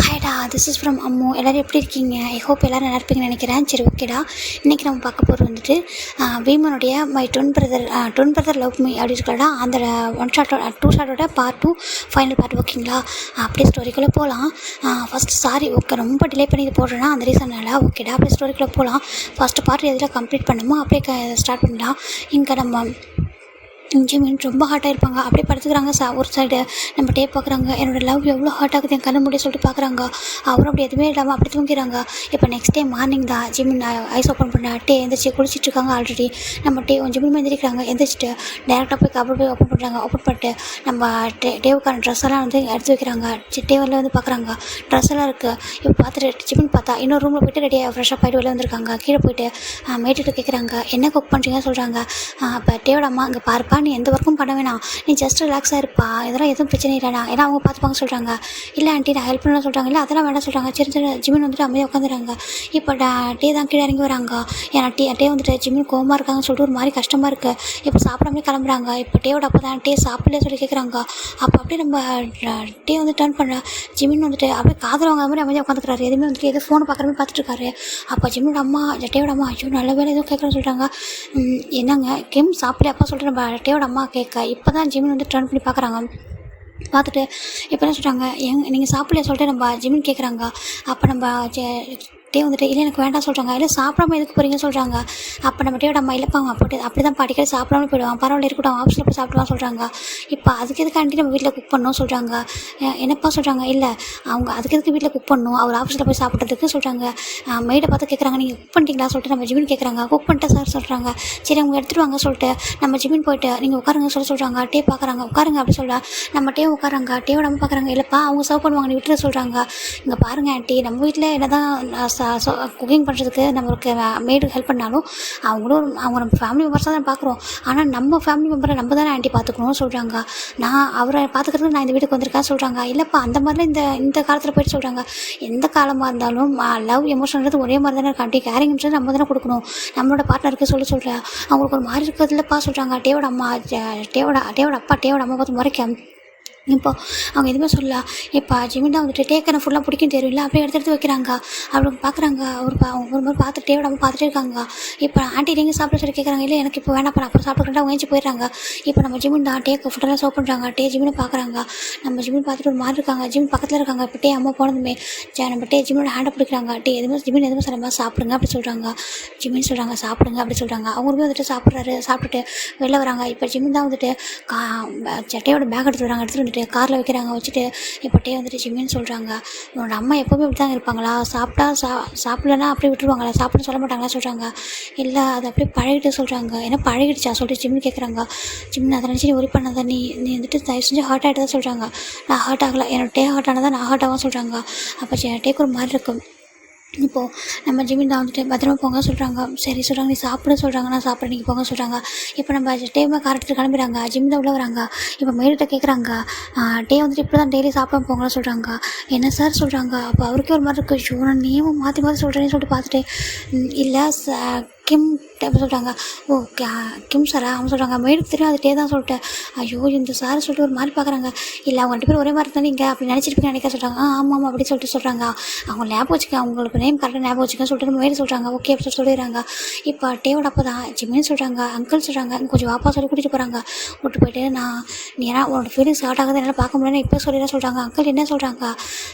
ஹாய்டா, this is from Ammu. எல்லோரும் எப்படி இருக்கீங்க? ஐ ஹோப் எல்லோரும் நல்லா இருப்பீங்கன்னு நினைக்கிறேன். சரி, ஓகேடா. இன்றைக்கி நம்ம பார்க்க போகிறது வந்துட்டு பீமனுடைய my twin brother love me அப்படின்னு சொல்லடா. அந்த டூ ஷார்ட்டோட பார்ட் 2 ஃபைனல் பார்ட். ஓகேங்களா? அப்படியே ஸ்டோரிக்குள்ளே போகலாம். ஃபஸ்ட்டு சாரி, ஓகே, ரொம்ப டிலே பண்ணி இது போடுறேன்னா அந்த ரீசனால். ஓகேடா, அப்படியே ஸ்டோரிக்குள்ளே போகலாம். ஃபஸ்ட்டு பார்ட் எதில் கம்ப்ளீட் பண்ணணுமோ அப்படியே ஸ்டார்ட் பண்ணலாம். இங்கே நம்ம ஜிமின் ரொம்ப ஹார்ட்டாக இருப்பாங்க. அப்படியே படுத்துக்கிறாங்க. ஒரு சைடு நம்ம டே பார்க்குறாங்க. என்னோடய லவ் எவ்வளோ ஹார்ட் ஆகுது என் கண்ணு முடிய சொல்லிட்டு பார்க்குறாங்க. அவரும் அப்படி எதுவுமே இல்லாமல் அப்படி தூங்கிறாங்க. இப்போ நெக்ஸ்ட் டே மார்னிங் தான் ஜிமின் ஐஸ் ஓப்பன் பண்ண டே எந்திரிச்சு குளிச்சிட்டு இருக்காங்க. ஆல்ரெடி நம்ம ஜிமின் எந்திரிக்கிறாங்க. எந்திரிச்சிட்டு டேரெக்டாக போய் கபடி போய் ஓப்பன் பண்ணுறாங்க. ஓப்பன் பண்ணிட்டு நம்ம டேவுக்கான ட்ரெஸ் எல்லாம் வந்து எடுத்து வைக்கிறாங்க. டேவில் வந்து பார்க்குறாங்க, ட்ரெஸ் எல்லாம் இருக்குது. இப்போ பார்த்துட்டு ஜிமின் பார்த்தா இன்னொரு ரூமில் போய்ட்டு ரெடியாக ஃப்ரெஷ்ஷாக போய்ட்டு வெளில வந்திருக்காங்க. கீழே போய்ட்டு மேட்டுட்டு கேட்குறாங்க, என்ன குக் பண்ணுறீங்கன்னு சொல்கிறாங்க. இப்போ டேவோட அம்மா, இங்கே பாருப்பா, நீ எந்த ஒர்க்கும் பண்ண வேணாம், நீ ஜஸ்ட் ரிலாக்ஸாக இருப்பா, இதெல்லாம் எதுவும் பிரச்சனை இல்லைடா, ஏன்னா அவங்க பார்த்துப்பாங்க சொல்கிறாங்க. இல்லை ஆண்டி, நான் ஹெல்ப் பண்ணலாம் சொல்கிறாங்க. இல்லை அதெல்லாம் வேண்டாம் சொல்கிறாங்க. சரி சரி, ஜிமின் வந்துட்டு அமைதியாக உட்காந்துறாங்க. இப்போ டே தான் கீழே இறங்கி வராங்க. ஏன்னா டே வந்துட்டு ஜிமின் கோவமாக இருக்காங்கன்னு சொல்லிட்டு ஒரு மாதிரி கஷ்டமாக இருக்குது. இப்போ சாப்பிடாமே கிளம்புறாங்க. இப்போ டேவோட அப்போ தான் டே சாப்பிடலே சொல்லி கேட்குறாங்க. அப்போ அப்படியே நம்ம டே வந்து டர்ன் பண்ண ஜிமின் வந்துட்டு அப்படியே காதல் வாங்குற மாதிரி அமைதியாக உட்காந்துக்கிறாரு. எதுவுமே வந்துட்டு எது ஃபோனை பார்க்குற மாதிரி பார்த்துட்டு இருக்காரு. அப்போ ஜிமினோட அம்மா, டேவோட அம்மா, ஐயோ நல்ல வேலை எதுவும் கேட்குறேன்னு சொல்கிறாங்க. என்னங்க கிம் சாப்பிடல அப்பா சொல்லிட்டு நம்ம டேவோட அம்மா கேட்க இப்போ தான் ஜிமின் வந்து டர்ன் பண்ணி பார்க்குறாங்க. பார்த்துட்டு இப்போ என்ன சொல்கிறாங்க, நீங்கள் சாப்பிடல சொல்லிட்டு நம்ம ஜிமின் கேட்குறாங்க. அப்போ நம்ம டே வந்துட்டு இல்லை எனக்கு வேண்டாம் சொல்கிறாங்க. இல்லை சாப்பிடாம எதுக்கு போகிறீங்கன்னு சொல்கிறாங்க. அப்போ நம்ம டேவோட அம்மா, இல்லைப்பா அவங்க அப்படி தான் படிக்கிற சாப்பிடாம போயிடுவாங்க, பரவாயில்ல இருக்கட்டும், ஆஃபீஸில் போய் சாப்பிடலாம் சொல்கிறாங்க. இப்போ அதுக்கு எதுக்காண்டி நம்ம வீட்டில் குக் பண்ணணும் சொல்கிறாங்க. என்னப்பா சொல்கிறாங்க, இல்லை அவங்க அதுக்கு எதுக்கு வீட்டில் குக் பண்ணணும், அவர் ஆஃபீஸில் போய் சாப்பிட்றதுக்கு சொல்கிறாங்க. மெய்டை பார்த்து கேட்குறாங்க, நீங்கள் குக் பண்ணிட்டீங்களா சொல்லிட்டு நம்ம ஜிமின் கேட்குறாங்க. குக் பண்ணிட்டேன் சார் சொல்கிறாங்க. சரி அவங்க எடுத்துகிட்டு வாங்க சொல்லிட்டு நம்ம ஜிமின் போயிட்டு நீங்கள் உட்காருங்க சொல்கிறாங்க. டே பார்க்குறாங்க, உட்காருங்க அப்படி சொல்ல நம்ம டே உட்காராங்க. டேவோட அம்மா பார்க்குறாங்க, இல்லைப்பா அவங்க சர்வ் பண்ணுவாங்க, நீ விட்டுற சொல்கிறாங்க. இங்கே பாருங்கள் ஆண்டி, நம்ம வீட்டில் என்ன தான் குக்கிங் பண்ணுறதுக்கு நம்மளுக்கு மேடு ஹெல்ப் பண்ணாலும் அவங்க நம்ம ஃபேமிலி மெம்பர்ஸாக தான் பார்க்குறோம். ஆனால் நம்ம ஃபேமிலி மெம்பரை நம்ம தானே ஆண்டி பார்த்துக்கணும்னு சொல்கிறாங்க. நான் அவரை பார்த்துக்கிறதுக்கு நான் இந்த வீட்டுக்கு வந்திருக்கேன் சொல்கிறாங்க. இல்லைப்பா அந்த மாதிரிலாம் இந்த காலத்தில் போய்ட்டு சொல்கிறாங்க. எந்த காலமாக இருந்தாலும் லவ் எமோஷன்றது ஒரே மாதிரி தானே இருக்கும் ஆண்டி, கேரிங்ன்றது நம்ம தானே கொடுக்கணும், நம்மளோட பார்ட்னருக்கு சொல்கிறேன். அவங்களுக்கு ஒரு மாதிரி இருக்கிறது இல்லைப்பா சொல்கிறாங்க. டேவோட அம்மா, டேவோட அப்பா டேவோட அம்மா பார்த்து முறைக்க இப்போ அவங்க எதுவுமே சொல்லல. இப்போ ஜிமின் தான் வந்துட்டு டேக்கனை ஃபுல்லாக பிடிக்கும் தெரியல, அப்படியே எடுத்து வைக்கிறாங்க. அப்படி பார்க்குறாங்க. அவங்க ஒரு மாதிரி பார்த்துட்டு டேவோட அம்மா பார்த்துட்டே இருக்காங்க. இப்போ ஆண்டி நீங்கள் சாப்பிட சொல்லி கேட்குறாங்க. இல்லை எனக்கு இப்போ வேணாம், அப்புறம் சாப்பிட்றேன் அவங்க ஏஞ்சி போயிடுறாங்க. இப்போ நம்ம ஜிமின் தான் டேக்கு ஃபுட்டெல்லாம் சர்வ் பண்ணுறாங்க. ஜிமினை பார்க்குறாங்க. நம்ம ஜிமின் பார்த்துட்டு ஒரு மாதிரி இருக்காங்க. ஜிமின் பக்கத்தில் இருக்காங்க. இப்போ அம்மா போனதுமே நம்ம ஜிமினோட ஹேண்டை பிடிக்கிறாங்க. ஜிமின் எதுவுமே சொல்லாமல் சாப்பிடுங்க அப்படி சொல்கிறாங்க. ஜிமின் சொல்கிறாங்க சாப்பிடுங்க அப்படி சொல்கிறாங்க. அவங்களுமே வந்துட்டு சாப்பிட்டுட்டு வெளில வராங்க. இப்போ ஜிமின் தான் வந்துட்டு டேவோட பேக் எடுத்துட்டு வராங்க. எடுத்துகிட்டு காரில் வைக்கிறாங்க. வச்சுட்டு இப்போ டே வந்துட்டு ஜிமின்னு சொல்கிறாங்க, உன்னோட அம்மா எப்போவுமே இப்படி தான் இருப்பாங்களா, சாப்பிடலன்னா அப்படியே விட்டுருவாங்களா, சாப்பிட சொல்ல மாட்டாங்களா சொல்கிறாங்க. இல்லை அது அப்படியே பழகிட்டு சொல்கிறாங்க. ஏன்னா பழகிடுச்சா சொல்லிட்டு ஜிமின்னு கேட்குறாங்க. ஜிமின் அதை நினச்சி நீ ஒரி பண்ணாதான், நீ வந்துட்டு தயவு செஞ்சு ஹார்ட் ஆகிட்டு தான் சொல்கிறாங்க. நான் ஹார்ட் ஆகலை, என்னோட டே ஹார்ட் ஆனதான் நான் ஹார்ட் ஆகும் சொல்கிறாங்க. அப்போ டேக்கு ஒரு மாதிரி இருக்கும். இப்போது நம்ம ஜிமின் தான் வந்துட்டு பத்திரமா போங்க சொல்கிறாங்க. சரி சொல்கிறாங்க, நீ சாப்பிட சொல்கிறாங்க. நான் சாப்பிட நீங்கள் போங்க சொல்கிறாங்க. இப்போ நம்ம டேவை கார் எடுத்துகிட்டு கிளம்புறாங்க. ஜிமின் தான் உள்ள வராங்க. இப்போ மேலிட்ட கேட்குறாங்க, டே வந்துட்டு இப்படி தான் டெய்லி சாப்பிடாம போங்கன்னு சொல்கிறாங்க. என்ன சார் சொல்கிறாங்க. அப்போ அவருக்கே ஒரு மாதிரி இருக்குது, ஷோ நான் நேமும் மாற்றி சொல்கிறேன்னு சொல்லிட்டு பார்த்துட்டு இல்லை கிம் சொல்கிறாங்க. ஓ கிம் சாரா அவங்க சொல்கிறாங்க. மேடுக்கு தெரியும் அது டே தான் சொல்லிட்டு. ஐயோ இந்த சார் சொல்லிட்டு ஒரு மாதிரி பார்க்குறாங்க. இல்லை அவங்க 2 பேரும் ஒரே மாதிரி தானே நீங்கள் அப்படி நினச்சிருப்பீங்க நினைக்க சொல்கிறாங்க. ஆமாம் அப்படி சொல்லிட்டு சொல்கிறாங்க. அவங்க ஞாபகம் வச்சுக்க, அவங்களுக்கு நேம் கரெக்டாக ஞாபகம் வச்சுக்க சொல்லிட்டு மேடு சொல்கிறாங்க. ஓகே அப்படி சொல்லிடுறாங்க. இப்போ டேவோட அப்போ தான் ஜிமின்னு சொல்கிறாங்க, அங்கிள் சொல்கிறாங்க, கொஞ்சம் வாப்பா சொல்லி கூட்டிகிட்டு போகிறாங்க. கூப்பிட்டு போயிட்டு நீ ஏன்னா உன்னோட ஃபீலிங்ஸ் ஸ்டார்ட் ஆகுது என்னால் பார்க்க முடியல இப்போ சொல்லிடுறேன் சொல்கிறாங்க. அங்கிள் என்ன சொல்கிறாங்க.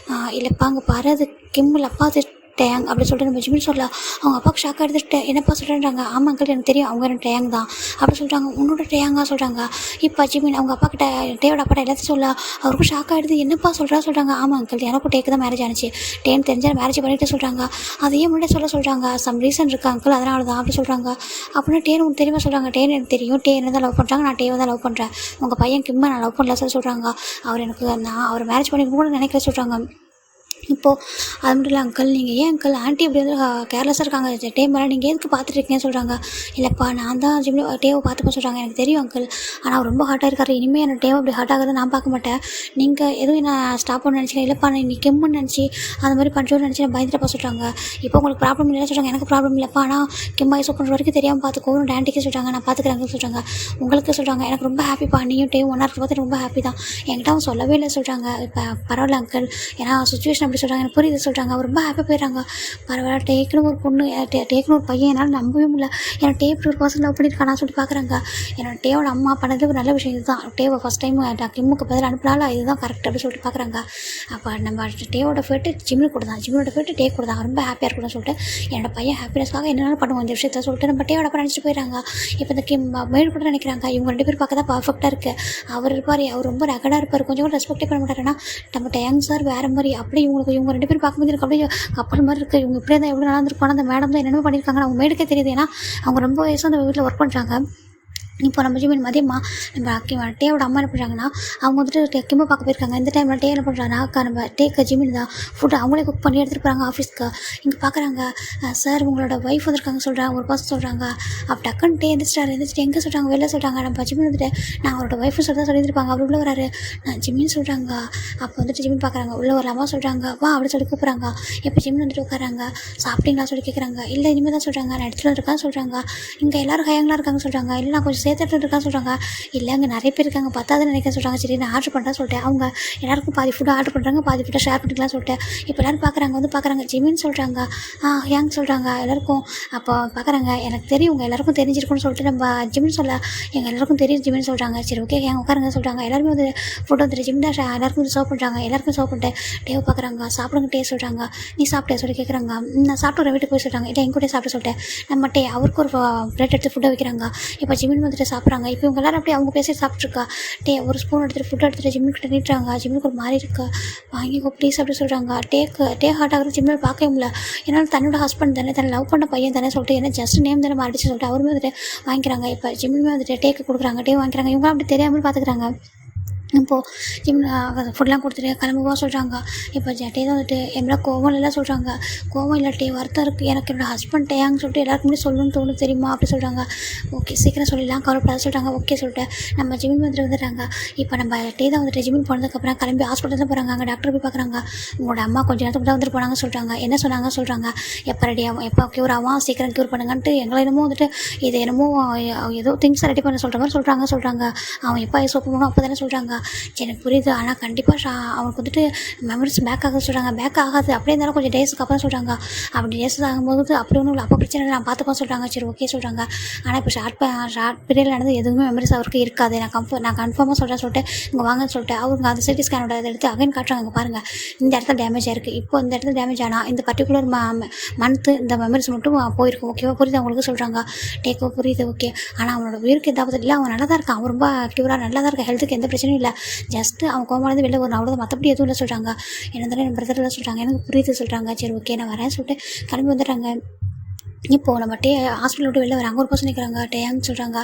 இல்லைப்பா அங்கே பாரு அது கிம் இல்லைப்பா அது டேங் அப்படி சொல்லிட்டு நம்ம ஜிமின் சொல்லலாம். அவங்க அப்பாவுக்கு ஷாக்காக எடுத்துட்டு என்னப்பா சொல்கிறேன்றாங்க. ஆமாம் அங்கிள் எனக்கு தெரியும் அவங்க எனக்கு டேங் தான் அப்படி சொல்கிறாங்க. உன்னோட டேங்கா சொல்கிறாங்க. இப்போ ஜிமின் அவங்க அப்பா கிட்ட டேவோட அப்பாட்ட எல்லாத்தையும் சொல்ல அவருக்கும் ஷாக்காக எடுத்து என்னப்பா சொல்கிறாங்க. ஆமாம் அங்கிள் எனக்கும் டேக்கு தான் மேரேஜ் ஆனிச்சு, டேன்னு தெரிஞ்சால் மேரேஜ் பண்ணிட்டு சொல்கிறாங்க. அதையே முன்னாடி சொல்கிறாங்க. சம் ரீசன் இருக்குது அங்கிள் அதனால தான் அப்படி சொல்கிறாங்க. அப்படின்னா டேன்னு உங்களுக்கு தெரியுமா சொல்கிறாங்க. டேன்னு எனக்கு தெரியும், டே என்ன தான் லவ் பண்ணுறாங்க, நான் டேவை தான் லவ் பண்ணுறேன், உங்கள் பையன் கிம்மை நான் லவ் பண்ணல சொல்கிறாங்க. அவர் எனக்கு நான் அவர் மேரேஜ் பண்ணிக்கணும் கூட நினைக்கிறேன் சொல்கிறாங்க. இப்போது அது மட்டும் இல்லை அங்கிள் நீங்கள் ஏன் அங்கிள் ஆண்டி இப்படி வந்து கேர்லெஸ்ஸாக இருக்காங்க, டே மேலே நீங்கள் எதுக்கு பார்த்துட்ருக்கீங்கன்னு சொல்கிறாங்க. இல்லைப்பா நான் தான் டேவை பார்த்துப்பேன் சொல்கிறாங்க. எனக்கு தெரியும் அங்கிள், ஆனால் அவர் ரொம்ப ஹார்ட்டாக இருக்காரு, இனிமேல் என்னோட டேவை அப்படி ஹார்ட் ஆகுது நான் பார்க்க மாட்டேன், நீங்கள் எதுவும் நான் ஸ்டாப் பண்ண நினச்சிக்கிறேன். இல்லைப்பா நீ கெம்முன்னு நினச்சி அந்த மாதிரி பண்ணுறோன்னு நினச்சி நான் பயந்துட்டப்பா சொல்கிறாங்க. இப்போ உங்களுக்கு ப்ராப்ளம் இல்லைன்னு சொல்கிறாங்க. எனக்கு ப்ராப்ளம் இல்லைப்பா, ஆனால் கெம் ஐஸ் பண்ணுற வரைக்கும் தெரியாமல் பார்த்துக்கோன்னு டேண்டிக்கு சொல்கிறாங்க. நான் பார்த்துக்கிறேங்க சொல்கிறாங்க. உங்களுக்கு சொல்கிறாங்க எனக்கு ரொம்ப ஹாப்பிப்பா, நீயும் டேவும் ஒன்றா இருக்க பார்த்து ரொம்ப ஹாப்பி தான், என்கிட்ட அவன் சொல்லவே இல்லை சொல்கிறாங்க. இப்போ பரவாயில்ல அங்கிள், ஏன்னா சுச்சுவேஷன் அப்படி அப்படி சொல்கிறாங்க. எனக்கு புரியுது சொல்கிறாங்க. அவர் ரொம்ப ஹாப்பியாக போயிடுறாங்க. பரவாயில்ல டேக்குன்னு ஒரு பொண்ணு டேக்குன்னு ஒரு பையன் என்னால் நம்பவே முடியல. ஏன்னா டே இப்படி ஒரு பர்சன் லவ் பண்ணியிருக்கானா சொல்லிட்டு பார்க்குறாங்க. என்னோட டேவோட அம்மா பண்ணது ஒரு நல்ல விஷயம் இதுதான். டேவை ஃபஸ்ட் டைம் கிம்முக்கு பதில் அனுப்பினால இதுதான் கரெக்ட் அப்படின்னு சொல்லிட்டு பார்க்குறாங்க. அப்போ நம்ம டேவோட ஃபேட்டு ஜிம்முக்கு கூட தான், ஜிம்மோட ஃபேட்டு டே கூட தான், ரொம்ப ஹாப்பியாக இருக்கணும்னு சொல்லிட்டு என்னோட பையன் ஹாப்பினஸ்க்காக என்னென்னாலும் பண்ணுவோம் இந்த விஷயத்த சொல்லிட்டு நம்ம டேவோட அப்போ நினச்சிட்டு போயிடறாங்க. இப்போ இந்த மேடு கூட நினைக்கிறாங்க இவங்க 2 பேர் பார்க்க தான் பர்ஃபெக்டாக இருக்குது. அவர் இருப்பார், அவர் ரொம்ப ரகடாக இருப்பார், கொஞ்சம் கூட ரெஸ்பெக்டே பண்ண மாட்டாருன்னா நம்ம டேங் சார் வேறு மாதிரி. அப்படி இவங்க 2 பேர் பார்க்கும்போது எனக்கு அப்படியே கப்பல் மாதிரி இருக்குது. இவங்க இப்படியே தான் எவ்வளோ நல்லா இருந்திருப்பாங்க. அந்த மேடம் தான் என்னென்ன பண்ணியிருக்காங்க அவங்க மேடுக்கே தெரியுது. ஏன்னா அவங்க ரொம்ப வயசாக அந்த வீட்டில் ஒர்க் பண்ணுறாங்க. இப்போ நம்ம ஜிமின் மதியம்மா நம்ம டேவோட அம்மா என்ன பண்ணுறாங்கன்னா அவங்க வந்துட்டு கிம்மை பார்க்க போயிருக்காங்க. இந்த டைமில் டே என்ன பண்ணுறாங்கன்னா நம்ம டேக்கு ஜிமின் தான் ஃபுட்டு அவங்களே குக் பண்ணி எடுத்துகிட்டு போகிறாங்க ஆஃபீஸ்க்கு. இங்கே பார்க்குறாங்க சார் உங்களோட ஒய்ஃப் வந்திருக்காங்க சொல்கிறாங்க, ஒரு பர்சன் சொல்கிறாங்க. அப்போ டக்குன்னு டே எந்திரிச்சிட்டு எங்கே சொல்கிறாங்க வெளில சொல்கிறாங்க. நம்ம ஜிமின் வந்துட்டு நான் அவரோட ஒய்ஃபு சொல்லியிருப்பாங்க. அவர் உள்ளே வராரு, நான் ஜிமின்னு சொல்கிறாங்க. அப்போ வந்துட்டு ஜிமின் பார்க்குறாங்க உள்ளே வரலாமா சொல்கிறாங்க, வா அப்படி சொல்லி கூப்பிட்றாங்க. இப்போ ஜிமின் வந்துட்டு உட்காராங்க. சாப்பிட்டீங்களா சொல்லி கேட்குறாங்க. இல்லை இனிமேல் தான் சொல்கிறாங்க, நான் எடுத்துகிட்டு வந்துருக்கான்னு சொல்கிறாங்க. இங்கே எல்லோரும் ஹயங்களாக இருக்காங்க சொல்கிறாங்க. இல்லை நான் கொஞ்சம் சேர்த்துட்டு இருக்கான்னு சொல்கிறாங்க. இல்லை அங்கே நிறைய பேர் இருக்காங்க பத்தாதுன்னு நினைக்க சொல்கிறாங்க. சரி நான் ஆர்டர் பண்ணுறேன் சொல்லிட்டு அவங்க எல்லாருக்கும் பாதி ஃபுட்டு ஆர்டர் பண்ணுறாங்க, பாதி ஃபுட்டை ஷேர் பண்ணிக்கலாம் சொல்லிட்டு இப்போ எல்லோரும் பார்க்குறாங்க ஜிமின்னு சொல்கிறாங்க, ஹேங் சொல்கிறாங்க எல்லாருக்கும். அப்போ பார்க்குறாங்க எனக்கு தெரியும் உங்கள் எல்லாருக்கும் தெரிஞ்சிருக்குன்னு சொல்லிட்டு நம்ம ஜிமின் சொல்ல எங்கள் எல்லாருக்கும் தெரியும் ஜிமின்னு சொல்கிறாங்க. சரி ஓகே ஹேங் உட்காருங்க சொல்கிறாங்க. எல்லாருமே வந்து ஃபுட்டு வந்துட்டு ஜிம் தான் எல்லாருக்கும் வந்து சர்வ் பண்ணுறாங்க. எல்லாருக்கும் சர்வ் பண்ணிட்டு டேவ் பார்க்குறாங்க சாப்பிடுங்க டே சொல்கிறாங்க. நீ சாப்பிட்டே சொல்லி கேட்குறாங்க. நான் சாப்பிட்டு வீட்டுக்கு போய் சொல்கிறாங்க. இல்லை எங்க கூட சாப்பிட்டு சொல்லிட்டேன். நம்ம டே அவருக்கு ஒரு பிளேட் எடுத்து ஃபுட்டை வைக்கிறாங்க. இப்போ ஜிமின் வந்துட்டு சாப்பிட்றாங்க. இப்போ இவங்க எல்லாரும் அப்படியே அவங்க பேசி சாப்பிட்ருக்கா. ஒரு ஸ்பூன் எடுத்துகிட்டு ஃபுட் எடுத்துகிட்டு ஜிம்முக்கிட்ட நீட்டுறாங்க. ஜிம்முக்கு ஒரு மாதிரி இருக்கா, வாங்கிக்கோ ப்ளீஸ் அப்படி சொல்கிறாங்க. டே ஹார்ட் ஆகிற ஜிம்மில் பார்க்கவே முடியல. ஏன்னா தன்னோட ஹஸ்பண்ட் தானே, தன்னை லவ் பண்ண பையன் தானே சொல்லிட்டு ஏன்னா ஜஸ்ட் நேம் தானே மாறிடுச்சு சொல்லிட்டு அவருமே வந்துட்டு வாங்கிக்கிறாங்க. இப்போ ஜிம்முமே வந்துட்டு டேக்கு கொடுக்குறாங்க. டே வாங்கிக்கிறாங்க. இவங்க அப்படி தெரியாமல் பார்த்துக்கிறாங்க. இப்போது ஜிம்மில் ஃபுட்லாம் கொடுத்துட்டு கிளம்புவா சொல்கிறாங்க. இப்போ டே தான் வந்துட்டு எவ்வளோ கோவம் எல்லாம் சொல்கிறாங்க. கோவம் இல்லாட்டி வருத்தம் இருக்குது எனக்கு என்னோடய ஹஸ்பண்ட் டேயான்னு சொல்லிட்டு எல்லாருக்கும் முன்னாடி சொல்லணும்னு தோணும் தெரியுமா அப்படி சொல்கிறாங்க. ஓகே சீக்கிரம் சொல்லிடலாம் கவலைப்படாத சொல்கிறாங்க. ஓகே சொல்லிட்டு நம்ம ஜிமின் வந்துடுறாங்க. இப்போ நம்ம டே தான் வந்துட்டு ஜிமின் போனதுக்கப்புறம் கிளம்பி ஹாஸ்பிட்டல் தான் போகிறாங்க. அங்கே டாக்டர் போய் பார்க்குறாங்க. உங்களோட அம்மா கொஞ்சம் நேரத்துக்கு தான் வந்துட்டு போனாங்க சொல்கிறாங்க. என்ன சொன்னாங்க சொல்கிறாங்க. எப்போ ரெடியாகும், எப்போ க்யூர் ஆகும், சீக்கிரம் க்யூர் பண்ணுங்கன்ட்டு எங்களை என்னமோ வந்துட்டு இது என்னமோ ஏதோ திங்ஸ் ரெடி பண்ண சொல்கிற மாதிரி சொல்கிறாங்க. அவன் எப்போ ஐஸ் ஓப்பன் பண்ணணும் அப்போ தானே சொல்கிறாங்க. எனக்கு புரியுது, ஆனால் கண்டிப்பாக அவனுக்கு வந்துட்டு மெமரிஸ் பேக் ஆக சொல்கிறாங்க. பேக் ஆகாது அப்படியே இருந்தாலும் கொஞ்சம் டேஸுக்கு அப்புறம் சொல்கிறாங்க. அப்படி டேஸ் ஆகும்போது அப்படி ஒன்றும் இல்லை, அப்போ பிரச்சனை இல்லை, நான் பார்த்துக்கோ சொல்கிறாங்க. சரி ஓகே சொல்கிறாங்க. ஆனால் இப்போ ஷார்ட் பீரியடில் நடந்து எதுவுமே மெமரிஸ் அவருக்கு இருக்காது. நான் கன்ஃபார்மாக சொல்லிட்டு இங்கே வாங்கன்னு சொல்லிட்டு அவங்க அந்த சிடி ஸ்கேனோட இதை எடுத்து அகைன் காட்டுறாங்க. இங்கே பாருங்கள் இந்த இடத்துல டேமேஜ் ஆயிருக்கு. இப்போ இந்த இடத்துல டேமேஜ் ஆனால் இந்த பர்டிகுலர் மந்த்து இந்த மெமரிஸ் மட்டும் போயிருக்கும். ஓகேவா புரியுது அவங்களுக்கு சொல்கிறாங்க. டேக்கோ புரியுது ஓகே. ஆனால் அவனோட உயிருக்கு எதாவது இல்லை, அவன் நல்லா தான் இருக்கான், அவன் ரொம்ப க்யூராக நல்லா தான் இருக்கான், ஹெல்த்துக்கு எந்த பிரச்சனையும் இல்லை, ஜஸ்ட்டு அவன் கோமாலேருந்து வெளில ஒரு அவ்வளோதான், மற்றபடி எதுவும் இல்லை சொல்கிறாங்க. என்ன தானே என் பிரதரில் சொல்கிறாங்க. எனக்கு புரியுது சொல்கிறாங்க. சரி ஓகே நான் வரேன் சொல்லிட்டு கிளம்பி வந்துடுறாங்க. இப்போது நம்ம ஹாஸ்பிட்டல் விட்டு வெளில வராங்க. ஒரு பர்சன் நிற்கிறாங்க. டேயாங் சொல்கிறாங்க.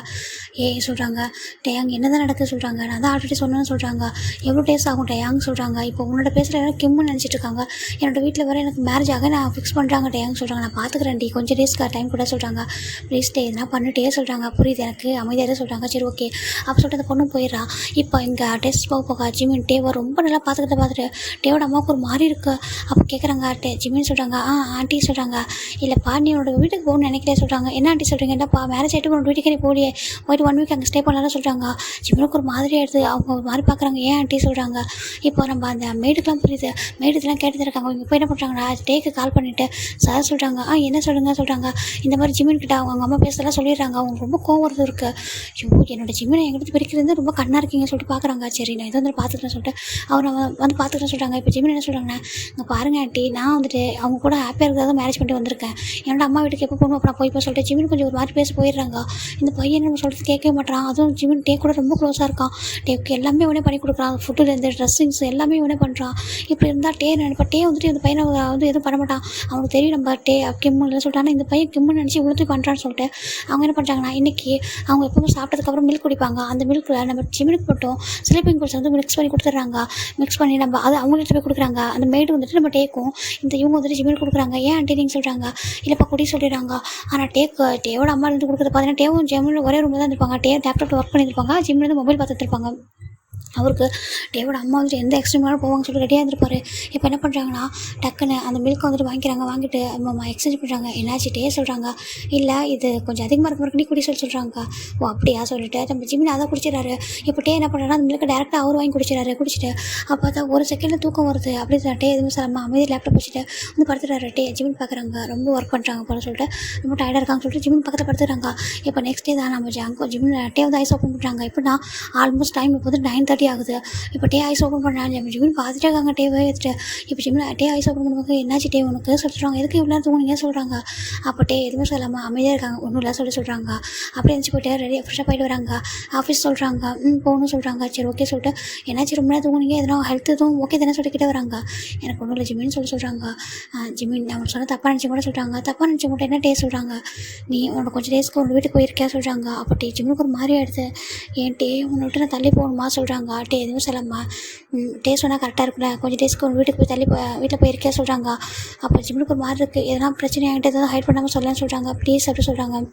சொல்கிறாங்க டேயாங் என்ன தான் நடக்குது சொல்கிறாங்க. நான் தான் ஆல்ரெடி சொன்னேன்னு சொல்கிறாங்க. எவ்வளோ டேஸ் ஆகும் டேயாங் சொல்கிறாங்க. இப்போ உன்னோட பேசுகிற எல்லாம் கிம்முன்னு நினச்சிட்டு இருக்காங்க. என்னோட வீட்டில் வர எனக்கு மேரேஜ் ஆக நான் ஃபிக்ஸ் பண்ணுறாங்க டேயாங் சொல்கிறாங்க. நான் பார்த்துக்கிறேன் கொஞ்சம் டேஸ்க்கு டைம் கூட சொல்கிறாங்க. ப்ளீஸ் டே எதுனா பண்ணிட்டே சொல்கிறாங்க. புரியுது எனக்கு அமைதியாக சொல்கிறாங்க. சரி ஓகே அப்போ சொல்லிட்டு அந்த பொண்ணு போயிடறா. இப்போ இங்கே டெஸ்ட் போக ஜிமின் டேவை ரொம்ப நல்லா பார்த்துட்டு டேவோட அம்மாவுக்கு ஒரு மாதிரி இருக்குது. அப்போ கேட்குறாங்க ஜிமின்னு சொல்கிறாங்க. ஆண்டி சொல்கிறாங்க. இல்லைப்பா நீ என்னோட வீட்டுக்கு போகணும்னு நினைக்கிறேன் சொல்கிறாங்க. என்ன ஆண்டி சொல்கிறீங்க, என்னப்பா மேரேஜ் ஆகிட்டு உன்னோட வீட்டுக்கு நீ போலியே, போயிட்டு 1 வீக் அங்கே ஸ்டே பண்ணலாம்னு சொல்கிறாங்க. ஜிம்முக்கு ஒரு மாதிரி ஆகிடுது. அவங்க ஒரு மாதிரி பார்க்குறாங்க. ஏன் ஆண்டி சொல்கிறாங்க. இப்போ நம்ம அந்த மேடுக்கெலாம் புரியுது, மேடு இதெல்லாம் கேட்டு இருக்காங்க. இங்கே போய் என்ன பண்ணுறாங்கன்னா டேக்கு கால் பண்ணிவிட்டு சார் சொல்கிறாங்க. என்ன சொல்கிறாங்க. இந்த மாதிரி ஜிமின் கிட்ட அவங்க அம்மா பேசலாம் சொல்லிடுறாங்க. அவங்க ரொம்ப கோவம் வருது இருக்குது. என்னோட ஜிம்மினை எங்கிட்ட பிரிக்கிறது ரொம்ப கண்ணாக இருக்கீங்க சொல்லிட்டு பார்க்குறாங்க. சரி நான் இதை வந்து பார்த்துக்கிறேன் சொல்லிட்டு அவர் வந்து பார்த்துக்கிறேன் சொல்கிறாங்க. இப்போ ஜிமின் என்ன சொல்கிறாங்கன்னா இங்கே பாருங்கள் ஆண்டி நான் வந்துட்டு அவங்க கூட ஹாப்பியாக இருக்கிறத மேரேஜ் பண்ணிட்டு வந்திருக்கேன். என்னோட அம்மா வீட்டுக்கு எப்போ போகணும் அப்புறம் போய் சொல்லிட்டு ஜிமின் கொஞ்சம் ஒரு மாதிரி பேச போயிடுறாங்க. இந்த பையன் நம்ம சொல்கிறது கேட்கவே மாட்டான். அதுவும் ஜிமின் டே கூட ரொம்ப க்ளோஸாக இருக்கான். டேக்கு எல்லாமே இவனே பண்ணி கொடுக்குறான். ஃபுட்டுலேருந்து ட்ரெஸ்ஸிங்ஸ் எல்லாமே இவனே பண்ணுறான். இப்படி இருந்தால் நினைப்பா டே வந்துட்டு இந்த பையனை வந்து எதுவும் பண்ண மாட்டான். அவனுக்கு தெரியும் நம்ம கிம்முன்னு சொல்லிட்டாங்கன்னா இந்த பையன் கிம்முன்னு நினச்சி இவ்வளோத்தையும் பண்ணுறான்னு சொல்லிட்டு அவங்க என்ன பண்ணுறாங்கன்னா இன்றைக்கி அவங்க எப்பவுமே சாப்பிட்டதுக்கப்புறம் மில்க் குடிப்பாங்க. அந்த மில்கில் நம்ம ஜிமினுக்கு போட்டோம் ஸ்லீப்பிங் பூல்ஸ் வந்து மிக்ஸ் பண்ணி கொடுத்துட்றாங்க. மிக்ஸ் பண்ணி நம்ம அதை அவங்கள்ட்ட போய் கொடுக்குறாங்க. அந்த மேடு வந்துட்டு நம்ம டேக்கும் இவங்க வந்துட்டு ஜிமினுக்கு கொடுக்குறாங்க. ஏன் ஆண்டி நீங்கள் சொல்கிறாங்க. இல்லைப்பா குடி சொல்லிடுறாங்க. ஆனால் டேவோட அம்மா இருந்து கொடுக்குறது பார்த்தீங்கன்னா டேவும் ஜிம்மில் ஒரே ரூமில் தான் இருப்பாங்க. லேப்டாப்பில் ஒர்க் பண்ணியிருப்பாங்க. ஜிம்லேருந்து மொபைல் பார்த்துட்டு இருப்பாங்க. அவருக்கு டேவோட அம்மா வந்துட்டு எந்த எக்ஸ்ட்ரீமாலும் போவாங்கன்னு சொல்லிட்டு ரெடியாக இருந்திருப்பாரு. இப்போ என்ன பண்ணுறாங்கன்னா, டக்குன்னு அந்த மில்க்கை வந்துட்டு வாங்கிக்கிறாங்க. வாங்கிட்டு எக்ஸ்சேஞ்ச் பண்ணுறாங்க. என்னாச்சு டே சொல்கிறாங்க. இல்லை இது கொஞ்சம் அதிகமாக இருக்க நீ குடி சொல்கிறாங்க. ஓ அப்படியா சொல்லிட்டு நம்ம ஜிமின் அதை குடிச்சிடறாரு. இப்போ டே என்ன பண்ணுறாங்கன்னா, அந்த மில்க்கை டேரெக்டாக அவர் வாங்கி குடிச்சிடறாரு. குடிச்சிட்டு அப்போ தான் ஒரு செகண்டில் தூக்கம் வருது அப்படின்னு சொல்லிட்டு எதுவும் சொல்லாமல் அமைதி லேப்டாப் வச்சுட்டு வந்து படுத்துறாரு. ஜிமின் பார்க்குறாங்க. ரொம்ப ஒர்க் பண்ணுறாங்க போல சொல்லிட்டு ரொம்ப டயர்டாக இருக்காங்கன்னு சொல்லிட்டு ஜிமின் பக்கத்தில் படுத்துறாங்க. இப்போ நெக்ஸ்ட் டே தான் நம்ம ஜிமின் வந்து ஐஸ் ஓப்பன் பண்ணுறாங்க. எப்படின்னா ஆல்மோஸ்ட் டைம் இப்போ வந்து 9:30 ஆகுது. இப்போ ஐஸ் ஓப்பன் பண்ணாங்க. ஜிமின் பார்த்துட்டே இருக்காங்க டேவை எடுத்துட்டு. இப்போ ஜிமின் ஐஸ் ஓப்பன் பண்ணும்போது என்னாச்சு டே உனக்கு சொல்கிறாங்க. எதுக்கு இவ்வளோ நேரம் தூங்குனீங்க சொல்கிறாங்க. அப்போ எதுவுமே சொல்லாமல் அமைதியாக இருக்காங்க. ஒன்றும் இல்லை சொல்கிறாங்க. அப்படியே எழுந்துச்சு போய்ட்டு ரெடி ஃப்ரெஷ்ஷாக போயிட்டு வராங்க. ஆஃபீஸ் சொல்கிறாங்க. போகணும்னு சொல்கிறாங்க. சரி ஓகே சொல்லிட்டு என்னாச்சு ரொம்ப நேரம் தூங்குனீங்க எதனா ஹெல்த் எதுவும் ஓகே தானே சொல்லிக்கிட்டே வராங்க. எனக்கு ஒன்றும் இல்லை ஜிமின்னு சொல்கிறாங்க. ஜிமின் அவங்க சொன்ன தப்பாக நினச்சி கூட சொல்கிறாங்க. தப்பாக நினச்சி மட்டும் என்ன சொல்கிறாங்க. நீ உனக்கு கொஞ்சம் டேஸ்க்கு உங்கள் வீட்டுக்கு போயிருக்கியா சொல்கிறாங்க. அப்போ ஜிம்முக்கு ஒரு மாதிரி ஆகிடுது. ஏன் உன்னை விட்டு நான் தள்ளி போகணுமா சொல்கிறாங்க. எதுவும் சொல்லாமல் சொன்னால் கரெக்டாக இருக்குல்ல. கொஞ்சம் டேஸ்க்கு உங்கள் வீட்டுக்கு போய் வீட்டில் போயிருக்கியா சொல்கிறாங்க. அப்போ ஜிம்முக்கு ஒரு மாதிரி இருக்குது. எதனா பிரச்சனை ஆகிட்டு எதாவது ஹைட் பண்ணாமல் சொல்லலாம்னு சொல்கிறாங்க. ப்ளீஸ் அப்படி சொல்கிறாங்க.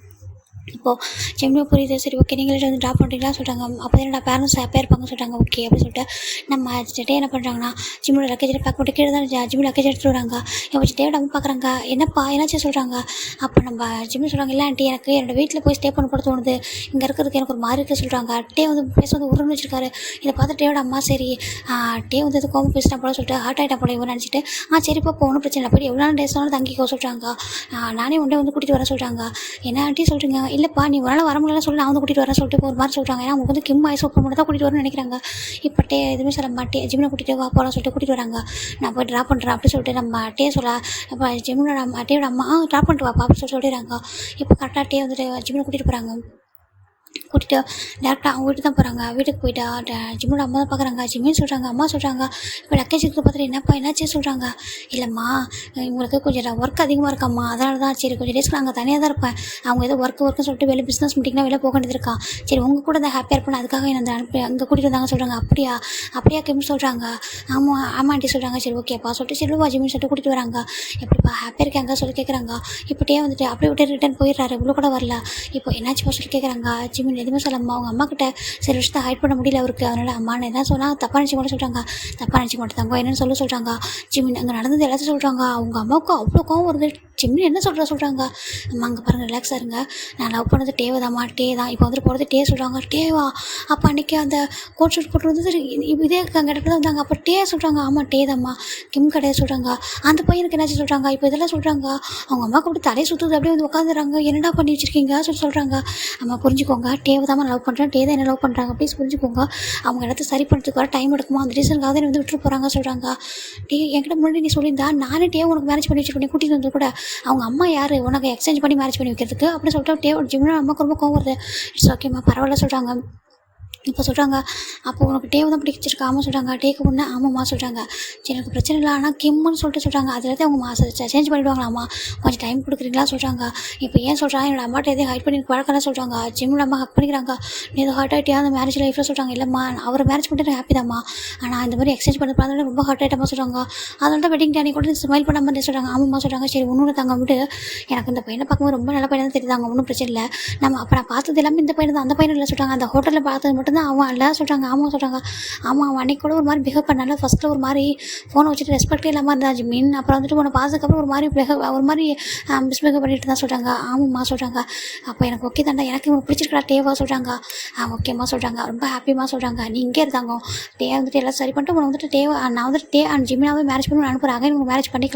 இப்போது ஜிம்மில் புரியுது. சரி ஓகே நீங்களே வந்து ட்ராப் பண்ணுறீங்களா சொல்கிறாங்க. அப்போ என்னோட பேரண்ட்ஸ் ஹாப்பியாக இருப்பாங்க சொல்கிறாங்க. ஓகே அப்படின்னு சொல்லிட்டு நம்ம டே என்ன பண்ணுறாங்கன்னா, ஜிம்மோட லக்கேஜ் பேக் பண்ணிட்டு கீழே தான் ஜிம்மு லக்கேஜ் எடுத்துட்டு வராங்க. இப்போ டேவோட அம்மா பார்க்குறாங்க. என்னப்பா என்னாச்சு சொல்கிறாங்க. அப்போ நம்ம ஜிம்மு சொல்கிறாங்க. இல்லை ஆண்டி எனக்கு என்னோடய வீட்டில் போய் ஸ்டே பண்ண போட தோணுது. இங்கே இருக்கிறதுக்கு எனக்கு ஒரு மாதிரி இருக்குது சொல்கிறாங்க. வந்து பேச வந்து உருன்னு வச்சிருக்காரு. இதை பார்த்து டேவோட அம்மா சரி வந்து இது கோவம் பேசிட்டா போல சொல்லிட்டு ஹார்ட் ஆகிட்டா போல இவன் நினச்சிட்டு சரிப்பா போகணும் பிரச்சனை இல்லை போய் எவ்வளோ நேரம் டேஸ் ஆனாலும் தங்கிக்கோ சொல்கிறாங்க. நானே ஒன்றே வந்து கூட்டிகிட்டு வர சொல்கிறாங்க. என்ன ஆண்டி சொல்கிறீங்க. இல்லைப்பா நீ உங்களால் வர முடியலன்னு சொல்லி நான் வந்து கூட்டிகிட்டு வரேன் சொல்லிட்டு ஒரு மாதிரி சொல்கிறாங்க. ஏன்னா அவங்க வந்து கிம் ஐஸ் ஓப்பன் மட்டும் தான் கூட்டிகிட்டு வரணும்னு நினைக்கிறாங்க. இப்போ எதுவுமே சொல்ல மாட்டேன். ஜிம்மில் கூட்டிகிட்டு வா போகலாம் சொல்லிட்டு கூட்டிகிட்டு வராங்க. நான் போய் ட்ராப் பண்ணுறேன் அப்படின்னு சொல்லிட்டு நம்ம சொல்ல இப்போ ஜிம்மினோட அம்மா ட்ராப் பண்ணிட்டு வாப்பா அப்படின்னு சொல்லிடுறாங்க. இப்போ கரெக்டாக வந்துட்டு ஜிம்மில் கூட்டிகிட்டு போகிறாங்க. கூட்டிகிட்டு டேரெக்டாக அவங்க வீட்டுக்கு தான் போகிறாங்க. வீட்டுக்கு போயிட்டா ஜிம்மோட அம்மா தான் பார்க்குறாங்க. ஜிம்மின்னு சொல்கிறாங்க. அம்மா சொல்கிறாங்க. இப்போ லக்கேஜ் எடுத்து பார்த்துட்டு என்னப்பா என்னாச்சு சொல்கிறாங்க. இல்லைம்மா உங்களுக்கு கொஞ்சம் ஒர்க் அதிகமாக இருக்காம்மா அதனால தான் சரி கொஞ்சம் டேஸ்க்கு நாங்கள் தனியாக தான் இருப்பேன். அவங்க ஏதோ ஒர்க்குன்னு சொல்லிட்டு வெளியே பிஸ்னஸ் மீட்டிங்னா வெளியே போக வேண்டியது இருக்கா. சரி உங்கள் கூட தான் ஹாப்பியாக இருப்பேன் அதுக்காக என்ன அனுப்பி அங்கே கூட்டிகிட்டு வந்தாங்க சொல்கிறாங்க. அப்படியா கிம் சொல்கிறாங்க. ஆமாம் ஆண்டி சொல்கிறாங்க. சரி ஓகேப்பா சொல்லிட்டு சொல்லுவா ஜிம்மின்னு சொல்லிட்டு கூட்டிகிட்டு வராங்க. எப்படிப்பா ஹாப்பியாக இருக்காங்க சொல்லி கேட்குறாங்க. இப்போ வந்துட்டு அப்படியே விட்டு ரிட்டர்ன் போயிடுறாரு. இவ்வளோ கூட வரல. இப்போ என்னாச்சுப்பா சொல்லி கேட்குறாங்க. ஜிம்மின் எதுவுமே சொல்லாமல் அவங்க அம்மா கிட்ட சில விஷயத்தை ஹைட் பண்ண முடியல அவருக்கு. அதனால் அம்மான்னு என்ன சொன்னால் தப்பாக நினச்சி மட்டும் சொல்கிறாங்க. தப்பாக நினச்சி மட்டும் தாங்க என்னென்னு சொல்கிறாங்க. ஜிம்மின் அங்கே நடந்தது எல்லாத்தையும் சொல்கிறாங்க. அவங்க அம்மாவுக்கு அவ்வளோ கோவம் வருது. ஜிம்மின் என்ன சொல்கிறாங்க. அம்மா அங்கே பாருங்கள் ரிலாக்ஸாக இருங்க. நான் லவ் பண்ணது டேவைதாம்மா தான் இப்போ வந்துட்டு போகிறது சொல்கிறாங்க. டேவா அப்போ அன்றைக்கி அந்த கோட் ஷூட் போட்டு வந்தது இதே அங்கே இடத்துல வந்தாங்க. அப்போ சொல்கிறாங்க. ஆமாம் தாம்மா கிம் கிடையாது சொல்கிறாங்க. அந்த பையனுக்கு என்னாச்சு சொல்கிறாங்க. இப்போ இதெல்லாம் சொல்கிறாங்க. அவங்க அம்மாவுக்கு அப்படி தலையை சுற்றுது அப்படியே வந்து உட்காந்துறாங்க. என்னடா பண்ணி வச்சுருக்கீங்க சொல்கிறாங்க. அம்மா புரிஞ்சுக்கோங்க தான் லவ் பண்ணுறேன் தான் என்ன லவ் பண்ணுறாங்க ப்ளீஸ் புரிஞ்சுக்கோங்க. அவங்க இடத்த சரி பண்ணுறதுக்கு வர டைம் எடுக்குமா அந்த ரீசனுக்காக தான் வந்து விட்டுட்டு போகிறாங்க சொல்கிறாங்க. என்கிட்ட முன்னாடி நீ சொல்லியிருந்தா நானே உனக்கு மேரேஜ் பண்ணி வச்சுருக்கேன் கூட்டிகிட்டு வந்து கூட அவங்க அம்மா யார் உனக்கு எக்ஸ்சேஞ்ச் பண்ணி மேரேஜ் பண்ணி வைக்கிறதுக்கு அப்படின்னு சொல்லிட்டு ஜிம்மினோட அம்மாவுக்கு ரொம்ப கோவம் வருது. இட்ஸ் ஓகேம்மா பரவாயில்ல சொல்கிறாங்க. இப்போ சொல்கிறாங்க. அப்போ உனக்கு தான் பிடிச்சிருக்கா. ஆமாம் சொல்கிறாங்க. டேக்கு முன்னே ஆமாம்மா சொல்கிறாங்க. சரி எனக்கு பிரச்சனை இல்லை ஆனால் கிம்முன்னு சொல்லிட்டு சொல்கிறாங்க. அதில் தான் அவங்க சேஞ்ச் பண்ணிவிடுவாங்களாம்மா கொஞ்சம் டைம் கொடுக்குறீங்களா சொல்கிறாங்க. இப்போ ஏன் சொல்கிறாங்க என்னோட அம்மாட்ட எதையும் ஹைட் பண்ணி பழக்கலாம் சொல்கிறாங்க. ஜிம்மில் அம்மா ஹக் பண்ணிக்கிறாங்க. நீ எதுவும் ஹர்ட் ஆகிட்டியா அந்த மேரேஜ் லைஃப்பில் சொல்கிறாங்க. இல்லைம்மா அவர் மேரேஜ் பண்ணிட்டு ஹாப்பி தான்மா ஆனால் இந்த மாதிரி எக்ஸ்சேஞ்ச் பண்ண பார்த்தாலும் ரொம்ப ஹர்ட் ஆகிட்டமா சொல்கிறாங்க. அதனால தான் வெட்டிங் டே கூட ஸ்மைல் பண்ண மாதிரி சொல்கிறாங்க. ஆமாம்மா சொல்கிறாங்க. சரி ஒன்று தாங்க விட்டு எனக்கு இந்த பையனை பார்க்கும்போது ரொம்ப நல்ல பையன் தான் தெரியுதாங்க ஒன்றும் பிரச்சனை இல்லை. நம்ம அப்போ நான் பார்த்தது எல்லாமே இந்த பையன் தான் அந்த பையன் இல்லை சொல்கிறாங்க. அந்த ஹோட்டலில் பார்த்தது மட்டும் தான் அவன் இல்லை சொல்கிறாங்க. ஆமாம் சொல்கிறாங்க. ஆமாம் அவன் அன்றைக்கி கூட ஒரு மாதிரி பிஹேவ் பண்ணால ஃபஸ்ட்டில் ஒரு மாதிரி ஃபோனை வச்சுட்டு ரெஸ்பெக்டே இல்லாமல் இருந்தா ஜிம்மின். அப்புறம் வந்துட்டு உன்னை பார்த்ததுக்கப்புறம் ஒரு மாதிரி மிஸ்பிஹேவ் பண்ணிட்டு தான் சொல்கிறாங்க. ஆமாம்மா சொல்கிறாங்க. அப்போ எனக்கு ஓகே தாண்டா எனக்கு இவங்க பிடிச்சிருக்கா டேவா சொல்கிறாங்க. ஓகேம்மா சொல்கிறாங்க. ரொம்ப ஹாப்பியமாக சொல்கிறாங்க. நீ இங்கே இருந்தாங்க வந்துட்டு எல்லாம் சரி பண்ணிட்டு உன்னை வந்துட்டு நான் வந்துட்டு அண்ட் ஜிம்மினாவே மேரேஜ் பண்ணி அனுப்புகிறாங்க. இவங்க மேரேஜ் பண்ணி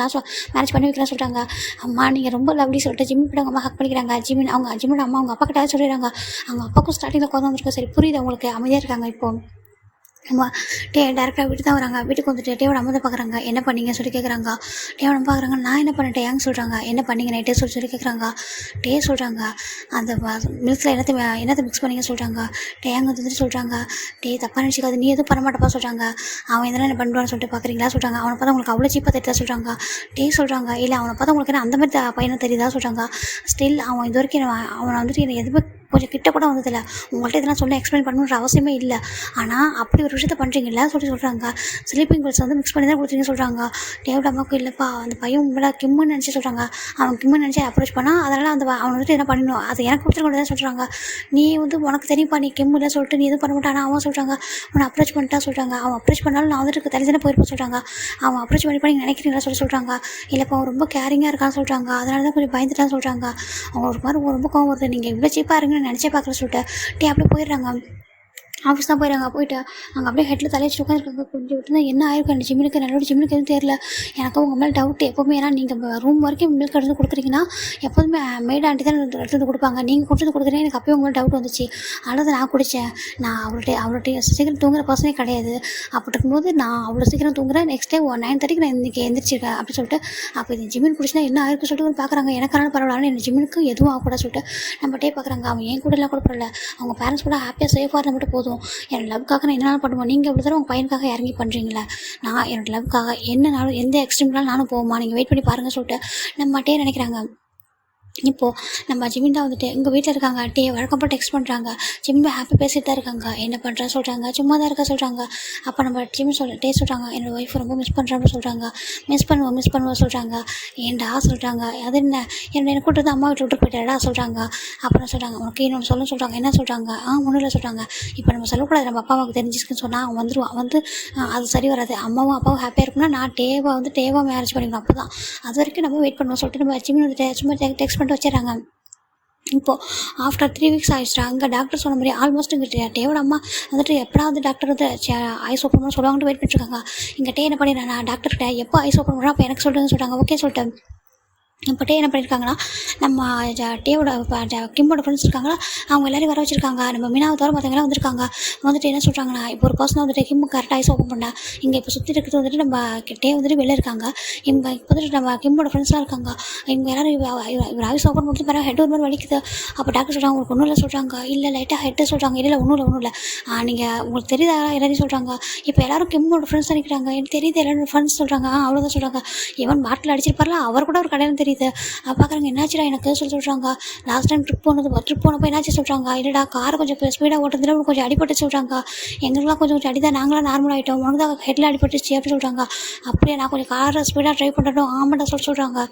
வைக்கலாம் சொல்கிறாங்க. அம்மா நீங்கள் ரொம்ப லவ்லி சொல்லிட்டு ஜிம்மி போய் அவங்க அம்மா ஹக் பண்ணிக்கிறாங்க. அவங்க ஜிம்மியோட அம்மா அவங்க அப்பா கிட்ட சொல்லிடுறாங்க. அவங்க அப்பாவுக்கும் ஸ்டார்டிங்கில் உட்காந்து வந்துருக்கோம். சரி புரியுது அவங்களுக்கு அமைதியாக இருக்காங்க. இப்போ நம்ம டேரெக்டாக வீட்டுக்கு தான் வராங்க. வீட்டுக்கு வந்துட்டு டேவோட அம்மா தான் பார்க்குறாங்க. என்ன பண்ணீங்க சொல்லி கேட்குறாங்க. டேவோட அம்மா பார்க்குறாங்க. நான் என்ன பண்ணிட்டேன் சொல்கிறாங்க. என்ன பண்ணீங்க நைட்டே சொல்லி கேட்குறாங்க. சொல்கிறாங்க. அந்த மில்கில் என்னத்தை மிக்ஸ் பண்ணிங்க சொல்கிறாங்க. டேங்க வந்துட்டு சொல்கிறாங்க. தப்பாக நினச்சிக்காது நீ எதுவும் பண்ண மாட்டப்பா சொல்கிறாங்க. அவன் எதனா என்ன பண்ணுவான்னு சொல்லிட்டு பார்க்குறீங்களா சொல்கிறாங்க. அவனை பார்த்தா உங்களுக்கு அவ்வளோ சீப்பாக தெரியுதா சொல்கிறாங்க. சொல்கிறாங்க. இல்லை அவனை பார்த்தா உங்களுக்கு என்ன அந்த மாதிரி பையனை தெரியுதா சொல்கிறாங்க. ஸ்டில் அவன் இது வரைக்கும் அவனை வந்துட்டு என்னை எதுவுமே கொஞ்சம் கிட்ட கூட வந்ததில்ல. உங்கள்கிட்ட இதெல்லாம் சொல்ல எக்ஸ்பிளைன் பண்ணணுன்ற அவசியமே இல்லை. ஆனால் அப்படி ஒரு விஷயத்த பண்ணுறீங்கல்ல சொல்கிறாங்க. ஸ்லீப்பிங் பில்ஸ் வந்து மிக்ஸ் பண்ணி தான் கொடுத்தீங்கன்னு சொல்கிறாங்க. டேவிட் அம்மாவுக்கு இல்லைப்பா அந்த பையன் உங்களை கிம்முன்னு நினச்சி சொல்கிறாங்க. அவன் கிம்முன்னு நினச்சி அப்ரோச் பண்ணால் அதனால் அவன் வந்துட்டு என்ன பண்ணணும் அது எனக்கு கொடுத்துருக்க தான் சொல்கிறாங்க. நீ வந்து உனக்கு தெரியும்ப்பா நீ கிம்முல சொல்லிட்டு நீ எதுவும் பண்ண மாட்டானா அவன் சொல்கிறாங்க. அவனை அப்ரோச் பண்ணிட்டா சொல்கிறாங்க. அவன் அப்ரோச் பண்ணாலும் நான் வந்துட்டு தள்ளி தானே போயிருப்பேன் சொல்கிறாங்க. அவன் அப்ரோச் பண்ணி நீங்கள் நினைக்கிறீங்களா சொல்கிறாங்க. இல்லைப்பா அவன் ரொம்ப கேரிங்காக இருக்கான்னு சொல்கிறாங்க. அதனால தான் கொஞ்சம் பயந்துட்டான்னு சொல்கிறாங்க. அவங்க ஒரு மாதிரி ரொம்ப கோவம் வருது. நீங்கள் இவ்வளோ சீப்பாக இருங்கன்னு நினச்சே பார்க்குற சொல்லிட்டு அப்படியே போயிடுறாங்க. ஆஃபீஸ் தான் போயிடுறாங்க. போயிட்டு அங்கே அப்படியே ஹெட்டில் தலைச்சு உட்காந்துருக்காங்க. கொஞ்சம் விட்டு என்ன ஆயிருக்கும் அந்த ஜிம்முக்கு நல்லோட ஜிம்முக்கு எதுவும் தெரியல. எனக்கு உங்கள் மேலே டவுட் எப்போவுமே. ஏன்னா நீங்கள் ரூம் வரைக்கும் மில்க் எடுத்து கொடுக்குறீங்கன்னா எப்போதுமே மெய்ட் ஆண்டி தான் எடுத்து கொடுப்பாங்க. நீங்கள் கொடுத்து கொடுக்குறீங்க எனக்கு அப்போயே உங்களுக்கு டவுட் வந்துச்சு. அவ்வளோதான் நான் குடித்தேன். நான் அவள்கிட்ட சீக்கிரம் தூங்குற பர்சனே கிடையாது. அப்படி இருக்கும்போது நான் அவ்வளோ சீக்கிரம் தூங்குறேன். நெக்ஸ்ட் டே 9:30 நான் இன்றைக்கி எந்திரிச்சிருக்கேன் அப்படின்னு சொல்லிட்டு அப்போ இந்த ஜிம்மின் குடிச்சுனா என்ன ஆயிருக்குன்னு சொல்லிட்டு வந்து பார்க்குறாங்க. எனக்கான பரவாயில்ல ஆனால் என் ஜிம்முக்கு எதுவும் ஆகக்கூடாது சொல்லிட்டு நம்மகிட்டே பார்க்குறாங்க. அவன் ஏன் கூட எல்லாம் கூட பரவாயில்ல. அவங்க பேரண்ட்ஸ் கூட ஹாப்பியாக சேஃபாக இருந்தால் மட்டும் போதும். என் லவ்க்காக நான் என்னென்னாலும் பண்ணுவோம். நீங்கள் இவ்வளோ தூரம் உங்கள் பையனுக்காக இறங்கி பண்ணுறீங்களே. நான் என்னோடய லவ்க்காக என்னனாலும் எந்த எக்ஸ்ட்ரீம்னாலும் நானும் போவோமா. நீங்கள் வெயிட் பண்ணி பாருங்கள் சொல்லிட்டு நம்மகிட்டே நினைக்கிறாங்க. இப்போது நம்ம ஜிமின் தான் வந்துட்டு எங்கள் வீட்டில் இருக்காங்க. வழக்கம் போல் டெக்ஸ்ட் பண்ணுறாங்க. ஜிம்மி ஹாப்பி பேசிட்டு தான் இருக்காங்க. என்ன பண்ணுறா சொல்கிறாங்க. சும்மா தான் இருக்க சொல்கிறாங்க. அப்போ நம்ம ஜிம்மி சொல்கிறாங்க என்னோடய ஒய்ஃப் ரொம்ப மிஸ் பண்ணுறான்னு சொல்கிறாங்க. மிஸ் பண்ணுவோம் சொல்கிறாங்க. ஏன்டா சொல்கிறாங்க. அது என்னை கூட்டு அம்மா வீட்டை விட்டு போயிட்டாடா சொல்கிறாங்க. அப்புறம் சொல்கிறாங்க உனக்கு இன்னொன்று சொல்கிறாங்க. என்ன சொல்கிறாங்க. ஒன்றும் இல்லை சொல்கிறாங்க. இப்போ நம்ம சொல்லக்கூடாது நம்ம அப்பா அம்மாவுக்கு தெரிஞ்சுக்குன்னு சொன்னால் அவன் வந்துடுவான். வந்து அது சரி வராது. அம்மாவும் அப்பாவும் ஹாப்பியாக இருக்குன்னா நான் டேவா மேரேஜ் பண்ணிக்கணும். அப்போ தான் அது வரைக்கும் நம்ம வெயிட் பண்ணுவோம் சொல்லிட்டு நம்ம ஜிம்மி வந்துட்டு சும்மா டெக்ஸ்ட் வச்சிடறாங்க. இப்போது ஆஃப்டர் 3 வீக்ஸ் ஆகிடுச்சா. அங்கே டாக்டர் சொன்ன மாதிரி ஆல்மோஸ்ட் இங்கே டேவோட அம்மா வந்துட்டு எப்படா வந்து டாக்டர் வந்து ஐஸ் ஓப்பன் பண்ண சொல்லுவாங்கட்டு வெயிட் பண்ணிட்டுருக்காங்க. இங்கே என்ன பண்ணிடுறேன் நான் டாக்டர்கிட்ட எப்போ ஐஸ் ஓப்பன் பண்ணுறோம் அப்போ எனக்கு சொல்கிறாங்க. ஓகே சொல்லிட்டேன். இப்போ என்ன பண்ணியிருக்காங்கன்னா நம்ம டேவோட கிம்மோட ஃப்ரெண்ட்ஸ் இருக்காங்களா அவங்க எல்லோரும் வர வச்சுருக்காங்க. நம்ம மீனாவை தவிர மற்றவங்களாம் வந்திருக்காங்க. வந்துட்டு என்ன சொல்கிறாங்கன்னா இப்போ ஒரு பர்சனாக வந்துட்டு கிம்மு கரெக்டாக ஐஸ் ஓப்பன் பண்ணா. இங்கே இப்போ சுற்றி இருக்கிறது வந்துட்டு நம்ம வந்துட்டு வெளில இருக்காங்க. இவங்க இப்போ வந்துட்டு நம்ம கிம்மோட ஃப்ரெண்ட்ஸ்லாம் இருக்காங்க. இவங்க எல்லோரும் இவர் ஐஸ் ஓப்பன் பண்ணிட்டு பாரு ஹெட் ஒரு மாதிரி வலிக்குது. அப்போ டாக்டர் சொல்கிறாங்க உங்களுக்கு ஒன்றும் இல்லை சொல்கிறாங்க. இல்லை லைட்டாக ஹெட்டு சொல்கிறாங்க. இல்லை ஒன்றும் இல்லை நீங்கள் உங்களுக்கு தெரியுதா எல்லாரையும் சொல்கிறாங்க. இப்போ எல்லோரும் கிம்மோட ஃப்ரெண்ட்ஸ் நினைக்கிறாங்க. எனக்கு தெரியுது எல்லோரும் ஃப்ரெண்ட்ஸ் சொல்கிறாங்க. அவ்வளோதான் சொல்கிறாங்க. ஈவன் பாட்டில் அடிச்சிருப்பார்ல அவர் கூட ஒரு கடையில் தெரியுது. பார்க்குறாங்க என்னாச்சுடா எனக்கு சொல்கிறாங்க. லாஸ்ட் டைம் ட்ரிப் போனப்போ என்னாச்சு சொல்கிறாங்க. இல்லைடா காரை கொஞ்சம் ஸ்பீடாக ஓட்டுறதுல கொஞ்சம் அடிபட்டு சொல்கிறாங்க. எங்களுக்குலாம் கொஞ்சம் அடி தான் நாங்களாம் நார்மல் ஆகிட்டோம். உனக்கு தான் ஹெட்டில் அடிபட்டுச்சு அப்படின்னு சொல்கிறாங்க. அப்படியே நான் கொஞ்சம் காரை ஸ்பீடாக ட்ரைவ் பண்ணுறோம் ஆமாண்டா சொல்கிறாங்க.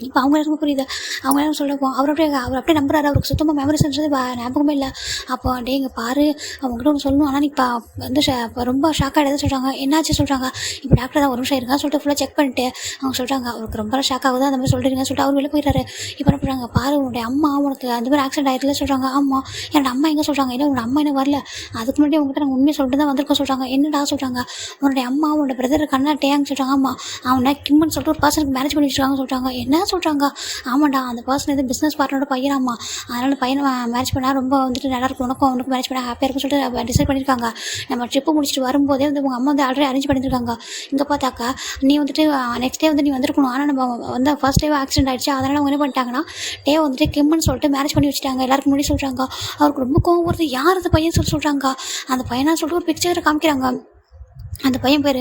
இப்போ அவங்க எனக்கு புரியுது. அவங்க என்ன சொல்லுவோம் அவர் அப்படியே நம்புறாரு. அவருக்கு சுத்தமாக மெமரி சென்றது ஞாபகமே இல்லை. அப்போ இங்கே பாரு அவங்ககிட்ட ஒன்று சொல்லணும். ஆனால் நீ இப்போ வந்து ரொம்ப ஷாக் ஆகிடுது சொல்கிறாங்க. என்னாச்சு சொல்கிறாங்க. இப்போ டாக்டர் தான் ஒரு நிமிஷம் இருக்கா சொல்லிட்டு ஃபுல்லாக செக் பண்ணிட்டு அவங்க சொல்கிறாங்க அவருக்கு ரொம்ப ஷாக் ஆகுது அந்த மாதிரி சொல்கிறீங்க சொல்லிட்டு அவர் வெளில போயிட்டாரு. இப்போ என்ன பண்ணுறாங்க பாரு உன்னுடைய அம்மா உனக்கு அந்த மாதிரி ஆக்சிடென்ட் ஆகிடுல சொல்கிறாங்க. ஆமாம் என்னோட அம்மா எங்கே சொல்கிறாங்க. இல்லை உன்னோட அம்மா எனக்கு வரல அதுக்கு முன்னாடி உங்கள்கிட்ட நாங்கள் உண்மையை சொல்லிட்டு தான் வந்திருக்கோம் சொல்கிறாங்க. என்னடா சொல்கிறாங்க. உன்னுடைய அம்மா உன்னோட பிரதர் கண்ணா டேயாங்க சொல்கிறாங்க. ஆமாம் அவனை கிம்முன்னு சொல்லிட்டு ஒரு பர்சனுக்கு மேரேஜ் பண்ணி வச்சுருக்காங்க சொல்கிறாங்க. என்ன சொல்கிறாங்க. ஆமாண்டா அந்த பர்சன் எது பிஸ்னஸ் பார்ட்னரோட பையனாம்மா. அதனால் பையனை மேரேஜ் பண்ணால் ரொம்ப வந்துட்டு நல்லாயிருக்கும். உனக்கும் அவனுக்கு மேரேஜ் பண்ணால் ஹாப்பியாக இருக்குன்னு சொல்லிட்டு டிசைட் பண்ணியிருக்காங்க. நம்ம ட்ரிப்பு முடிச்சுட்டு வரும்போதே வந்து உங்கள் அம்மா வந்து ஆல்ரெடி அரேஞ்ச் பண்ணியிருக்காங்க. இங்கே பார்த்தாக்கா நீ வந்துட்டு நெக்ஸ்ட் டே வந்து நீ வந்திருக்கணும். ஆனால் நம்ம வந்து ஃபர்ஸ்ட் டே ஆக்சிடென்ட் ஆகிடுச்சு. அதனால் அவங்க என்ன பண்ணிட்டாங்கன்னா வந்துட்டு கிம்முன்னு சொல்லிட்டு மேரேஜ் பண்ணி வச்சுட்டாங்க. எல்லாருக்கும் முன்னாடி சொல்கிறாங்க. அவருக்கு ரொம்ப கோவம் வருது. யார் அந்த பையன் சொல்கிறாங்க. அந்த பையனாக சொல்லிட்டு ஒரு பிக்சரை காமிக்கிறாங்க. அந்த பையன் பேர்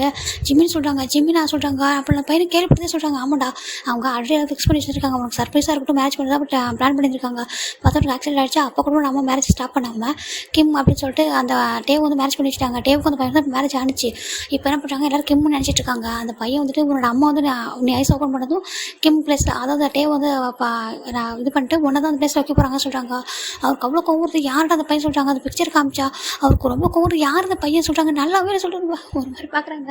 ஜிம்மின்னு சொல்கிறாங்க. ஜிம்மினா சொல்கிறாங்க. அப்போ அந்த பையனை கேள்விப்பட்டதே சொல்கிறாங்க. ஆமாண்டா அவங்க ஆல்ரெடி ஃபிக்ஸ் பண்ணி வச்சுருக்காங்க. அவனுக்கு சர்ப்ரைஸாக இருக்கட்டும் மேரேஜ் பண்ணி தான் பிளான் பண்ணியிருக்காங்க. பார்த்தா ஆக்சிடென்ட் ஆகிடுச்சு. அப்போ கூட நம்ம மேரேஜ் ஸ்டாப் பண்ணாமல் கிம் அப்படின்னு சொல்லிட்டு அந்த டேவ் வந்து மேரேஜ் பண்ணி வச்சுட்டாங்க. டேவுக்கு அந்த பையன் தான் மேரேஜ் ஆனிச்சு. இப்போ என்ன பண்ணுறாங்க எல்லோரும் கிம்னு நினச்சிட்டு இருக்காங்க. அந்த பையன் வந்துட்டு உன்னோட அம்மா வந்து நீ ஐஸ் ஓப்பன் பண்ணதும் கிம் பிளேஸில் அதாவது டேவ் வந்து நான் இது பண்ணிட்டு ஒன்றை தான் அந்த பிளேஸில் வைக்க போகிறாங்க சொல்கிறாங்க. அவருக்கு அவ்வளோ கோவம் யார்கிட்ட அந்த பையன் சொல்கிறாங்க. அந்த பிக்சர் காமிச்சா அவருக்கு ரொம்ப கோவம் யார் அந்த பையன் சொல்கிறாங்க. நல்லாவே சொல்கிறாங்க. ஒரு மாதிரி பார்க்குறாங்க.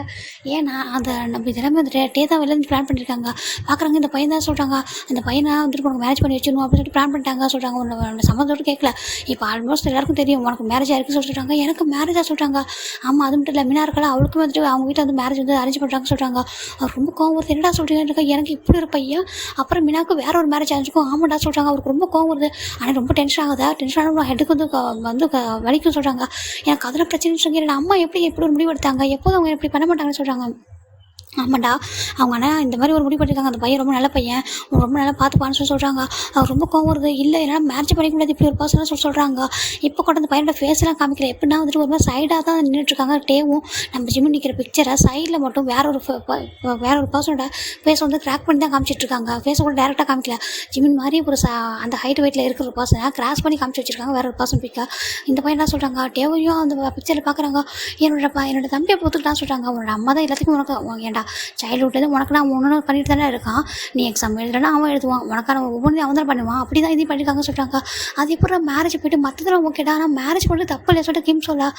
ஏன்னா அந்த நம்ம இதெல்லாமே வந்துட்டு தான் வெளில பிளான் பண்ணியிருக்காங்க. பார்க்குறாங்க இந்த பையன் தான் சொல்கிறாங்க. அந்த பையனை வந்துட்டு உனக்கு மேரேஜ் பண்ணி வச்சிடணும் அப்படின்னு சொல்லிட்டு பிளான் பண்ணிட்டாங்க சொல்கிறாங்க. உன்னை சம்மந்தோடு கேட்கல. இப்போ ஆல்மோஸ்ட் எல்லாருக்கும் தெரியும் உனக்கு மேரேஜ் ஆயிருக்குன்னு சொல்கிறாங்க. எனக்கு மேரேஜாக சொல்கிறாங்க. ஆமாம் அது மட்டும் இல்லை மீனா இருக்கலாம் அவளுக்கும் வந்துட்டு அவங்க வீட்டில் வந்து மேரேஜ் வந்து அரேஞ்ச் பண்ணுறாங்க சொல்கிறாங்க. அவர் ரொம்ப கோவம் வருது. என்னடா சொல்கிறீங்க எனக்கு இப்படி ஒரு பையன் அப்புறம் மீனாவுக்கு வேற ஒரு மேரேஜ் ஆச்சுக்கும் ஆமாடா சொல்கிறாங்க. அவருக்கு ரொம்ப கோவம் வருது. ஆனால் ரொம்ப டென்ஷன் ஆகுதா. டென்ஷனான ஹெட்டுக்கு வந்து வலிக்கும் சொல்கிறாங்க. எனக்கு அதில் பிரச்சனைன்னு சொல்லி அம்மா எப்படி ஒரு முடிவு எடுத்தாங்க எப்போதும் அவங்க எப்படி பண்ண மாட்டாங்கன்னு சொல்கிறாங்க. ஆமாண்டா. அவங்க ஆனா இந்த மாதிரி ஒரு முடிவு பண்ணியிருக்காங்க. அந்த பையன் ரொம்ப நல்ல பையன். உன்ன ரொம்ப நல்லா பார்த்துப்பான்னு சொல்றாங்க. அவருக்கு ரொம்ப கோவம் வருது. இல்ல என்னால மேரேஜ் பண்ணிக்க முடியாது இப்படி ஒரு பர்சன சொல்றாங்க. இப்போ கூட அந்த பையனோட ஃபேஸ்லாம் காமிக்கல. எப்படின்னா வந்துட்டு ஒரு மாதிரி சைடா தான் நின்னுட்டுருக்காங்க. டேவும் நம்ம ஜிம்மின் நிக்கிற பிக்சர சைடுல மட்டும் வேற ஒரு பர்சனோட ஃபேஸ் வந்து கிராக் பண்ணி தான் காமிச்சிட்டு இருக்காங்க. ஃபேஸ கூட டைரக்ட்டா காமிக்கல. ஜிம்மின் மாரி ஒரு அந்த ஹைட் வெயிட்ல இருக்கிற ஒரு பர்சன கிராஸ் பண்ணி காமிச்சு வச்சிருக்காங்க. வேற ஒரு பர்சன் பிக்க. இந்த பையன் என்ன சொல்றாங்க, டேவையும் அந்த பிக்சர்ல பார்க்குறாங்க. என்னோட தம்பிய பொறுத்துக்கிட்டான்னு சொல்றாங்க. உன்னோட அம்மா தான் எல்லாத்துக்கும் உனக்கு ஏன்டா சைல்ட்ஹுட்லேருந்து உனக்கு நான் ஒன்று பண்ணிட்டு தானே இருக்கான். நீ எக்ஸாம் எழுதுனா அவன் எழுதுவான். உனக்கான ஒவ்வொன்றையும் அவன் தானே பண்ணுவான். அப்படி தான் இதையும் பண்ணியிருக்காங்கன்னு சொல்கிறாங்க. அது எப்படி மேரேஜ் போயிட்டு மற்றதெல்லாம் ஓகேடா, ஆனால் மேரேஜ் பண்ணுறது தப்பு இல்லை சொல்லிட்டு கிம் சொல்ல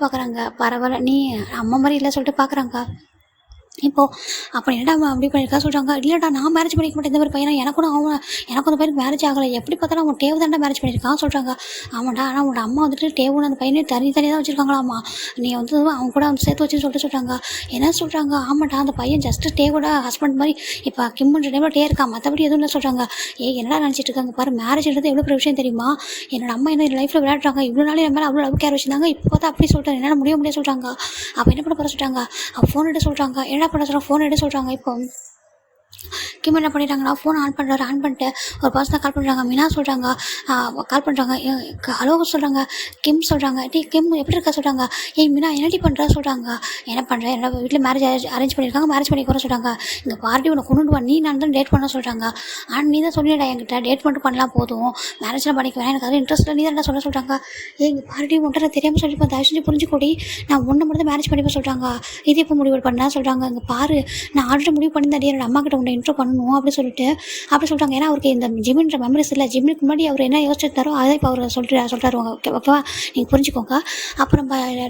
பார்க்குறாங்க. பரவாயில்ல நீ அம்மா மாதிரி இல்லை சொல்லிட்டு பார்க்குறாங்க. இப்போது அப்போ என்னடா அவன் அப்படி பண்ணியிருக்கா சொல்கிறாங்க. இல்லைடா நான் மேரேஜ் பண்ணிக்க மாட்டேன் இந்த மாதிரி பையனா, எனக்கும் அந்த பையனுக்கு மேரேஜ் ஆகலை. எப்படி பார்த்தாலும் அவன் டேவு தாண்டா மேரேஜ் பண்ணியிருக்கான் சொல்கிறாங்க. ஆமாண்டா, ஆனால் அவனோட அம்மா வந்துட்டு டேவுன்னு அந்த பையனே தனியாக தான் வச்சுருக்காங்களாம்மா. நீ வந்து அவங்க கூட வந்து சேர்த்து வச்சுன்னு சொல்கிறாங்க. என்ன சொல்கிறாங்க, ஆமாண்டா அந்த பையன் ஜஸ்ட்டு டேவோட ஹஸ்பண்ட் மாதிரி இப்போ கிம்முன்ற டைமில் டே இருக்கான், மற்றபடி எதுவும் இல்லை சொல்கிறாங்க. என்னடா நினச்சிட்டு இருக்காங்க பாரு, மேரேஜ்ன்றது எவ்வளோ பெரிய விஷயம் தெரியுமா. என்னோட அம்மா என்ன என் லைஃப்பில் விளையாடுறாங்க, இவ்வளோ நாள் என் மேலே அவ்வளோ லவ் கேர் வச்சுருந்தாங்க. இப்போ பார்த்தா அப்படி சொல்லிட்டு என்னால் முடியாது சொல்கிறாங்க. அப்போ என்ன பண்ண போகிற சொல்கிறாங்க. அவள் ஃபோன் எடுத்து சொல்கிறாங்க. என்ன பண்ண சொல்கிறாங்க, ஃபோன் எடுத்து சொல்கிறாங்க. இப்போ கிம் என்ன பண்ணிட்டாங்கன்னா ஃபோன் ஆன் பண்ணுறாரு. ஆன் பண்ணிட்டு ஒரு பர்சனை கால் பண்ணுறாங்க. மினா சொல்கிறாங்க. கால் பண்ணுறாங்க. ஹலோ சொல்கிறாங்க. கிம் சொல்கிறாங்க. கிம் எப்படி இருக்கா சொல்கிறாங்க. மினா என்னடி பண்ணுறா சொல்கிறாங்க. என்ன பண்ணுறேன், என்னோட வீட்டில் மேரேஜ் அரேஞ்ச் பண்ணியிருக்காங்க, மேரேஜ் பண்ணி போகிற சொல்கிறாங்க. இங்கே பார்ட்டி உன்னை கொண்டு வா, நீ நான் தான் டேட் பண்ண சொல்கிறாங்க. ஆனால் நீ தான் சொல்லிடா என்கிட்ட டேட் மட்டும் பண்ணலாம் போதும், மேரேஜ்லாம் பண்ணிக்க வேணாம், எனக்கு அது இன்ட்ரெஸ்ட் இல்லை, நீ தான் சொல்கிறாங்க. இங்கே பார்ட்டி மட்டும் நான் தெரியாமல் சொல்லிப்பேன், தயவு செஞ்சு புரிஞ்சுக்கூடி, நான் ஒன்று மட்டும் தான் மேரேஜ் பண்ணிப்பேன் சொல்கிறாங்க. இது இப்போ முடிவு பண்ணா சொல்கிறாங்க. இங்கே பாரு, நான் ஆல்ரெடி முடிவு பண்ணியிருந்தேன் என்னோட அம்மா கிட்ட உன்னை இன்ட்ரோ பண்ணணும் அப்படி சொல்லிட்டாங்க. ஏன்னா அவருக்கு இந்த ஜிம்மின்ற மெமரிஸ் இல்லை. ஜிம்முக்கு முன்னாடி அவர் என்ன யோசிச்சிருந்தாரோ அதை இப்போ அவர் சொல்கிறாரு. ஓகேவா, நீங்கள் புரிஞ்சுக்கோங்க. அப்புறம்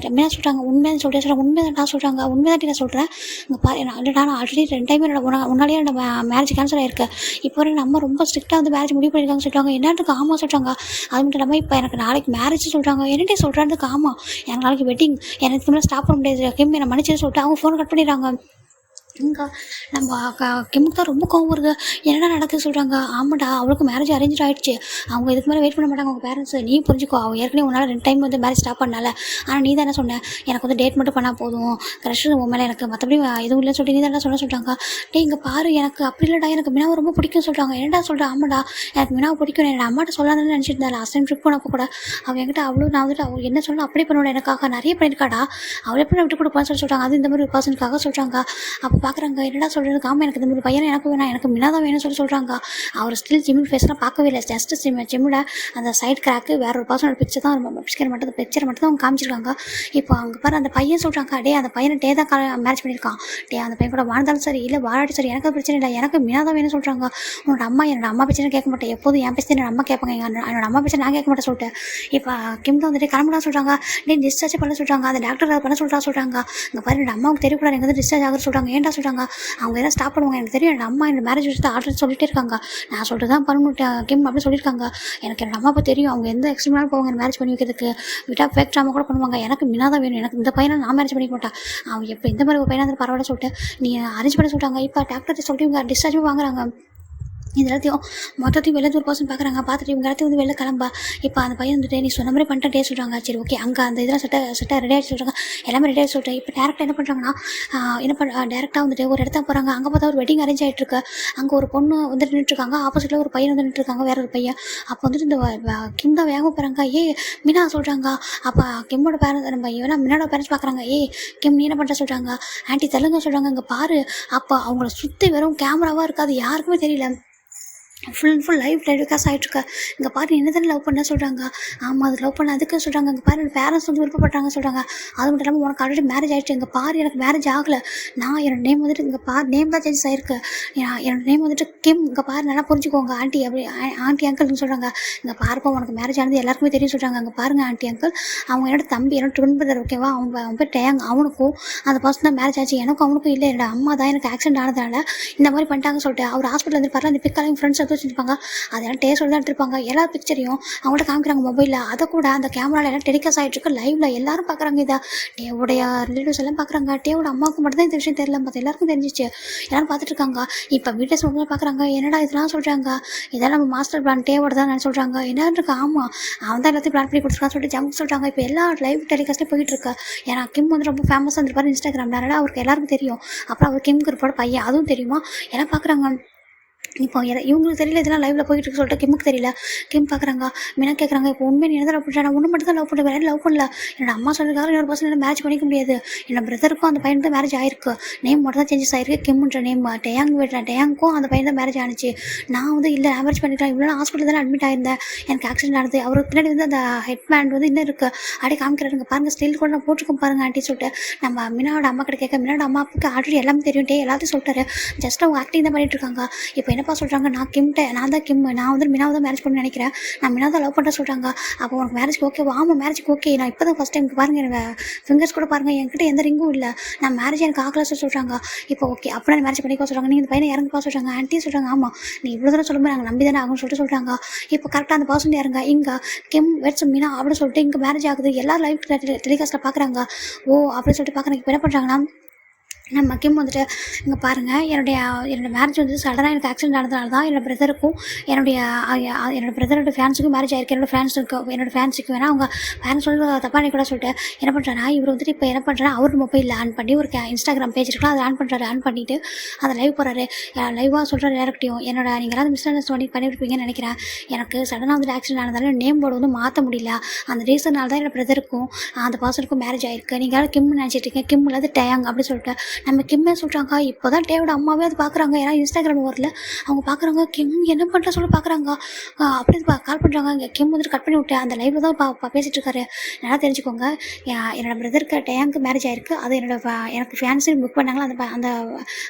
என்ன சொல்கிறாங்க, உண்மையாக சொல்கிறேன் உண்மைதான் சொல்கிறாங்க. உண்மைதான் நான் சொல்கிறேன். இங்கே பாரு, நான் ஆல்ரெடி 2 டைம் முன்னாடியே என்னோட மேரேஜ் கேன்சல் ஆயிருக்கு. இப்போ வரைக்கும் நம்ம ரொம்ப ஸ்ட்ரிக்டாக வந்து மேரேஜ் முடிவு பண்ணியிருக்காங்க சொல்கிறாங்க. என்னத்துக்கு ஆமாம் சொல்கிறாங்க. அது மட்டும் இல்லாமல் இப்போ எனக்கு நாளைக்கு மேரேஜ் சொல்கிறாங்க. என்னட்டே சொல்கிறதுக்கு ஆமாம், எனக்கு நாளைக்கு வெட்டிங், எனக்கு முன்னாடி ஸ்டாப் பண்ண முடியாது, கிம் என்னை மன்னிச்சு சொல்லிட்டு அவங்க ஃபோன் கட் பண்ணிடுறாங்க. இங்கே நம்ம கிம்முக்கு தான் ரொம்ப கோவம் வருது. என்னடா நடக்குது சொல்கிறாங்க. ஆமாடா, அவளுக்கு மேரேஜ் அரேஞ்ச் ஆகிடுச்சு, அவங்க இதுக்கு மேலே வெயிட் பண்ண மாட்டாங்க அவங்க பேரண்ட்ஸ், நீ புரிஞ்சுக்கோ. அவள் ஏற்கனவே உன்னால் 2 டைம் வந்து மேரேஜ் ஸ்டாப் பண்ணால, ஆனால் நீ தான் என்ன சொன்ன, எனக்கு வந்து டேட் மட்டும் பண்ணால் போதும், க்ரஷ் உன் மேலே எனக்கு மற்றபடி எதுவும் இல்லைன்னு சொல்லிட்டு நீ தான் சொல்கிறாங்க. இங்கே பாரு, எனக்கு அப்படி இல்லைடா, எனக்கு மினாவை ரொம்ப பிடிக்கும் சொல்கிறாங்க. என்னடா சொல்கிறேன். ஆமாடா, எனக்கு மினாவை பிடிக்கும், என்னோட அம்மாட்ட சொல்லாதுன்னு நினச்சிட்டு லாஸ்ட் டைம் ட்ரிப் போனப்போ கூட அவள் என்கிட்ட அவ்வளோ நான் வந்துட்டு அவள் என்ன சொல்லணும் அப்படி பண்ணோட எனக்காக நிறைய பண்ணியிருக்காடா, அவள் எப்படி விட்டு கொடுப்பான்னு சொல்கிறாங்க. அது இந்த மாதிரி ஒரு பர்சனுக்காக சொல்கிறாங்க. அப்போ பார்க்குறாங்க. என்னடா சொல்கிறது, ஆமாம் எனக்கு இந்த மாதிரி பையனை எனக்கு வேணாம், எனக்கு மினா தான் வேணும்னு சொல்கிறாங்க. அவர் ஸ்டில் ஜிம்மின் ஃபேஸ்லாம் பார்க்கவே இல்லை. ஜஸ்ட் ஜிம்மோட அந்த சைட் கிராக்கு வேற ஒரு பர்சனோட பிக்சர் தான் பிக்சரை மட்டும் தான் அவங்க காமிச்சிருக்காங்க. இப்போ அவங்க பாரு, அந்த பையன் சொல்கிறாங்க. அந்த பையனை டே தான் மேரேஜ் பண்ணியிருக்கான். அந்த பையன் கூட வாழ்ந்தாலும் சரி இல்லை வாழாட்டி சரி எனக்கு பிரச்சனை இல்லை, எனக்கு மினா தான் வேணும்னு சொல்கிறாங்க. என்னோட அம்மா பிரச்சனை கேட்க மாட்டேன், எப்போதும் என் பேசி என்னோட அம்மா கேட்பாங்க, என்னோட அம்மா பிரச்சனை நான் கேட்க மாட்டேன் சொல்லிட்டு இப்போ கிம் தான் வந்துட்டு கிளம்புனா சொல்கிறாங்க. டிஸ்சார்ஜ் பண்ண சொல்கிறாங்க. அந்த டாக்டர் பண்ண சொல்கிறாங்க. இங்கே பாரு, என்னோட அம்மாவுக்கு தெரியக்கூடாது எனக்கு வந்து டிஸ்சார்ஜ் ஆக சொல்கிறாங்க. ஏன்டா சொல்கிறாங்க, அவங்க எதாவது ஸ்டாப் பண்ணுவாங்க எனக்கு தெரியும். என் அம்மா என்னோட மேரேஜ் விஷயத்தை ஆல்ரெடி சொல்லிட்டே இருக்காங்க, நான் சொல்லிட்டு தான் பண்ணணும் கிம் அப்படி சொல்லியிருக்காங்க. எனக்கு என்னோட அம்மா தெரியும், அவங்க எந்த எக்ஸ்ட்ரீம்னாலும் போவாங்க எனக்கு மேரேஜ் பண்ணி வைக்கிறதுக்கு, விட்டா ஃபேக் ட்ராமா கூட பண்ணுவாங்க. எனக்கு மினா தான் வேணும், எனக்கு இந்த பையனை நான் மேரேஜ் பண்ணிக்க மாட்டேன், அவங்க எப்போ இந்த மாதிரி ஒரு பையனாக இருந்தாலும் பரவாயில்ல சொல்லிட்டு நீ அரேஞ்ச் பண்ண சொல்லிட்டாங்க. இப்போ டாக்டர் சொல்லிட்டு இவங்க டிஸ்சார்ஜும் வாங்குறாங்க. இது எல்லாத்தையும் மொத்தத்தையும் வெளில ஒரு பர்சன் பார்க்குறாங்க. பார்த்துட்டு இவங்க எல்லாத்தையும் வந்து வெளில கிளம்பா. இப்போ அந்த பையன் வந்துட்டு நீ சொன்ன மாதிரி பண்ணிட்டே சொல்கிறாங்க. சரி ஓகே, அங்கே அந்த இதெல்லாம் செட்டாக ரெடி ஆகிட்டு சொல்கிறாங்க. எல்லாமே ரெடி ஆகிட்டு சொல்லிட்டு இப்போ டேரெக்டாக என்ன பண்ணுறாங்கன்னா டேரெக்டாக வந்துட்டு ஒரு இடத்த போகிறாங்க. அங்கே பார்த்தா ஒரு வெட்டிங் அரேஞ்ச் ஆகிட்டு இருக்கு. அங்கே ஒரு பொண்ணு வந்து நின்றுட்டுருக்காங்க, ஆப்போசிட்டில் ஒரு பையன் வந்து நின்றுருக்காங்க, வேற ஒரு பையன். அப்போ வந்துட்டு இந்த கிம் தான் வேகமாக போகிறாங்க. மினா சொல்கிறாங்க. அப்போ கிம்மோட பேரண்ட்ஸ் நம்ம ஏன்னா மினாவோட பேரண்ட்ஸ் பார்க்குறாங்க. கிம் நீ என்ன பண்ணுற சொல்கிறாங்க. ஆண்டி தெலுங்கு சொல்கிறாங்க. இங்கே பாரு, அப்போ அவங்கள சுற்றி வெறும் கேமராவாக இருக்காது, யாருக்குமே தெரியல, ஃபுல் லைஃப் டெலிகாஸ்ட் ஆகிட்ருக்கா. இங்கே பாரு என்ன தானே லவ் பண்ண சொல்கிறாங்க. ஆமாம் அது லவ் பண்ண அதுக்கு சொல்கிறாங்க. இங்கே பாரு பேரண்ட்ஸ் வந்து விருப்பப்பட்டாங்க சொல்கிறாங்க. அது மட்டும் இல்லாமல் உனக்கு ஆல்ரெடி மேரேஜ் ஆகிடுச்சு. இங்கே பாரு எனக்கு மேரேஜ் ஆகலை, நான் என்னோட நேம் வந்துட்டு இங்கே பாரு நேம் தான் சேஞ்சஸ் ஆகிருக்கு, என்னோட நேம் வந்துட்டு கிம். இங்கே பாரு நல்லா புரிஞ்சுக்கோங்க ஆண்டி, அப்படி ஆண்டி அங்கிள்னு சொல்கிறாங்க. இங்கே பாருப்பா உனக்கு மேரேஜ் ஆனது எல்லாருக்குமே தெரியும் சொல்கிறாங்க. அங்கே பாருங்கள் ஆண்டி அங்கிள், அவங்க என்னோட தம்பி, என்னோட ட்வின் பிரதர் ஓகேவா, அவங்க பேர் டேங், அவனுக்கும் அந்த பர்சன் தான் மேரேஜ் ஆச்சு, எனக்கும் அவனுக்கும் இல்லை, என்னோட அம்மா தான் எனக்கு ஆக்சிடென்ட் ஆனதுனால இந்த மாதிரி பண்ணிட்டாங்க சொல்லிட்டு அவர் ஹாஸ்பிட்டல் வந்து பாரு அந்த பிக்காலையும் ஃப்ரெண்ட்ஸ் எடுத்து வச்சுருப்பாங்க. அதெல்லாம் டேஸ்ட் தான் எடுத்துருப்பாங்க. எல்லா பிக்சரையும் அவங்கள்ட்ட காமிக்கிறாங்க மொபைலில். அதை கூட அந்த கேமராவில் எல்லாம் டெலிகாஸ்ட் ஆகிட்டு இருக்கு லைவ்ல. எல்லாரும் பார்க்குறாங்க. இதை டேவோடைய ரிலேட்டிவ்ஸ் எல்லாம் பார்க்குறாங்க. டேவோட அம்மாவுக்கு மட்டும் தான் இந்த விஷயம் தெரியல, மற்ற எல்லாருக்கும் தெரிஞ்சிச்சு. எல்லாரும் பார்த்துட்டு இருக்காங்க. இப்போ வீட்டை சொல்லும்போது பார்க்குறாங்க, என்னடா இதெல்லாம் சொல்கிறாங்க, இதெல்லாம் நம்ம மாஸ்டர் பிளான் டேவோட தான் நான் சொல்கிறாங்க. என்ன இருக்கு, ஆமாம் அவன் தான் எல்லாத்தையும் பிளான் பண்ணி கொடுத்துருக்கான்னு சொல்லிட்டு ஜம்ப் சொல்கிறாங்க. இப்போ எல்லா லைவ் டெலிகாஸ்ட்லேயும் போயிட்டு இருக்கு. ஏன்னா கிம் வந்து ரொம்ப ஃபேமஸாக இருந்திருப்பாரு இன்ஸ்டாகிராமில். அதனால் அவருக்கு எல்லாருக்கும் தெரியும். அப்புறம் அவர் கிம் குரூப்போட பையன், அதுவும் தெரியுமா, எல்லாம் பார்க்குறாங்க. இப்போ இவங்களுக்கு தெரியல இதெல்லாம் லைவ்ல போயிட்டு இருக்கு சொல்லிட்டு கிம்முக்கு தெரியல. கிம் பார்க்குறாங்க. மீனா கேட்குறாங்க, இப்போ உண்மை நீ என்ன லவ் பண்ணுறேன், ஒன்று மட்டும் தான் லவ் பண்ணுறேன், வேறு லவ் பண்ணல. என்னோட அம்மா சொல்லிருக்காரு இன்னொரு பர்சன் என்ன மேரேஜ் பண்ணிக்க முடியாது. என்னோட பிரதருக்கும் அந்த பையனுக்கு மேரேஜ் ஆயிருக்கு. நேம் மட்டும் தான் சேஞ்சஸ் ஆயிருக்கு. கிம்ன்ற நேம் டேயாங் விடுறேன். டேயாங்க்கும் அந்த பையன் தான் மேரேஜ் ஆனிச்சு. நான் வந்து இல்லை மேரேஜ் பண்ணிக்கலாம். இவ்வளோ ஹாஸ்பிட்டல் தானே அட்மிட் ஆயிருந்தேன், எனக்கு ஆக்சிடென்ட் ஆனது. அவருக்கு பின்னாடி வந்து அந்த ஹெட் பேண்ட் வந்து இன்னும் இருக்குது, அப்படியே காமிக்கிறாருங்க. பாருங்கள் ஸ்டில் கூட நான் போட்டுருக்கோம் பாருங்க ஆண்டி சொல்லிட்டு நம்ம மீனாவோட அம்மா கிட்ட கேட்க, மீனாவோட அம்மாவுக்கு ஆல்ரெடி எல்லாமே தெரியும். எல்லாத்தையும் சொல்லிட்டாரு. ஜஸ்ட் அவங்க ஆக்டிங் தான் பண்ணிட்டு இருக்காங்க. இப்போ என்னப்பா சொல்கிறாங்க, நான் தான் கிம், நான் வந்து மினாவை தான் மேரேஜ் பண்ண நினைக்கிறேன், நான் மினா தான் லவ் பண்ணுற சொல்கிறாங்க. அப்போ உனக்கு மேரேஜ்க்கு ஓகே? ஆமாம் மேரேஜ்க்கு ஓகே. நான் இப்போ தான் ஃபஸ்ட் டைம் பாருங்கள், எனக்கு ஃபிங்கர்ஸ் கூட பாருங்கள், என்கிட்ட எந்த ரிங்கும் இல்லை, நான் மேரேஜ் எனக்கு ஆகலை சொல்கிறாங்க. இப்போ ஓகே அப்படின்னா மேரேஜ் பண்ணிக்கோ சொல்கிறாங்க. நீங்கள் இந்த பையனை இறங்குப்பா சொல்கிறாங்க. ஆன்ட்டி சொல்கிறாங்க, ஆமாம் நீ இவ்வளோ தூரம் சொல்லும்போது நாங்கள் நம்பி தானே ஆகும்னு சொல்லிட்டு சொல்கிறாங்க. இப்போ கரெக்டாக அந்த பர்சன் இறங்க இங்கே கிம் வெட்ஸ் மீனா அப்படின்னு சொல்லிட்டு இங்கே மேரேஜ் ஆகுது. எல்லாரும் லைவ் டெலிகாஸ்ட்டில் பார்க்குறாங்க. ஓ அப்படின்னு சொல்லிட்டு பார்க்குறாங்க. இப்போ என்ன பண்ணுறாங்கன்னா, நம்ம கிம் வந்துட்டு இங்கே பாருங்கள், என்னோடய மேரேஜ் வந்து சடனாக எனக்கு ஆக்சிடென்ட் ஆனதுனால தான் என்னோடய பிரதருக்கும் என்னோட பிரதரோட ஃபேன்ஸுக்கும் மேரேஜ் ஆயிருக்கு. என்னோட ஃபேன்ஸுக்கு வேணால் அவங்க ஃபேன்ஸ் சொல்லி தப்பானே கூட சொல்லிட்டு என்ன பண்ணுறாரு, இவர் வந்துட்டு இப்போ என்ன பண்ணுறாரு, அவர் மொபைலில் ஆன் பண்ணி ஒரு இன்ஸ்டாகிராம் பேஜ் இருக்கலாம், அதை ஆன் பண்ணுறாரு. ஆன் பண்ணிவிட்டு அதை லைவ் போகிறாரு. லைவாக சொல்கிறாரு யார்கிட்டையும், நீங்கள் எல்லாரும் மிஸ் அண்டர்ஸ்டாண்டிங் பண்ணியிருப்பீங்கன்னு நினைக்கிறேன், எனக்கு சடனாக வந்துட்டு ஆக்சிடென்ட் ஆனதால நேம் போர்டு வந்து மாற்ற முடியல, அந்த ரீசனால் தான் என்னோட பிரதருக்கும் அந்த பர்சனுக்கும் மேரேஜ் ஆயிருக்கு, நீங்கள் யாரும் கிம் நினச்சிட்டு இருக்கீங்க, கிம் இல்லாத டேயாங் அப்படி சொல்லிட்டு நம்ம கிம்மே சொல்கிறாங்க. இப்போ தான் டேவோட அம்மாவே அது பார்க்குறாங்க. ஏன்னா இன்ஸ்டாகிராம் வரல, அவங்க பார்க்குறாங்க கிம் என்ன பண்ணுற சொல்லி பார்க்குறாங்க. அப்படி கால் பண்ணுறாங்க. இங்கே கிம் வந்துட்டு கட் பண்ணி விட்டேன், அந்த லைவில் தான் பேசிகிட்டு இருக்காரு. நல்லா தெரிஞ்சுக்கோங்க, என்னோட பிரதருக்கு டேங்க்கு மேரேஜ் ஆயிருக்கு. அது எனக்கு ஃபேன்ஸி புக் பண்ணாங்களா, அந்த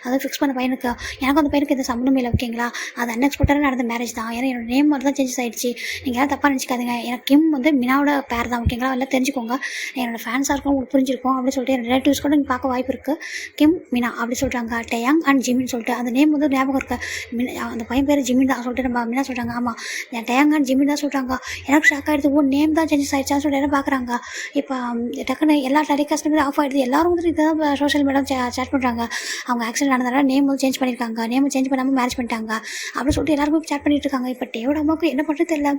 அதை ஃபிக்ஸ் பண்ண பையனுக்கு, எனக்கு அந்த பையனுக்கு இந்த சம்மந்தமே இல்லை ஓகேங்களா, அது அன்எக்ஸ்பெக்டடாக நடந்த மேரேஜ் தான். ஏன்னா என்னோட நேம் மட்டும் தான் சேஞ்சஸ் ஆகிடுச்சு. நீங்கள் யாரும் தப்பாக நினச்சிக்காதீங்க, எனக்கு கிம் வந்து மினாவோட பேர் தான் ஓகேங்களா, எல்லாம் தெரிஞ்சுக்கோங்க. என்னோட ஃபேன்ஸாக இருக்கும், உங்களுக்கு புரிஞ்சிருக்கும் அப்படின்னு சொல்லிட்டு என் ரிலேட்டிவ்ஸ் கூட நீங்கள் பார்க்க வாய்ப்பு இருக்குது. கிம் மீனா அப்படி சொல்கிறாங்க. டேயாங் அண்ட் ஜிமின்னு சொல்லிட்டு அந்த நேம் வந்து ஞாபகம் இருக்க, அந்த பையன் பேர் ஜிமின் தான் சொல்லிட்டு நம்ம மீனா சொல்கிறாங்க. ஆமாம் டேயாங் அண்ட் ஜிமின் தான் சொல்கிறாங்க. எனக்கு ஷாக் ஆகிடுது, ஓ நேம் தான் சேஞ்சஸ் ஆகிடுச்சான்னு சொல்லிட்டு என்ன பார்க்குறாங்க. இப்போ டக்குன்னு எல்லா டெலிகாஸ்ட்டுமே ஆஃப் ஆகிடுது. எல்லாரும் வந்து இதுதான் சோஷியல் மீடியா சேட் பண்ணுறாங்க. அவங்க ஆக்சிடென்ட் ஆனதால நேம் வந்து சேஞ்ச் பண்ணியிருக்காங்க, நேம் சேஞ்ச் பண்ணாமல் மேரேஜ் பண்ணிட்டாங்க அப்படின்னு சொல்லிட்டு எல்லாருக்கும் சேட் பண்ணிட்டு இருக்காங்க. இப்போ டேவோட அம்மாவுக்கு என்ன பண்ணுறது தெரியல.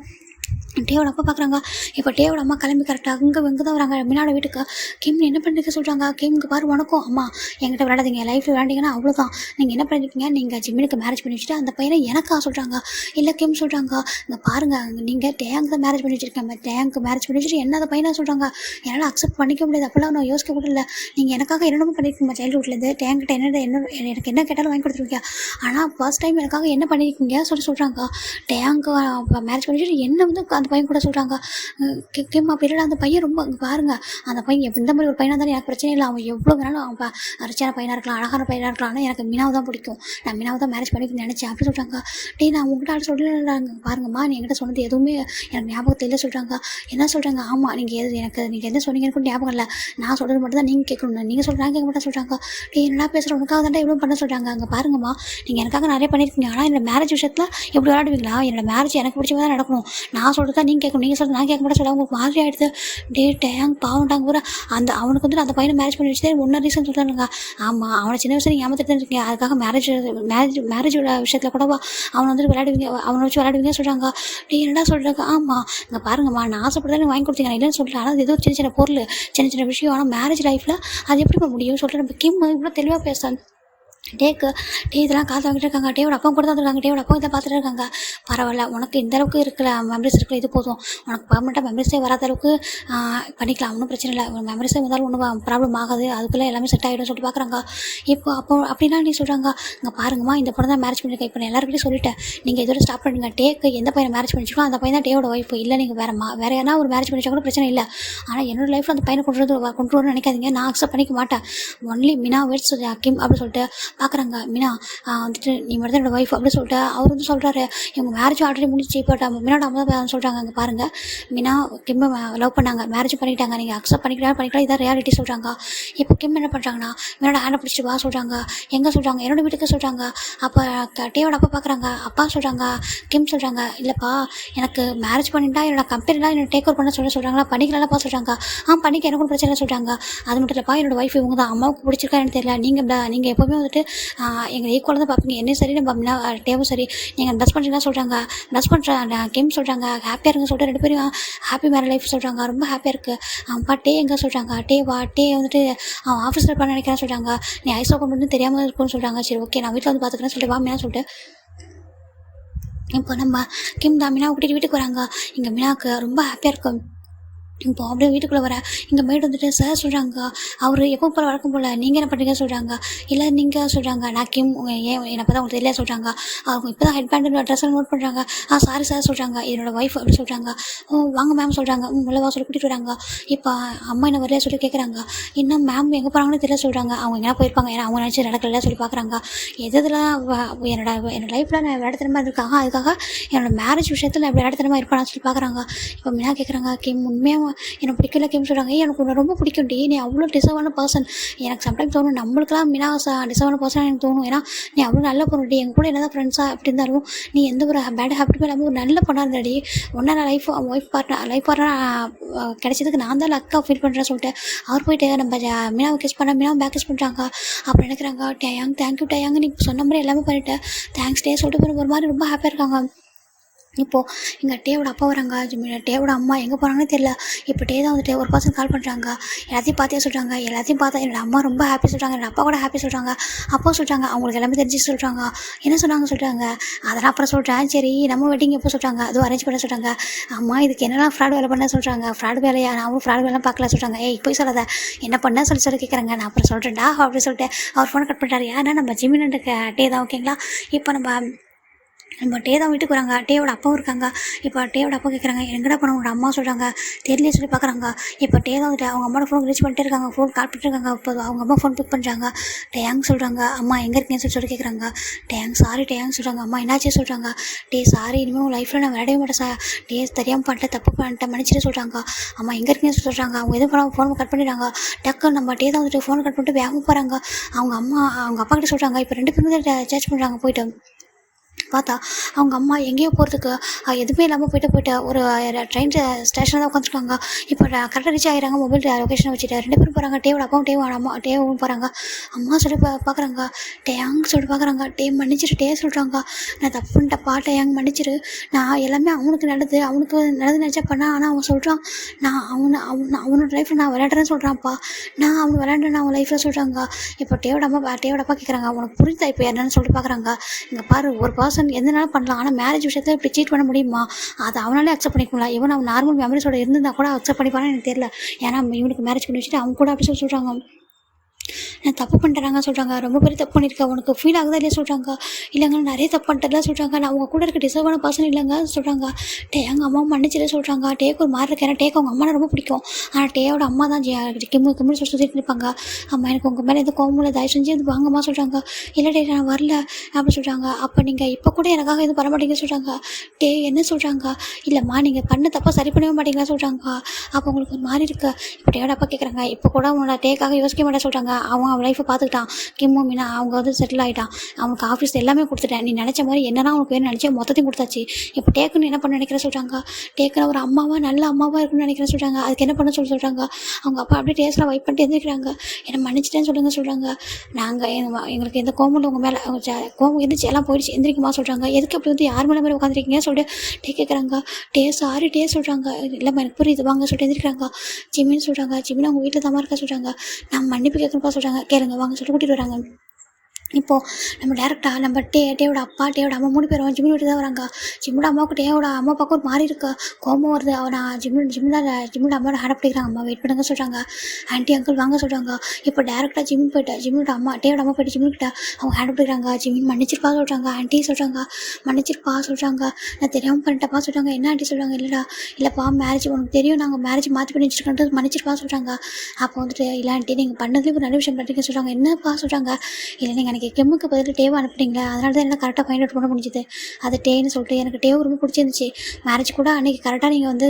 டேவோட அப்பா பார்க்குறாங்க. இப்போ டேவோட அம்மா கிளம்பி கரெக்டாக இங்கே தான் வராங்க மீனாவோட வீட்டுக்கு. கிம் என்ன பண்ணிருக்க சொல்கிறாங்க. கிம்க்கு பாரு உனக்கும், அம்மா என்கிட்ட விளையாடாதீங்க, லைஃப்பில் விளையாண்டிங்கன்னா அவ்வளோதான், நீங்கள் என்ன பண்ணிருக்கீங்க, நீங்கள் ஜிம்மினுக்கு மேரேஜ் பண்ணி வச்சுட்டு அந்த பையனை எனக்கா சொல்கிறாங்க. இல்லை கிம் சொல்கிறாங்க, இங்கே பாருங்கள் நீங்கள் டேங்க் தான் மேரேஜ் பண்ணி வச்சுருக்கேன், டேங்க் மேரேஜ் பண்ணி வச்சுட்டு என்ன அந்த பையனை சொல்கிறாங்க. என்னால் அக்செப்ட் பண்ணிக்க முடியாது, அப்போல்லாம் நான் யோசிக்க கூட இல்லை. நீங்கள் எனக்காக என்னென்னமோ பண்ணியிருக்கீங்க சைல்டுஹுட்லேருந்து, டேங்கிட்ட எனக்கு என்ன கேட்டாலும் வாங்கி கொடுத்துருக்கீங்க, ஆனால் ஃபர்ஸ்ட் டைம் எனக்காக என்ன பண்ணியிருக்கீங்க சொல்கிறாங்க. டேங்க் மேரேஜ் பண்ணி வச்சுட்டு என்ன வந்து அந்த பையன் கூட சொல்கிறாங்க. கிம் அப்படி இல்லை, அந்த பையன் ரொம்ப பாருங்கள், அந்த பையன் இந்த மாதிரி ஒரு பையனாக தானே எனக்கு பிரச்சனை இல்லை, அவன் எவ்வளோ வேணாலும் அவன் அரிச்சியான பையனாக இருக்கலாம், அழகான பையனாக இருக்கலாம், ஆனால் எனக்கு மீனாவை தான் பிடிக்கும், நான் மீனாவை தான் மேரேஜ் பண்ணிக்கணும்னு நினச்சேன் அப்படி சொல்கிறாங்க. நான் உங்கள்கிட்ட சொல்லலாங்க, பாருங்கம்மா நீ என்கிட்ட சொன்னது எதுவுமே எனக்கு ஞாபகத்தில் இல்லை சொல்கிறாங்க. என்ன சொல்கிறாங்க, ஆமாம் நீங்கள் என்ன சொன்னீங்கன்னு ஞாபகம் இல்லை, நான் சொல்கிறது மட்டும் தான் நீங்கள் கேட்கணும், நீங்கள் சொல்கிறாங்க கேட்க மாட்டேன் சொல்கிறாங்க. என்னடா பேசுகிறேன், உனக்காக தான் இவ்வளோ பண்ண சொல்கிறாங்க. அங்கே பாருங்கம்மா நீங்கள் எனக்காக நிறைய பண்ணியிருக்கீங்க, ஆனால் என்னோட மேரேஜ் விஷயத்தில் எப்படி விளையாடுவீங்களா, என்னோட மேரேஜ் எனக்கு பிடிச்ச தான் நடக்கணும், நான் சொல்கிறது தான் நீங்கள் கேட்கணும், நீங்கள் சொல்கிறது நான் கேட்க மாட்டேன் சொல்ல. அவங்களுக்கு மாதிரி ஆகிடுது. டேங் பாவண்டாங்க பூரா அவனுக்கு வந்து அந்த பையனை மேரேஜ் பண்ணி வச்சுட்டு ஒன்றும் ரீசன் சொல்கிறாங்க. ஆமாம் அவனை சின்ன வயசு நீங்கள் ஏமாத்திட்டு தான் இருக்கீங்க, அதுக்காக மேரேஜோட விஷயத்தில் கூடவா அவனை வந்துட்டு அவனை வச்சு விளையாடுவீங்க சொல்கிறாங்க. என்னடா சொல்கிறாங்க. ஆமாம் இங்கே பாருங்கம்மா நான் ஆசைப்பட்டு தான் வாங்கி கொடுத்தீங்க, நான் இல்லைன்னு சொல்கிறேன், ஆனால் ஏதோ சின்ன சின்ன பொருள் சின்ன சின்ன விஷயம், ஆனால் மேரேஜ் லைஃப்பில் அது எப்படி முடியும் சொல்லிட்டு நம்ம கிம் இவ்வளோ தெளிவாக பேசுகிறேன். இதெல்லாம் காத்து வாங்கிட்டு இருக்காங்க. டேவோட அப்பா கூட தான் இருக்காங்க. டேவோட அப்பா இதை பார்த்துட்டு இருக்காங்க. பரவாயில்ல உனக்கு இந்த அளவுக்கு இருக்கிற மெமரிஸ் இருக்கிற இது போதும், உனக்கு பர்மனெண்ட்டாக மெமரிஸே வராத அளவுக்கு பண்ணிக்கலாம், ஒன்றும் பிரச்சனை இல்லை, மெமரிஸே வந்தாலும் ஒன்றும் ப்ராப்ளம் ஆகாது, அதுக்குள்ளே எல்லாமே செட் ஆகிடும் சொல்லிட்டு பார்க்குறாங்க. அப்படின்னா நீ சொல்கிறாங்க. இங்கே பாருங்கம்மா இந்த பொண்ணு தான் மேரேஜ் பண்ணியிருக்கேன், இப்போ நான் எல்லாருக்கிட்டையும் சொல்லிட்டேன், நீங்கள் இதோட ஸ்டாப் பண்ணுங்க. டேக்கு எந்த பையனை மேரேஜ் பண்ணிச்சிக்கோ அந்த பையன் தான் டேவோட ஒய்ஃப், இல்லை நீங்கள் வேறு யாரா ஒரு மேரேஜ் பண்ணிச்சா கூட பிரச்சனை இல்லை, ஆனால் என்னோட லைஃப்பில் அந்த பையனை கொண்டு வரணும்னு நினைக்காதீங்க, நான் அக்செப்ட் பண்ணிக்க மாட்டேன், ஒன்லி மினா வெட்ஸ் கிம் அப்படின்னு சொல்லிட்டு பார்க்குறாங்க. மீனா வந்துட்டு நீ மட்டும் தான் என்னோட ஒய்ஃப் அப்படி சொல்லிட்டு அவர் வந்து சொல்கிறாரு, இவங்க மேரேஜ் ஆல்ரெடி முடிஞ்சிச்சு. இப்போ மீனோட அம்மா தான் சொல்கிறாங்க, அங்கே பாருங்கள் மீனா கிம் லவ் பண்ணாங்க, மேரேஜ் பண்ணிக்கிட்டாங்க, நீங்கள் அக்செப்ட் பண்ணிக்கலாம் இதான் ரியாலிட்டி சொல்கிறாங்க. இப்போ கிம் என்ன பண்ணுறாங்கன்னா என்னோட ஹேண்டை பிடிச்சிட்டு வா சொல்கிறாங்க. எங்கே சொல்கிறாங்க? என்னோட வீட்டுக்கு சொல்கிறாங்க. அப்போ டேவோட அப்பா பார்க்குறாங்க, அப்பா சொல்கிறாங்க, கிம் சொல்கிறாங்க, இல்லைப்பா எனக்கு மேரேஜ் பண்ணிட்டா என்னோட கம்பெனிலாம் என்னோட டேக் ஓவர் பண்ண சொல்கிறாங்களா, பண்ணிக்கலாம்ப்பா சொல்கிறாங்க. பண்ணிக்க எனக்கு பிரச்சனை இல்லை சொல்கிறாங்க. அது மட்டும் இல்லைப்பா என்னோட ஒய்ஃப் இவங்க தான், அம்மாவுக்கு பிடிச்சிருக்கா எனக்கு தெரியல, நீங்கள் எப்போவுமே வந்துட்டு எங்கள் ஈக்குவலாக தான் பார்ப்பீங்க, என்ன சரி நம்ம டேவும் சரி, நீங்கள் ப்ளஸ் பண்ணுறீங்களா சொல்கிறாங்க. ப்ளஸ் பண்ணுறேன் கிம் சொல்கிறாங்க, ஹாப்பியாக இருங்க சொல்லிட்டு 2 பேரும் ஹாப்பி மேரேஜ் லைஃப் சொல்கிறாங்க. ரொம்ப ஹாப்பியாக இருக்குது. அப்பா டே எங்கே சொல்கிறாங்க. டே வந்துட்டு அவன் ஆஃபீஸில் இருப்பான்னு நினைக்கிறேன் சொல்கிறாங்க. நீ ஐஸ் ஓப்பன் பண்ணி தெரியாமல் இருக்குன்னு சொல்கிறாங்க. சரி ஓகே நான் வீட்டில் வந்து பார்த்துக்கிறேன் சொல்லிட்டு வா மீனா சொல்லிட்டு இப்போ நம்ம கிம் தான் மீனாவை கூட்டிகிட்டு வீட்டுக்கு வராங்க. இங்கே மீனாவுக்கு ரொம்ப ஹாப்பியாக இருக்கும். இப்போ அப்படியே வீட்டுக்குள்ளே வர இங்கே மேட் வந்துட்டு சார் சொல்கிறாங்க, அவர் எப்போ போல் வழக்கம் போல் நீங்கள் என்ன பண்ணுறீங்க சொல்கிறாங்க. இல்லை நீங்கள் சொல்கிறாங்க நான் கிம் ஏன் என்னை பார்த்தா உங்களுக்கு தெரியல சொல்கிறாங்க. அவங்க இப்போ தான் ஹெட் பேண்ட் ட்ரெஸ்ஸை நோட் பண்ணுறாங்க. சாரி சார் சொல்கிறாங்க, என்னோடய ஒய்ஃப் அப்படி சொல்கிறாங்க. வாங்க மேம் சொல்கிறாங்க. உள்ளவா சொல்லி கூட்டிகிட்டு வராங்க. இப்போ அம்மா என்ன வரலையா சொல்லி கேட்குறாங்க. இன்னும் மேம் எங்கே போகிறாங்கன்னு தெரியல சொல்கிறாங்க. அவங்க எங்கே போயிருப்பாங்க, ஏன்னா அவங்க நினச்சி நடக்கல சொல்லி பார்க்குறாங்க. எதில் என்னோட லைஃப்பில் நான் விளையாட்டுத்தனமாக இருக்காங்க, அதுக்காக என்னோடய மேரேஜ் விஷயத்தில் நான் விளையாட்டுத்தனமாக இருப்பான்னு சொல்லி பார்க்குறாங்க. இப்போ மீனா கேட்குறாங்க, கிம் உண்மையாக எனக்கு பிடிக்கல கிம் சொல்கிறாங்க. எனக்கு உன்னை ரொம்ப பிடிக்கும் டி, நீ அவ்வளோ டிசர்வான பர்சன். எனக்கு சம்டைம் தோணும் நம்மளுக்குலாம் மீனா டிசர்வான பர்சனாக எனக்கு தோணும். ஏன்னா நீ அவ்வளோ நல்ல பொண்ணு டி, எங்கள் கூட என்ன தான் ஃப்ரெண்ட்ஸாக எப்படி இருந்தாலும் நீ எந்த ஒரு பேட் ஹேபிட்டுமே இல்லாமல் ஒரு நல்ல பொண்ணாக இருந்தாடி. ஒன்றா நான் லைஃப் பார்ட்னர் கிடைச்சதுக்கு நான் தான் லக்காக ஃபீல் பண்ணுறேன்னு சொல்லிட்டு அவர் போயிட்டு நம்ம மீனாவை கிஸ் பண்ண மீனாவை பேக் கிஸ் பண்ணுறாங்க. அப்புறம் நினைக்கிறாங்க தேங்க்யூ டேயாங்க, நீ சொன்ன மாதிரி எல்லாமே பண்ணிட்டேன், தேங்க்ஸ் டே சொல்லிட்டு ஒரு மாதிரி ரொம்ப ஹாப்பியாக இருக்காங்க. இப்போது எங்கள் டேவோட அப்பா வராங்க. டேவோட அம்மா எங்கே போகிறாங்கன்னு தெரியல. இப்போ டே தான் வந்துட்டு ஒரு பர்சன் கால் பண்ணுறாங்க. எல்லாத்தையும் பார்த்தே சொல்கிறாங்க. எல்லாத்தையும் பார்த்தா என்னோடய அம்மா ரொம்ப ஹாப்பி சொல்கிறாங்க, என்னோட அப்பா கூட ஹாப்பி சொல்கிறாங்க. அப்போ சொல்கிறாங்க அவங்களுக்கு எல்லாமே தெரிஞ்சு சொல்கிறாங்க. என்ன சொன்னாங்க சொல்கிறாங்க, அதெல்லாம் அப்புறம் சொல்கிறேன். சரி நம்ம வெட்டிங் எப்போ சொல்கிறாங்க, அதுவும் அரேஞ்ச் பண்ண சொல்கிறாங்க. அம்மா இதுக்கு என்னெல்லாம் ஃப்ராட் வேலை பண்ண சொல்கிறாங்க. ஃப்ராட் வேலையா, நான் ஃப்ராட் வேலை பார்க்கல சொல்கிறாங்க. போய் சொல்லாத, என்ன பண்ண சொல்லி கேட்குறாங்க. நான் அப்புறம் சொல்கிறேன்டா அப்படி சொல்லிட்டு அவர் ஃபோனை கட் பண்ணிட்டாரு. யாருன்னா நம்ம ஜிமினுக்கு டே தான். ஓகேங்களா, இப்போ நம்ம டே தான் வீட்டுக்கு வராங்க. டேவோட அப்பாவும் இருக்காங்க. இப்போ டேவோட அப்பா கேட்குறாங்க, எங்கடா பண்ண உங்களோட அம்மா சொல்கிறாங்க, தெரியல சொல்லி பார்க்குறாங்க. இப்போ டே தான் வந்துட்டு அவங்க அம்மாவோட ஃபோன் ரீச் பண்ணிட்டே இருக்காங்க. ஃபோன் கால் பண்ணிட்டுருக்காங்க. இப்போ அவங்க அம்மா ஃபோன் பிக் பண்ணுறாங்க. டேயாங் சொல்கிறாங்க, அம்மா எங்கே இருக்கீங்கன்னு சொல்லி கேட்குறாங்க. சாரி டேயாங் சொல்கிறாங்க. அம்மா என்னாச்சு சொல்கிறாங்க. சாரி இனிமேல் உங்கள் லைஃப்பில் நான் விளையாடவே மாட்டேன் சார், தெரியாமல் பண்ணிட்டேன், தப்பு பண்ணிட்டேன், மன்னிச்சிட்டு சொல்கிறாங்க. அம்மா எங்கே இருக்கீங்கன்னு சொல்கிறாங்க. அவங்க எதுவும் பண்ணாமல் ஃபோன் கட் பண்ணிடுறாங்க. டக்குன்னு நம்ம டே தான் வந்துட்டு ஃபோன் கட் பண்ணிட்டு வேகமாக போகிறாங்க. அவங்க அப்பா கிட்ட சொல்கிறாங்க. இப்போ 2 பேரும் தான் சர்ச் பண்ணுறாங்க. போயிட்டு பார்த்தா அவங்க அம்மா எங்கேயோ போகிறதுக்கு எதுவுமே இல்லாமல் போயிட்டு ஒரு ட்ரெயின் ஸ்டேஷனில் தான் உட்காந்துருக்காங்க. இப்போ கரெக்டாக ரீச் ஆகிறாங்க. மொபைல் லொக்கேஷனை வச்சுட்டு 2 பேரும் போகிறாங்க. டேவோட அப்பாவும் டேவும் போகிறாங்க. அம்மா சொல்லி பார்க்குறாங்க. டேயாங் சொல்லி பார்க்குறாங்க. மன்னிச்சிரு டே சொல்கிறாங்க. நான் தப்பு பண்ணிட்டப்பா, டேயாங் மன்னிச்சிரு, நான் எல்லாமே அவனுக்கு நல்லது நினச்சா பண்ணேன். ஆனால் அவன் சொல்கிறான் நான் அவனோட லைஃப்பில் நான் விளையாடுறேன்னு சொல்கிறான்ப்பா, நான் அவனை விளையாடுறேன் அவன் லைஃப்பில் சொல்கிறாங்க. இப்போ டேவோட அப்பா கேட்குறாங்க, உனக்கு புரியுதா இப்போ என்னன்னு சொல்லி பார்க்குறாங்க. இங்கே பாரு, ஒரு பர்சன் எந்தனாலும் பண்ணலாம், ஆனால் மேரேஜ் விஷயத்தில் இப்படி சீட் பண்ண முடியுமா, அதை அவனாலே அக்செப்ட் பண்ணிக்கலாம். இவன் அவன் நார்மல் மெமரிஸோட இருந்தால் கூட அக்செப்ட் பண்ணிப்பானு எனக்கு தெரியல. ஏன்னா இவனுக்கு மேரேஜ் பண்ணி வச்சுட்டு அவங்க கூட அப்படி சொல்கிறாங்க. நான் தப்பு பண்ணிட்டேறாங்க சொல்கிறாங்க. ரொம்ப பெரிய தப்பு பண்ணியிருக்கேன், உனக்கு ஃபீல் ஆகுதா இல்லையா சொல்கிறாங்க. இல்லைங்க நிறைய தப்பு பண்ணிட்டேன் சொல்கிறாங்க. நான் அவங்க கூட இருக்க டிசர்வான பர்சன் இல்லைங்க சொல்கிறாங்க. எங்கள் அம்மா மன்னிச்சிட்டே சொல்கிறாங்க. டேக்கு ஒரு மாதிரி இருக்கு. ஏன்னா டேக்கு அவங்க அம்மா ரொம்ப பிடிக்கும். ஆனால் டேயோட அம்மா தான் கிம்மு சுற்றிட்டு இருப்பாங்க. அம்மா எனக்கு உங்கள் மேலே எந்த கோவம் இல்லை, தயவு செஞ்சு இது வாங்கம்மா சொல்கிறாங்க. இல்லை டே நான் வரல அப்படி சொல்கிறாங்க. அப்போ நீங்கள் இப்போ கூட எனக்காக எதுவும் பண்ண மாட்டீங்க சொல்கிறாங்க. என்ன சொல்கிறாங்க, இல்லைம்மா நீங்கள் பண்ண தப்பாக சரி பண்ணவே மாட்டீங்களா சொல்கிறாங்க. அப்போ உங்களுக்கு ஒரு மாதிரி இருக்குது. இப்போ டேயோட அப்பா கேட்குறாங்க, இப்போ கூட உன்னோட டேக்காக யோசிக்க மாட்டேன் சொல்கிறாங்க. அவன் லைஃப்பை பார்த்துக்கிட்டான். கிம்மு மீனா அவங்க வந்து செட்டில் ஆகிட்டான். அவனுக்கு ஆஃபீஸ் எல்லாமே கொடுத்துட்டேன். நீ நினச்ச மாதிரி என்னென்னா அவனுக்கு வேணும் நினச்சா மொத்தத்தையும் கொடுத்தாச்சு. இப்போ டேக்குன்னு என்ன பண்ண நினைக்கிறேன் சொல்கிறாங்க. டேக்குன்னு ஒரு அம்மாவாக நல்ல அம்மாவாக இருக்குன்னு நினைக்கிறேன் சொல்கிறாங்க. அதுக்கு என்ன பண்ண சொல்கிறாங்க. அவங்க அப்பா அப்படியே டேஸ்ட்டில் வைப் பண்ணிட்டு எழுந்திருக்கிறாங்க. என்னை மன்னிச்சிட்டேன்னு சொல்கிறாங்க. நாங்கள் எங்களுக்கு எந்த கோவம் உங்கள் மேலே கோவம் இருந்துச்சு, எல்லாம் போயிடுச்சு, எந்திரிக்குமா சொல்கிறாங்க. எதுக்கு அப்படி வந்து யார் மேலே மாதிரி உட்காந்துருக்கீங்க சொல்லிட்டு கேட்குறாங்க. சாரி சொல்கிறாங்க. இல்லைம்மா எனக்கு புரியுது வாங்க சொல்லிட்டு எழுந்திருக்கிறாங்க. ஜிமின்னு சொல்கிறாங்க. ஜிமின் அவங்க வீட்டில் தான் இருக்கா சொல்கிறாங்க. நான் மன்னிப்பு கேட்கணும்ப்பா சொல்கிறாங்க. கேளுங்க வாங்க சொல்லி கூட்டிகிட்டு வராங்க. இப்போது நம்ம டேரெக்டாக நம்ம டேவோட அப்பா டேவோட அம்மா 3 பேரும் ஜிம்மின் வீட்டு தான் வராங்க. ஜிம்மோட அம்மாவுக்கு டேவோட அம்மா பார்க்க ஒரு மாதிரி இருக்கா, கோபம் வருது. நான் ஜிம்மோட அம்மாவோட ஹேண்ட் பிடிக்கிறாங்க. அம்மா வெயிட் பண்ணுங்க சொல்கிறாங்க. ஆண்டி அங்கிள் வாங்க சொல்கிறாங்க. இப்போ டேரெக்டாக ஜிம்மின் போய்ட்டு டேவோட அம்மா போய்ட்டு ஜிம்மின்கிட்ட அவங்க ஹேண்ட் பிடிக்கிறாங்க. ஜிம்மின் மன்னிச்சிருப்பா சொல்கிறாங்க. ஆண்டி சொல்கிறாங்க. மன்னிச்சிருப்பா சொல்கிறாங்க. நான் தெரியாமல் பண்ணிட்டப்பா சொல்கிறாங்க. என்ன ஆண்டி சொல்கிறாங்க. இல்லைப்பா மேரேஜ் உனக்கு தெரியும், நாங்கள் மேரேஜ் மாற்றி பண்ணி வச்சுருக்கோன்றது மன்னிச்சிருப்பா சொல்கிறாங்க. அப்போ வந்துட்டு இல்லை ஆண்டி நீங்கள் பண்ணதுலேயும் ஒரு நல்ல விஷயம் பண்ணுறீங்க சொல்கிறாங்க. என்னப்பா சொல்கிறாங்க. இல்லை நீங்கள் அன்றைக்கி கிம்முக்கு பதில் டேவை அனுப்புனீங்களே, அதனால தான் என்னால் கரெக்டாக ஃபைண்ட் அவுட் பண்ண முடிஞ்சுது. அது டேன்னு சொல்லிட்டு எனக்கு டேவு ரொம்ப பிடிச்சிருந்துச்சு. மேரேஜ் கூட அன்றைக்கி கரெக்டாக நீங்கள் வந்து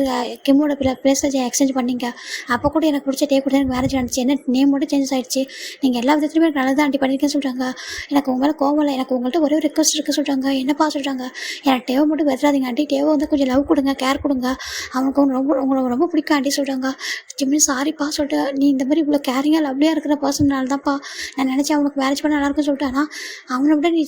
கிம்மோட ப்ளேஸில் எக்ஸ்சேஞ்ச் பண்ணீங்க. அப்போ கூட எனக்கு பிடிச்ச டே கூட எனக்கு மேரேஜ் நடந்துச்சு. என்ன நேம் மட்டும் சேஞ்ச் ஆகிடுச்சு. நீங்கள் எல்லா விதத்துலையுமே எனக்கு நல்லதாக ஆண்டி பண்ணியிருக்கேன்னு சொல்கிறாங்க. எனக்கு உங்கள் மேலே கோவம் இல்லை. எனக்கு உங்கள்கிட்ட ஒரே ஒரு ரிக்வஸ்ட் இருக்குது சொல்கிறாங்க. என்னப்பா சொல்கிறாங்க, எனக்கு டேவை மட்டும் வெறுறாதீங்க ஆண்டி. டேவை வந்து கொஞ்சம் லவ் கொடுங்க, கேர் கொடுங்க. அவனுக்கு உங்களை ரொம்ப பிடிக்கும் ஆண்டி சொல்கிறாங்க. ஜிம்மி சாரிப்பா சொல்லிட்டு, நீ இந்த மாதிரி இவ்வளோ கேரிங்காக லவ்லியாக இருக்கிற பர்சனால தான்ப்பா நான் நினச்சேன் அவனுக்கு மேரேஜ் பண்ண நல்லாயிருக்குன்னு சொல்லிட்டு. ஆனால் அவனை விட நீ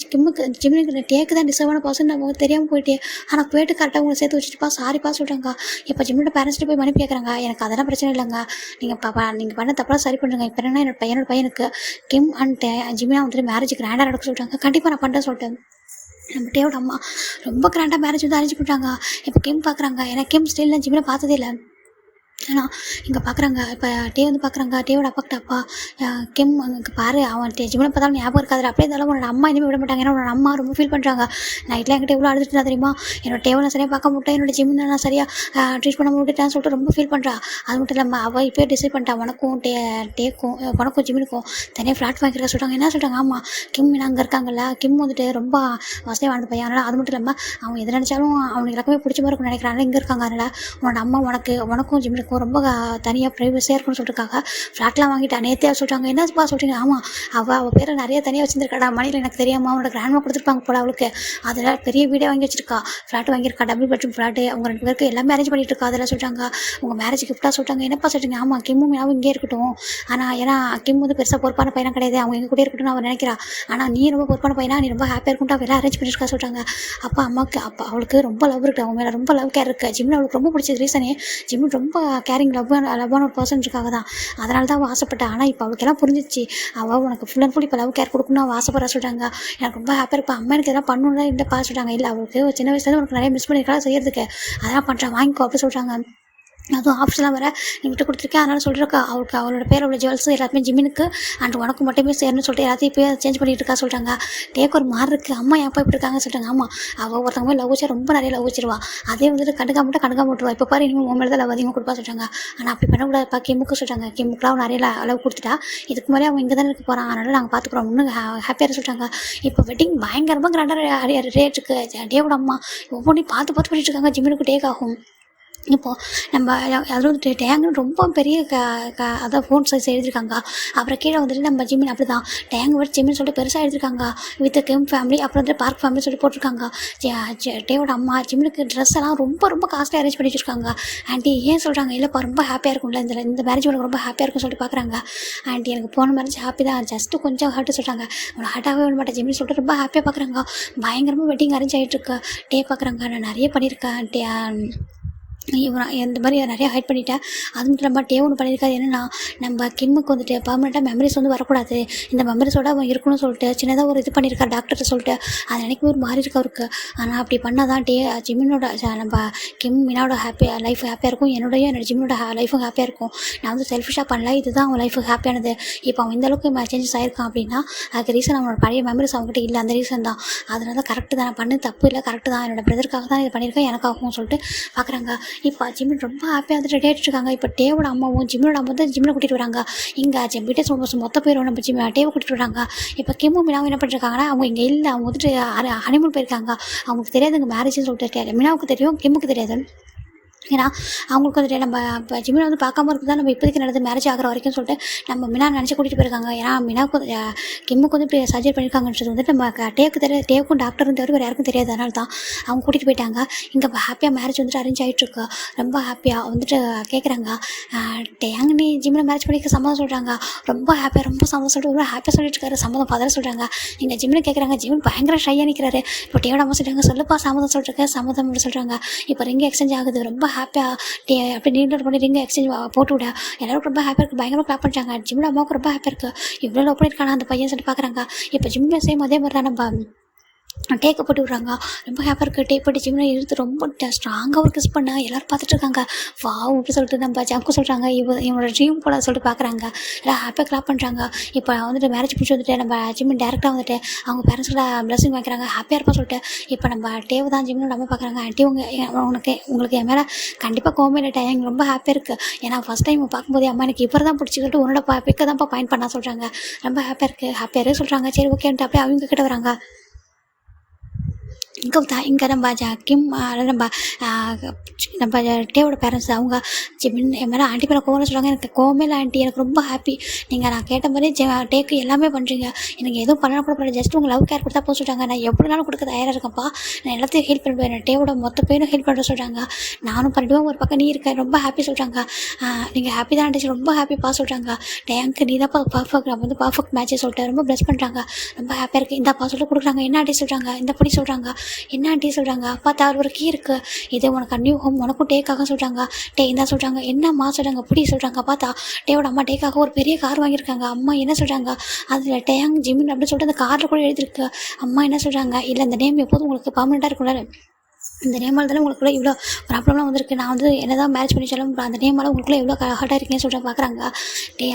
ஜிம்மிக்கு டேக்கு தான் டிசர்வான பர்சன் நமக்கு தெரியாமல் போயிட்டே. ஆனால் போயிட்டு கரெக்டாக உங்களை சேர்த்து வச்சுட்டுப்பா சாரிப்பா சொல்கிறாங்க. இப்போ ஜிம்மியோட பேரண்ட்ஸ்ட்டு போய் மன்னிப்பு கேட்குறாங்க. எனக்கு அதெல்லாம் பிரச்சனை இல்லைங்க. நீங்கள் பண்ண தப்பெல்லாம் சரி பண்ணுங்க. இப்போ என்னன்னா என்னோட பையனுக்கு கிம் அண்ட் ஜிம்மினா வந்துட்டு மேரேஜ் கிராண்டாக நடக்க சொல்லிட்டாங்க. கண்டிப்பாக நான் பண்ணுறேன் சொல்லிட்டு நம்ம டேவோட அம்மா ரொம்ப கிராண்டாக மேரேஜ் வந்து அரேஞ்ச் பண்ணுறாங்க. இப்போ கிம் பார்க்குறாங்க. ஏன்னா கிம் ஸ்டில் நான் ஜிம்மினை பார்த்ததே இல்லை. ஆனால் இங்கே பார்க்குறாங்க. இப்போ டே வந்து பார்க்குறாங்க. டேவோட அப்பாக்கிட்ட அப்பா கிம் அங்கே பாரு, அவன் ஜிம்மினை பார்த்தாலும் ஞாபகம் இருக்காது. அப்படியே இருந்தாலும் உன்னோட அம்மா இனிமேல் விட மாட்டாங்க. ஏன்னா உன்னோட அம்மா ரொம்ப ஃபீல் பண்ணுறாங்க. நைட்டில் என்கிட்ட எவ்வளோ அழுதுட்டு தெரியுமா, என்னோட டேவை நான் சரியாக பார்க்க மாட்டேன், என்னோட ஜிம்மினை நான் சரியாக ட்ரீட் பண்ண விட்டுட்டேன்னு சொல்லிட்டு ரொம்ப ஃபீல் பண்ணுறா. அது மட்டும் இல்லாமல் அவள் இப்போ டிசைட் பண்ணிட்டா உனக்கும் உனக்கும் ஜிம்மினுக்கும் தனியாக ஃப்ளாட் வாங்கிக்கிறக்க சொல்கிறாங்க. என்ன சொல்கிறாங்க, ஆமாம் கிம் அங்கே இருக்காங்கல்ல, கிம் வந்துட்டு ரொம்ப வசதியாக வாழ்ந்த பையன். அதனால் அது மட்டும் இல்லாமல் அவங்க எது நினச்சாலும் அவனுக்கு எல்லாமே பிடிச்ச மாதிரி இருக்கும்னு நினைக்கிறாங்க. இங்கே இருக்காங்க. அதனால் உன்னோட அம்மா உனக்கும் ஜிம்மினுக்கும் ரொம்ப தனியாக ப்ரைவசியாக இருக்குன்னு சொல்லிட்டுருக்காங்க. ஃப்ளாட்லாம் வாங்கிட்டா. நேற்றே சொல்கிறாங்க. என்னப்பா சொல்கிறீங்க? ஆமாம் அவள் பேரை நிறைய தனியாக வச்சுருக்காடா. மணியில் எனக்கு தெரியாமல் அவனோட கிராண்ட்மா கொடுத்துருப்பாங்க போல அவளுக்கு. அதில் பெரிய வீடே வாங்கி வச்சிருக்கா. ஃப்ளாட் வாங்கியிருக்கா, டபுள் பெட்ரூம் ஃப்ளாட்டு. அவங்க 2 பேருக்கு எல்லாமே அரேஞ்ச் பண்ணிட்டு இருக்கா. அதெல்லாம் சொல்கிறாங்க. உங்கள் மேரேஜ் கிஃப்ட்டாக சொல்கிறாங்க. என்னப்பா சொல்கிறீங்க? ஆமாம் கிம்மும் மீனாவும் இங்கே இருக்கட்டும். ஆனால் ஏன்னா கிம் வந்து பெருசாக பொறுப்பான பையனா கிடையாது, அவங்க எங்கள் கூட இருக்கட்டும்னு அவன் நினைக்கிறா. ஆனால் நீ ரொம்ப பொறுப்பான பையனா, நீ ரொம்ப ஹாப்பியாக இருக்கும்ட்டு அவள் எல்லாம் அரேஞ்ச் பண்ணியிருக்கா சொல்கிறாங்க. அப்பா அம்மாவுக்கு அவளுக்கு ரொம்ப லவ் இருக்குது, அவங்க மேலே ரொம்ப லவ் கேர் இருக்குது. ஜிம்மில் அவளுக்கு ரொம்ப பிடிச்சது ரீசனே ஜிம்மி ரொம்ப கேரிங் லவ்வான ஒரு பர்சன்ஸுக்காக தான். அதனால தான் அவள் ஆசைப்பட்டா. ஆனால் இப்போ அவளுக்கெல்லாம் புரிஞ்சிச்சு. அவள் உனக்கு ஃபுல் அண்ட் ஃபுல் இப்போ லவ் கேர் கொடுக்கணும் அவள் ஆசைப்படுறா சொல்கிறாங்க. எனக்கு ரொம்ப ஹாப்பியாக இருப்பா. அம்மா எனக்கு எதெல்லாம் பண்ணணும்னா இல்லைப்பா சொல்கிறாங்க. இல்லை அவளுக்கு சின்ன வயசுலேருந்து உனக்கு நிறைய மிஸ் பண்ணியிருக்கா செய்யறதுக்கு, அதெல்லாம் பண்ணுறான் வாங்கிக்கோ அப்படி சொல்கிறாங்க. அதுவும் ஆப்ஷன்லாம் வர நீ விட்டு கொடுத்துருக்கேன். அதனால் சொல்கிறக்கா அவளோட பேர் உள்ள ஜுவல்ஸ் எல்லாத்தையுமே ஜிம்மினுக்கு அண்ட் உனக்கு மட்டுமே சேரணும்னு சொல்லிட்டு எல்லாத்தையும் இப்போ சேஞ்ச் பண்ணிட்டு இருக்கா சொல்கிறாங்க. டேக்கு ஒரு மாறு இருக்குது. அம்மா எப்போ இப்படி இருக்காங்க சொல்கிறாங்க. ஆமாம் அவள் ஒருத்தவங்க லவ் வச்சா ரொம்ப நிறைய லவ் வச்சிருவா. அதே வந்துட்டு கண்டுக்காம விட்டுருவா. இப்போ பாரு இனிமேல் உன் மேலே தான் லவ் அதிகமாக கொடுப்பா சொல்கிறாங்க. ஆனால் அப்படி பண்ணக்கூடாதுப்பா கிம்முக்கு சொல்கிறாங்க. கிம்முக்குலாம் நிறைய லவ் கொடுத்துட்டா. இதுக்கு முன்னாடி அவன் இங்கே தானே இருக்க போகிறான், அதனால் நாங்கள் பார்த்துக்குறோம் இன்னும் ஹாப்பியாக சொல்கிறாங்க. இப்போ வெட்டிங் பயங்கரமாக கிராண்டாக ரேட் இருக்குது. டேவோட அம்மா ஒவ்வொன்றையும் பார்த்து பண்ணிட்டு இருக்காங்க. ஜிம்மினுக்கு டேக் ஆகும். இப்போது நம்ம அதில் டேங்குன்னு ரொம்ப பெரிய அதான் ஃபோன் சைஸ் எழுதியிருக்காங்க. அப்புறம் கீழே வந்துட்டு நம்ம ஜிம்மின் அப்படி தான் டேங்கு வச்சு ஜிம்மின்னு சொல்லிட்டு பெருசாக எழுதியிருக்காங்க. வித் கிம் ஃபேமிலி, அப்புறம் வந்துட்டு பார்க் ஃபேமிலி சொல்லி போட்டிருக்காங்க. டேவோட அம்மா ஜிம்மினுக்கு ட்ரெஸ் எல்லாம் ரொம்ப காஸ்ட்லியாக அரேஞ்ச் பண்ணி வச்சுருக்காங்க. ஆண்டி ஏன் சொல்கிறாங்க, இல்லைப்பா ரொம்ப ஹாப்பியாக இருக்கும்ல இந்த மேரேஜ் உனக்கு ரொம்ப ஹாப்பியாக இருக்கும்னு சொல்லிட்டு பார்க்குறாங்க. ஆண்டி எனக்கு போன மேரேஜ் ஹாப்பி தான், ஜஸ்ட்டு கொஞ்சம் ஹார்ட்டு சொல்கிறாங்க. உனக்கு ஹார்ட்டாகவே விட மாட்டேன் ஜிம்மின்னு சொல்லிட்டு ரொம்ப ஹாப்பியாக பார்க்குறாங்க. பயங்கரமாக வெட்டிங் அரேஞ்ச் ஆகிட்டுருக்கு. டே பார்க்குறாங்க. நான் நிறைய பண்ணியிருக்கேன். இந்த மாதிரி நிறையா ஹைட் பண்ணிட்டேன். அது மட்டும் நம்ம டே ஒன்று பண்ணியிருக்காது. என்னென்னா நம்ம கிம்முக்கு வந்துட்டு பர்மனெண்ட்டாக மெமரிஸ் வந்து வரக்கூடாது, இந்த மெமரிஸோட அவன் இருக்கணும்னு சொல்லிட்டு சின்னதாக ஒரு இது பண்ணியிருக்காரு டாக்டர்கிட்ட சொல்லிட்டு. அதை நினைக்கும் ஒரு மாறி இருக்கு அவருக்கு. ஆனால் அப்படி பண்ணால் தான் ஜிம்மினோட நம்ம மினாவோட லைஃப் ஹாப்பியாக இருக்கும். என்னோட ஜிம்மினோட லைஃபும் ஹாப்பியாக இருக்கும். நான் வந்து செல்ஃபிஷாக பண்ணல, இதுதான் அவன் லைஃபுக்கு ஹாப்பியானது. இப்போ அவன் இந்தளவுக்கு சேஞ்சஸ் ஆகிருக்கான் அப்படின்னா அதுக்கு ரீசன் அவனோட பழைய மெமரிஸ் அவங்ககிட்ட இல்லை, அந்த ரீசன் தான். அதனால தான் கரெக்டு தான், நான் பண்ணு தப்பு இல்லை, கரெக்டு தான், என்னோட பிரதருக்காக தான் இது பண்ணியிருக்கேன், எனக்காகவும் சொல்லிட்டு பார்க்குறாங்க. இப்போ ஜிம்மின் ரொம்ப ஹாப்பியாக வந்துட்டு கேட்டுருக்காங்க. இப்போ டேவோட அம்மாவும் ஜிம்மினோட அம்மா வந்து ஜிம்மில் கூட்டிகிட்டு வராங்க. இங்கே ஜிம்மிட்டே மொத்த பேரும் நம்ம டேவை கூட்டிகிட்டு வராங்க. இப்போ கிம்மும் மீனாவும் என்ன பண்ணிருக்காங்கன்னா அவங்க இங்கே இல்லை, அவங்க வந்துட்டு ஹனிமூன் போயிருக்காங்க. அவங்களுக்கு தெரியாது இங்கே மேரேஜ்னு சொல்லிட்டு. மீனாவுக்கு தெரியும், கிம்முக்கு தெரியாது. ஏன்னா அவங்களுக்கு வந்துட்டு நம்ம இப்போ ஜிம்மில் வந்து பார்க்காம இருக்குது தான் நம்ம இப்போதைக்கு நடந்து மேரேஜ் ஆகிற வரைக்கும் சொல்லிட்டு நம்ம மினா நினச்சி கூட்டிகிட்டு போயிருக்காங்க. ஏன்னா மினாவுக்கு கிம்முக்கு வந்து இப்படி சர்ஜரி பண்ணியிருக்காங்கன்றது வந்துட்டு நம்ம டேவுக்கும் டாக்டரும் தவிர வேறு யாருக்கும் தெரியாது. அதனால தான் அவங்க கூட்டிகிட்டு போயிட்டாங்க. இங்கே ஹாப்பியாக மேரேஜ் வந்துட்டு அரேஞ்ச் ஆகிட்டுருக்கு. ரொம்ப ஹாப்பியாக வந்துட்டு கேட்குறாங்க, டேங்க நீ ஜிம்மில் மேரேஜ் பண்ணிக்க சம்மதம் சொல்கிறாங்க. ரொம்ப ஹாப்பியாக சம்மதம் சொல்லிட்டு ரொம்ப ஹாப்பியாக சொல்லிட்டு இருக்காரு. சம்மதம் பதற சொல்கிறாங்க. இங்கே ஜிம்மில் கேட்குறாங்க. ஜிம்மில் பயங்கர ஷையாக நிற்கிறாரு. இப்போ டேவோட அம்மா சொல்கிறாங்க, சொல்லுப்பா சம்மதம் சொல்லிருக்கேன், சம்மதம் அப்படி சொல்கிறாங்க. இப்போ ரிங் எக்ஸ்சேஞ்ச் ஆகுது. ரொம்ப ஹாப்பியாக அப்படி நீண்டர் பண்ணி ரிங் எக்ஸ்சேஞ்ச் போட்டு விட எல்லாரும் ரொம்ப ஹாப்பியாக இருக்குது. பயங்கரமாக கிளாப் பண்ணுறாங்க. ஜிம்மில் அம்மாவுக்கு ரொம்ப ஹாப்பியாக இருக்குது. இவ்வளோ லவ் பண்ணியிருக்கானா அந்த பையன் சொல்லிட்டு பார்க்குறாங்க. இப்போ ஜிம்மில் சேம் அதே மாதிரி தான் நம்ம டேக்கை போட்டு விட்றாங்க. ரொம்ப ஹேப்பியாக இருக்குது. டேக் போட்டு ஜிம்மில் இழுத்து ரொம்ப ஸ்ட்ராங்காக ஒரு கிஸ் பண்ண எல்லோரும் பார்த்துட்ருக்காங்க. வாவ் அப்படி சொல்லிட்டு நம்ம ஜங்கு சொல்கிறாங்க, இவனோட ட்ரீம் போல சொல்லிட்டு பார்க்குறாங்க. எல்லாம் ஹாப்பியாக கிளாப் பண்ணுறாங்க. இப்போ வந்துட்டு மேரேஜ் பிடிச்சி வந்துட்டு நம்ம ஜிம்மி டேரெக்டாக வந்துட்டு அவங்க பேரண்ட்ஸ்கிட்ட பிளஸிங் வைக்கிறாங்க. ஹாப்பியாக இருப்பா சொல்லிட்டு இப்போ நம்ம டேவ் தான் ஜிம்மில் நம்ம பார்க்குறாங்க. ஆண்டி உங்களுக்கு என் மேலே கண்டிப்பாக கோவமே இல்லை, எனக்கு ரொம்ப ஹாப்பியாக இருக்குது. ஏன்னா ஃபஸ்ட் டைம் பார்க்கும்போது அம்மா எனக்கு இப்போ தான் பிடிச்சிக்கிட்டு உன்னோட பிக்கை தான்ப்பா பாயிண்ட் பண்ண சொல்கிறாங்க. ரொம்ப ஹாப்பியாக இருக்குது சொல்கிறாங்க. சரி ஓகேன்ட்டு அப்படியே அவங்க கிட்ட வராங்க. இங்கே நம்ம கிம் நம்ம டேவோட பேரண்ட்ஸ் அவங்க ஜிமின் என் மேலே ஆண்டி மேலே கோவம்னு சொல்கிறாங்க. எனக்கு கோவமே இல்லை ஆண்டி, எனக்கு ரொம்ப ஹாப்பி. நீங்கள் நான் கேட்ட மாதிரி டேக்கு எல்லாமே பண்ணுறீங்க. எனக்கு எதுவும் பண்ணலாம் கூட பண்ணல, ஜஸ்ட் உங்கள் லவ் கேர் கொடுத்தா போக சொல்கிறாங்க. நான் எப்படினாலும் கொடுக்க தயாராக இருக்கேன்ப்பா. நான் எல்லாத்தையும் ஹெல்ப் பண்ணுவேன். டேவோட மொத்த பேரும் ஹெல்ப் பண்ணுற சொல்கிறாங்க. நானும் பண்ணிவிடுவேன். ஒரு பக்கம் நீ இருக்க ரொம்ப ஹாப்பி சொல்கிறாங்க. நீங்கள் ஹாப்பி தான் ஆண்டி, ரொம்ப ஹாப்பிப்பா சொல்கிறாங்க. டேங்க்கு நீ தான் பர்ஃபெக்ட், நம்ம வந்து பர்ஃபெக்ட் மேட்சே சொல்லிட்டு ரொம்ப ப்ளஸ் பண்ணுறாங்க. ரொம்ப ஹாப்பியாக இருக்குது. இந்தாப்பா சொல்லிட்டு கொடுக்குறாங்க. என்ன ஆண்டி சொல்கிறாங்க, இந்த படி சொல்கிறாங்க. என்ன ஆண்டி சொல்கிறாங்க, பார்த்தா ஒரு கீ இருக்குது, இது உனக்கு நியூ ஹோம், உனக்கும் டேக்காக சொல்கிறாங்க. இந்தா சொல்கிறாங்க. என்னம்மா சொல்கிறாங்க, புடி சொல்கிறாங்க. பார்த்தா டேவோட அம்மா டேக்காக ஒரு பெரிய கார் வாங்கியிருக்காங்க. அம்மா என்ன சொல்கிறாங்க, அதில் டேங் ஜிமின் அப்படின்னு சொல்லிட்டு அந்த காரில் கூட எழுதிருக்கு. அம்மா என்ன சொல்கிறாங்க, இல்லை இந்த நேம் எப்போதும் உங்களுக்கு பர்மனெண்ட்டாக இருக்கும்ல, இந்த நேமால் தானே உங்களுக்குள்ள இவ்வளோ ப்ராப்ளம்லாம் வந்திருக்கு. நான் வந்து என்ன தான் மேரேஜ் பண்ணிச்சாலும் அந்த நேமால் உங்களுக்குள்ளே எவ்வளோ ஹார்ட்டாக இருக்கீங்கன்னு சொல்லிட்டு பார்க்குறாங்க.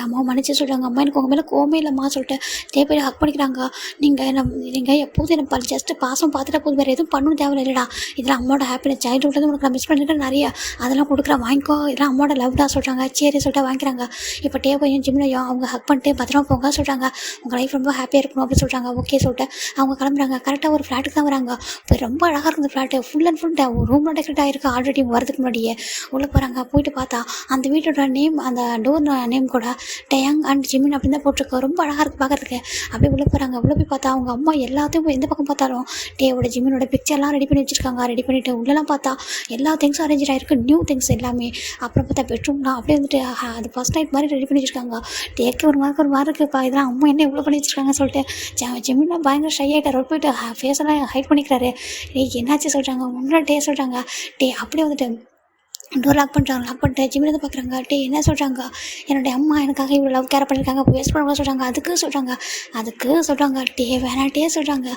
அம்மா மன்னிச்சு சொல்கிறாங்க. அம்மா எனக்கு உங்கள் மேலே கோவமே இல்லைம்மா சொல்லிட்டு போய் ஹக் பண்ணிக்கிறாங்க. நீங்கள் எப்போதும் என்ன ஜஸ்ட் பாசம் பார்த்துட்டா போதும், வேறு எதுவும் பண்ணணும் தேவை இல்லைடா. இதெல்லாம் அம்மாவோட ஹாப்பினஸ், சைல்டுஹுட்லேருந்து உனக்கு நான் மிஸ் பண்ணிட்டு நிறையா அதெல்லாம் கொடுக்குறேன், வாங்கிக்கோ, இதெல்லாம் அம்மாவோட லவ் தான் சொல்கிறாங்க. சரி சொல்லிட்டு வாங்கிக்கிறாங்க. இப்போ டேவையும் ஜிம்லையும் அவங்க ஹக் பண்ணிட்டு பத்திரமா போங்க சொல்கிறாங்க. உங்கள் லைஃப் ரொம்ப ஹாப்பியாக இருக்கணும் அப்படின்னு சொல்கிறாங்க. ஓகே சொல்லிட்டு அவங்க கிளம்புறாங்க. கரெக்டாக ஒரு ஃப்ளாட்டுக்கு தான் வராங்க. இப்போ ரொம்ப அழகாக இருக்குது flat, full and full room decorate ஆகிருக்கு. ஆல்ரெடி வரதுக்கு முன்னாடியே உள்ளே போகிறாங்க. போயிட்டு பார்த்தா அந்த வீட்டோட நேம், அந்த டோர் நேம் கூட டேங் அண்ட் ஜிமின் அப்படின்னு தான் போட்டிருக்கு. ரொம்ப அழகாக இருக்குது பார்க்குறதுக்கு. அப்படியே உள்ளே போகிறாங்க. உள்ளே போய் பார்த்தா அவங்க அம்மா எல்லாத்தையும் எந்த பக்கம் பார்த்தாலும் டேவோட ஜிமினோட பிக்சர்லாம் ரெடி பண்ணி வச்சுருக்காங்க. ரெடி பண்ணிவிட்டு உள்ளெல்லாம் பார்த்தா எல்லா திங்ஸும் அரேஞ்ச் ஆகிருக்கு, நியூ திங்ஸ் எல்லாமே. அப்புறம் பார்த்தா பெட்ரூம்லாம் அப்படியே வந்துட்டு அது ஃபஸ்ட் நைட் மாதிரி ரெடி பண்ணி வச்சுருக்காங்க. டேக்கு ஒரு மாதிரி இருக்குப்பா, இதெல்லாம் அம்மா என்ன இவ்வளோ பண்ணி வச்சுருக்காங்க சொல்லிட்டு ஜிமின்லாம் பயங்கர ஷை ஆகிட்டார். ஒரு போயிட்டு ஃபேஸெல்லாம் ஹைட் பண்ணிக்கிறாரு. என்னாச்சு சொல்கிறாங்க, முன்னாடி சொல்கிறாங்க. அப்படியே வந்துட்டு டோர் லாக் பண்ணுறாங்க. லாக் பண்ணிட்டு ஜிம்மில் தான் பார்க்குறாங்க. என்ன சொல்கிறாங்க, என்னுடைய அம்மா எனக்காக இவ்வளோ லவ் கேர் பண்ணியிருக்காங்க, வேஸ்ட் பண்ண சொல்கிறாங்க. அதுக்கு சொல்கிறாங்க வேணாட்டே சொல்கிறாங்க.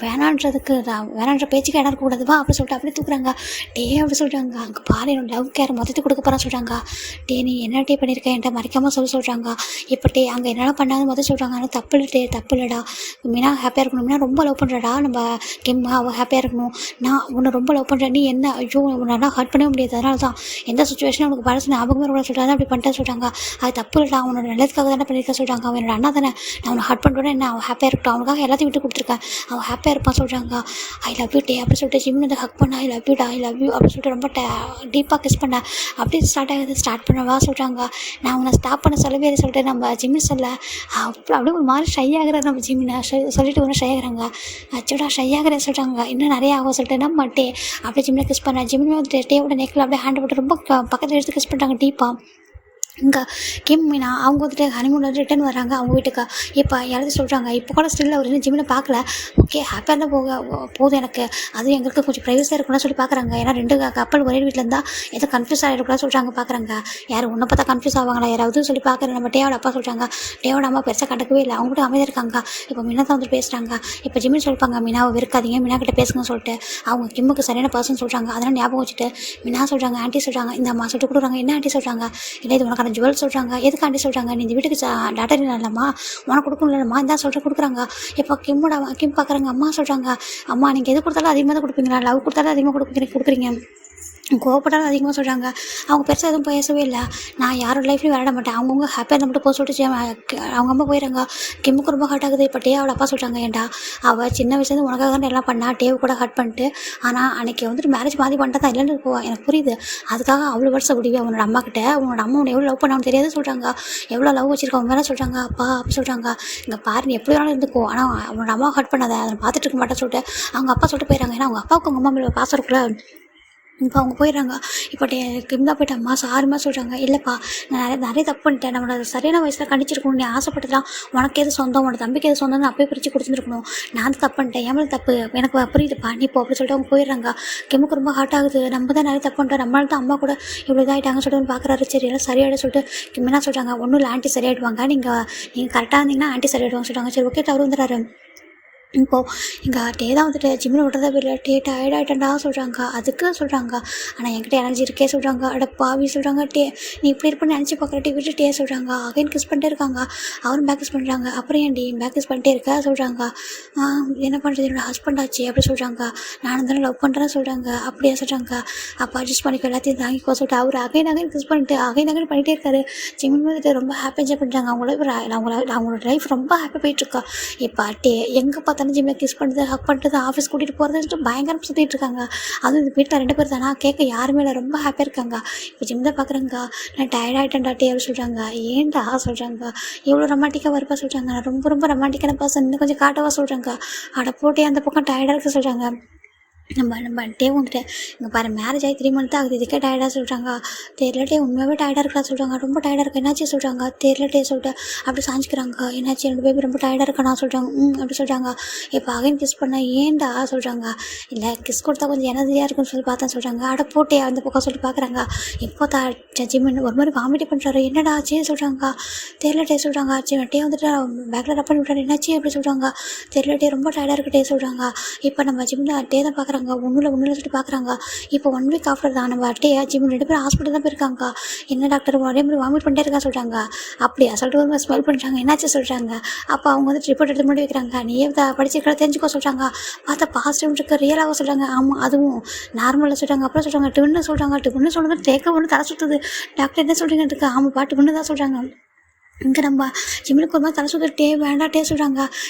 வேணான்ற பேச்சுக்கு இடம் இருக்கக்கூடாதுவா அப்படி சொல்லிட்டு அப்படியே தூக்குறாங்க. அப்படி சொல்கிறாங்க. அங்கே பாரு என்னோட லவ் கேர் மொத்தத்தை கொடுக்க போகிறான்னு சொல்கிறாங்க. நீ என்ன பண்ணியிருக்க என்கிட்ட மறைக்காமல் சொல்கிறாங்க. இப்போ அங்கே என்னெல்லாம் பண்ணாது மொத்தம் சொல்கிறாங்க. ஆனால் தப்பு இல்லைடா. மீனா ஹாப்பியாக இருக்கணும், மீனா ரொம்ப லவ் பண்ணுறடா, நம்ம கிம்மா அவள் ஹாப்பியாக இருக்கணும். நான் உன்னை ரொம்ப லவ் பண்ணுறேன், நீ என்ன ஐயோ உன்னால் ஹர்ட் பண்ணவே முடியாது, அதனால தான் எந்த சுச்சுவேஷனும் அவனுக்கு பழசு ஞாபகமே கூட சொல்கிறாங்க. அப்படி பண்ணிட்டேன்னு சொல்கிறாங்க. அது தப்பு இல்லைடா, அவனோட நல்லதுக்காக தானே பண்ணியிருக்க சொல்கிறாங்க. அவன் என்னோட அண்ணா தானே, நான் அவனை ஹர்ட் பண்ணுறேன், என்ன அவன் ஹாப்பியாக இருக்கட்டும், அவனுக்காக எல்லாத்தையும் விட்டு கொடுத்துருக்கேன், அவன் ஹாப்பியாக இருப்பான் சொல்கிறாங்க. ஐ லவ் யூ அப்படி சொல்லிட்டு ஜிம் வந்து ஹக் பண்ண ஐ லவ் யூ அப்படி சொல்லிட்டு ரொம்ப டீப்பாக கிஸ் பண்ணேன். அப்படியே ஸ்டார்ட் பண்ணவா சொல்கிறாங்க. நான் உன்னை ஸ்டாப் பண்ண சொல்லவே சொல்லிட்டு நம்ம ஜிம்மி சொல்ல அப்படியே ஒரு மாதிரி ஷை ஆகிறார். நம்ம ஜிம்மினை சொல்லிட்டு ஒன்று ஷை ஆகிறாங்க. அச்சோடா ஷை ஆகிறேன் சொல்கிறாங்க. இன்னும் நிறைய ஆகும் சொல்லிட்டு நம்ம அப்படியே ஜிம்மில் கிஸ் பண்ணேன். ஜிம்மில் வந்து டேவோட நெக்கில் அப்படியே ஹேண்ட் போட்டு ரொம்ப பக்கத்தில் எடுத்து கிஸ் பண்ணுறாங்க டீப்பாக. இங்கே கிம் மீனா அவங்க வந்துட்டு ஹனிமூனில் ரிட்டன் வராங்க அவங்க வீட்டுக்கு. இப்போ யாராவது சொல்கிறாங்க, இப்போ கூட ஸ்டில் அவர் இன்னும் ஜிம்மில் பார்க்கல, ஓகே ஹாப்பியாக இருந்தால் போதும் எனக்கு, அதுவும் எங்களுக்கு கொஞ்சம் ப்ரைவசியாக இருக்குன்னு சொல்லி பார்க்குறாங்க. ஏன்னா 2 கப்பல் ஒரே வீட்டில் இருந்தால் எதோ கன்ஃபியூஸ் ஆகிருக்கூடாது சொல்கிறாங்க. பார்க்குறாங்க யார் ஒன்றை பார்த்தா கன்ஃபியூஸ் ஆவாங்களா யாராவது சொல்லி பார்க்குறேன். நம்ம டேவோட அப்பா சொல்கிறாங்க. டேவோட அம்மா பெருசாக கண்டுக்கவே இல்லை, அவங்க கூட அமைதியாக இருக்காங்க. இப்போ மீனா தான் வந்து பேசுகிறாங்க. இப்போ ஜிம்மின்னு சொல்லிப்பாங்க, மீனாவை வெறுக்காதீங்க, மீனா கிட்ட பேசுங்கன்னு சொல்லிட்டு அவங்க கிம்முக்கு சரியான பர்சன் சொல்கிறாங்க. அதெல்லாம் ஞாபகம் வச்சுட்டு மீனா சொல்கிறாங்க, ஆண்டி சொல்கிறாங்க, இந்த அம்மா சொல்லிட்டு கொடுக்குறாங்க. என்ன ஆண்டி சொல்கிறாங்க, இல்லை இது உனக்கு ஜுவல் சொல்கிறாங்க. எதுக்கு ஆண்டி சொல்கிறாங்க, நீ இந்த வீட்டுக்கு டாட்டர் இல்லைம்மா, உனக்கு கொடுக்கணும் இல்லைம்மா, இந்த சொல்லிட்டு கொடுக்குறாங்க. இப்போ கிம் பார்க்குறாங்க. அம்மா சொல்கிறாங்க, அம்மா நீங்கள் எது கொடுத்தாலும் அதிகமாக தான் கொடுப்பீங்களா, லவ் கொடுத்தாலும் அதிகமாக கொடுக்குறீங்க, கோவப்பட்டாலும் அதிகமாக சொல்கிறாங்க. அவங்க பெருசாக எதுவும் பேசவே இல்லை. நான் யாரோட லைஃப்லையும் விளையாட மாட்டேன், அவங்கவுங்க ஹாப்பியாக இருந்த மட்டும் போக சொல்லிட்டு அவங்க அம்மா போயிடுறாங்க. கிம்முக்கு ரொம்ப ஹர்ட் ஆகுது. இப்போ அவளை அப்பா சொல்கிறாங்க, ஏன்டா அவள் சின்ன வயசுலேருந்து உனக்காக தான் எல்லாம் பண்ணா, டேவ் கூட ஹர்ட் பண்ணிட்டு, ஆனால் அன்றைக்கி வந்துட்டு மேரேஜ் மாதிரி பண்ணிட்டா தான் இல்லைன்னு எனக்கு புரியுது, அதுக்காக அவ்வளோ வருஷம் முடியும் அவனோட அம்மா கிட்ட, உன்னோட அம்மா உன்னை எவ்வளோ லவ் பண்ணான்னு தெரியாது சொல்கிறாங்க. எவ்வளோ லவ் வச்சிருக்கவங்க மேலே சொல்கிறாங்க. அப்பா அப்படி சொல்கிறாங்க, இங்கே பாரு நீ எப்படி வேணாலும் இருந்துக்கோ, ஆனால் அவனோட அம்மா ஹர்ட் பண்ணாத, அதை பார்த்துட்டு இருக்க மாட்டேன்னு சொல்லிட்டு அவங்க அப்பா சொல்லிட்டு போயிடறாங்க. ஏன்னா அவங்க அப்பாவுக்கு அவங்க அம்மா மேலே பாசம் இருக்குல்ல. இப்போ அவங்க போயிடுறாங்க. இப்போ கிம்தா போய்ட்டு அம்மா சாரிம்மா சொல்கிறாங்க. இல்லைப்பா நான் நிறைய தப்பு பண்ணிட்டேன், நம்மளோட சரியான வயசில் கண்டிச்சிருக்கணும், நீ ஆசைப்பட்டுலாம் உனக்கு எது சொந்தம் உனக்கு தம்பிக்கு எது சொந்தம்னு அப்பயே பிரித்து கொடுத்துருக்கணும், நான் தப்பு பண்ணிட்டேன், ஏன் மேலே தப்பு எனக்கு புரியுதுப்பா நீ இப்போ அப்படி சொல்லிட்டு அவங்க போயிடுறாங்க. கிம்முக்கு ரொம்ப ஹார்ட் ஆகுது, நம்ம தான் நிறைய தப்பு பண்ணிட்டோம், நம்மளால தான் அம்மா கூட இவ்வளோ இதாகிட்டாங்கன்னு சொல்லிட்டு பார்க்குறாரு. சரி எல்லாம் சரியாயிட சொல்லிட்டு கிம்னா சொல்கிறாங்க, ஒன்றும் இல்லை ஆண்டி சரியாயிடுவாங்க, நீங்கள் கரெக்டாக இருந்தீங்கன்னா ஆண்டி சரியாயிடுவாங்க சொல்கிறாங்க. சரி ஓகே அவர் வந்துடுறாரு. இப்போது எங்கள் டே தான் வந்துட்டு ஜிம்மில் விட்றதா பேர் டே டயர்ட் ஆகிட்டேன்டா சொல்கிறாங்க. அதுக்கு சொல்கிறாங்க. ஆனால் என்கிட்ட எனர்ஜி இருக்கே சொல்கிறாங்க. அட பாவி சொல்கிறாங்க. நீ இப்படி இருப்பேன்னு நினச்சி பார்க்குற விட்டுட்டே சொல்கிறாங்க. அகைன் கிஸ் பண்ணிட்டே இருக்காங்க. அவரும் பேக் கிஸ் பண்ணுறாங்க. அப்புறம் ஏன்டி பேக் கிஸ் பண்ணிட்டே இருக்க சொல்கிறாங்க. என்ன பண்ணுறது, என்னோடய ஹஸ்பண்ட் ஆச்சு அப்படி சொல்கிறாங்க. நானும் தானே லவ் பண்ணுறேன்னு சொல்கிறாங்க. அப்படியே சொல்கிறாங்க. அப்போ அட்ஜஸ்ட் பண்ணிக்கோ, எல்லாத்தையும் தாங்கிக்கோ சொல்லிட்டு அவர் அகைன் கிஸ் பண்ணிட்டு அகைன் பண்ணிகிட்டே இருக்காரு. ஜிம்மின் வந்துட்டு ரொம்ப ஹாப்பி என்ஜாய் பண்ணுறாங்க. அவங்களோட லைஃப் ரொம்ப ஹாப்பி போயிட்டுருக்கா. இப்போ எங்கே பார்த்தாலும் ஜிம்மில் கிஸ் பண்ணுறது, ஹக் பண்ணுறது, ஆஃபீஸ் கூட்டிகிட்டு போகிறதுன்ட்டு பயங்கரம் சுற்றிட்டு இருக்காங்க. அதுவும் இந்த வீட்டில் 2 பேர் தானா, கேட்க யாருமே இல்லை, ரொம்ப ஹாப்பியாக இருக்காங்க. இப்போ ஜிம் தான் பார்க்குறேங்க. நான் டயர்ட் ஆகிட்டேன்டா அப்படி சொல்கிறாங்க. ஏன்டா சொல்கிறாங்க. எவ்வளோ ரொமான்டிக்காக வரப்பா சொல்கிறாங்க. நான் ரொம்ப ரொம்ப ரொமான்டிக்கான பர்சன், இன்னும் கொஞ்சம் காட்டவா சொல்கிறாங்க. அட போட்டே அந்த பக்கம் டயர்டாக இருக்க சொல்கிறாங்க. நம்ம டே வந்துட்டு இங்கே பாரு, மேரேஜ் ஆகி 3 மந்த் ஆகுது, இதுக்கே டயர்டாக சொல்கிறாங்க. தெரியல உண்மையாகவே டயர்டாக இருக்கா சொல்கிறாங்க. ரொம்ப டயர்டாக இருக்கா, என்னாச்சு சொல்கிறாங்க. தெரியல சொல்லிட்டு அப்படி சாஞ்சிக்கிறாங்க. என்னாச்சு, என்னோட பேபி ரொம்ப டயர்டாக இருக்கானா சொல்கிறாங்க. அப்படி சொல்கிறாங்க. இப்போ அகைன் கிஸ் பண்ண ஏன்டா சொல்கிறாங்க. இல்லை கிஸ் கொடுத்தா கொஞ்சம் எனர்ஜியாக இருக்குன்னு சொல்லி பார்த்தா சொல்கிறாங்க. அட போட்டே அந்த பக்கம் சொல்லி பார்க்குறாங்க. இப்போ ஜிம்மின் ஒரு மாதிரி வாமிட்டே பண்ணுறாரு. என்னடா ஆச்சு சொல்கிறாங்க. தெரியல சொல்கிறாங்க. டே வந்துட்டு பேக்கில் ரப் பண்ணி விட்றாரு. என்னாச்சு அப்படி சொல்கிறாங்க. தெரியல ரொம்ப டயர்டாக இருக்கட்டே சொல்கிறாங்க. இப்போ நம்ம ஜிம்மில் டே தான் பார்க்குறாங்க. ஒன்றும் சொல்லிட்டு பார்க்குறாங்க. இப்போ 1 வீக் ஆஃப்டர் தான் நம்ம ஜிம் 2 பேரும் ஹாஸ்பிட்டல் தான் போயிருக்காங்க. என்ன டாக்டர் ஒரே மாதிரி வாமிட் பண்ணிட்டே இருக்கா சொல்கிறாங்க. அப்படியா சொல்லிட்டு ஒரு மாதிரி ஸ்மெல் பண்ணுறாங்க. என்னாச்சு சொல்கிறாங்க. அப்போ அவங்க வந்து ரிப்போர்ட் எடுத்து முன்னாடி வைக்கிறாங்க. நீ படிச்சிருக்கா தெரிஞ்சுக்கோ சொல்கிறாங்க. பார்த்தா பாசிட்டிவ் இருக்கு, ரியலாக சொல்கிறாங்க. ஆமாம் அதுவும் நார்மலாக சொல்கிறாங்க. அப்புறம் சொல்கிறாங்க ட்வின்னு சொல்கிறாங்க. ட்வின்னு சொல்கிறது டேக்க ஒன்று தலை சுற்றுது. டாக்டர் என்ன சொல்கிறீங்க இருக்கு. ஆமாப்பா ட்வின்னு தான் சொல்கிறாங்க. இங்கே நம்ம ஜிம்முக்கு ஒரு மாதிரி தலை சுற்று வேண்டாம் சொல்கிறாங்க.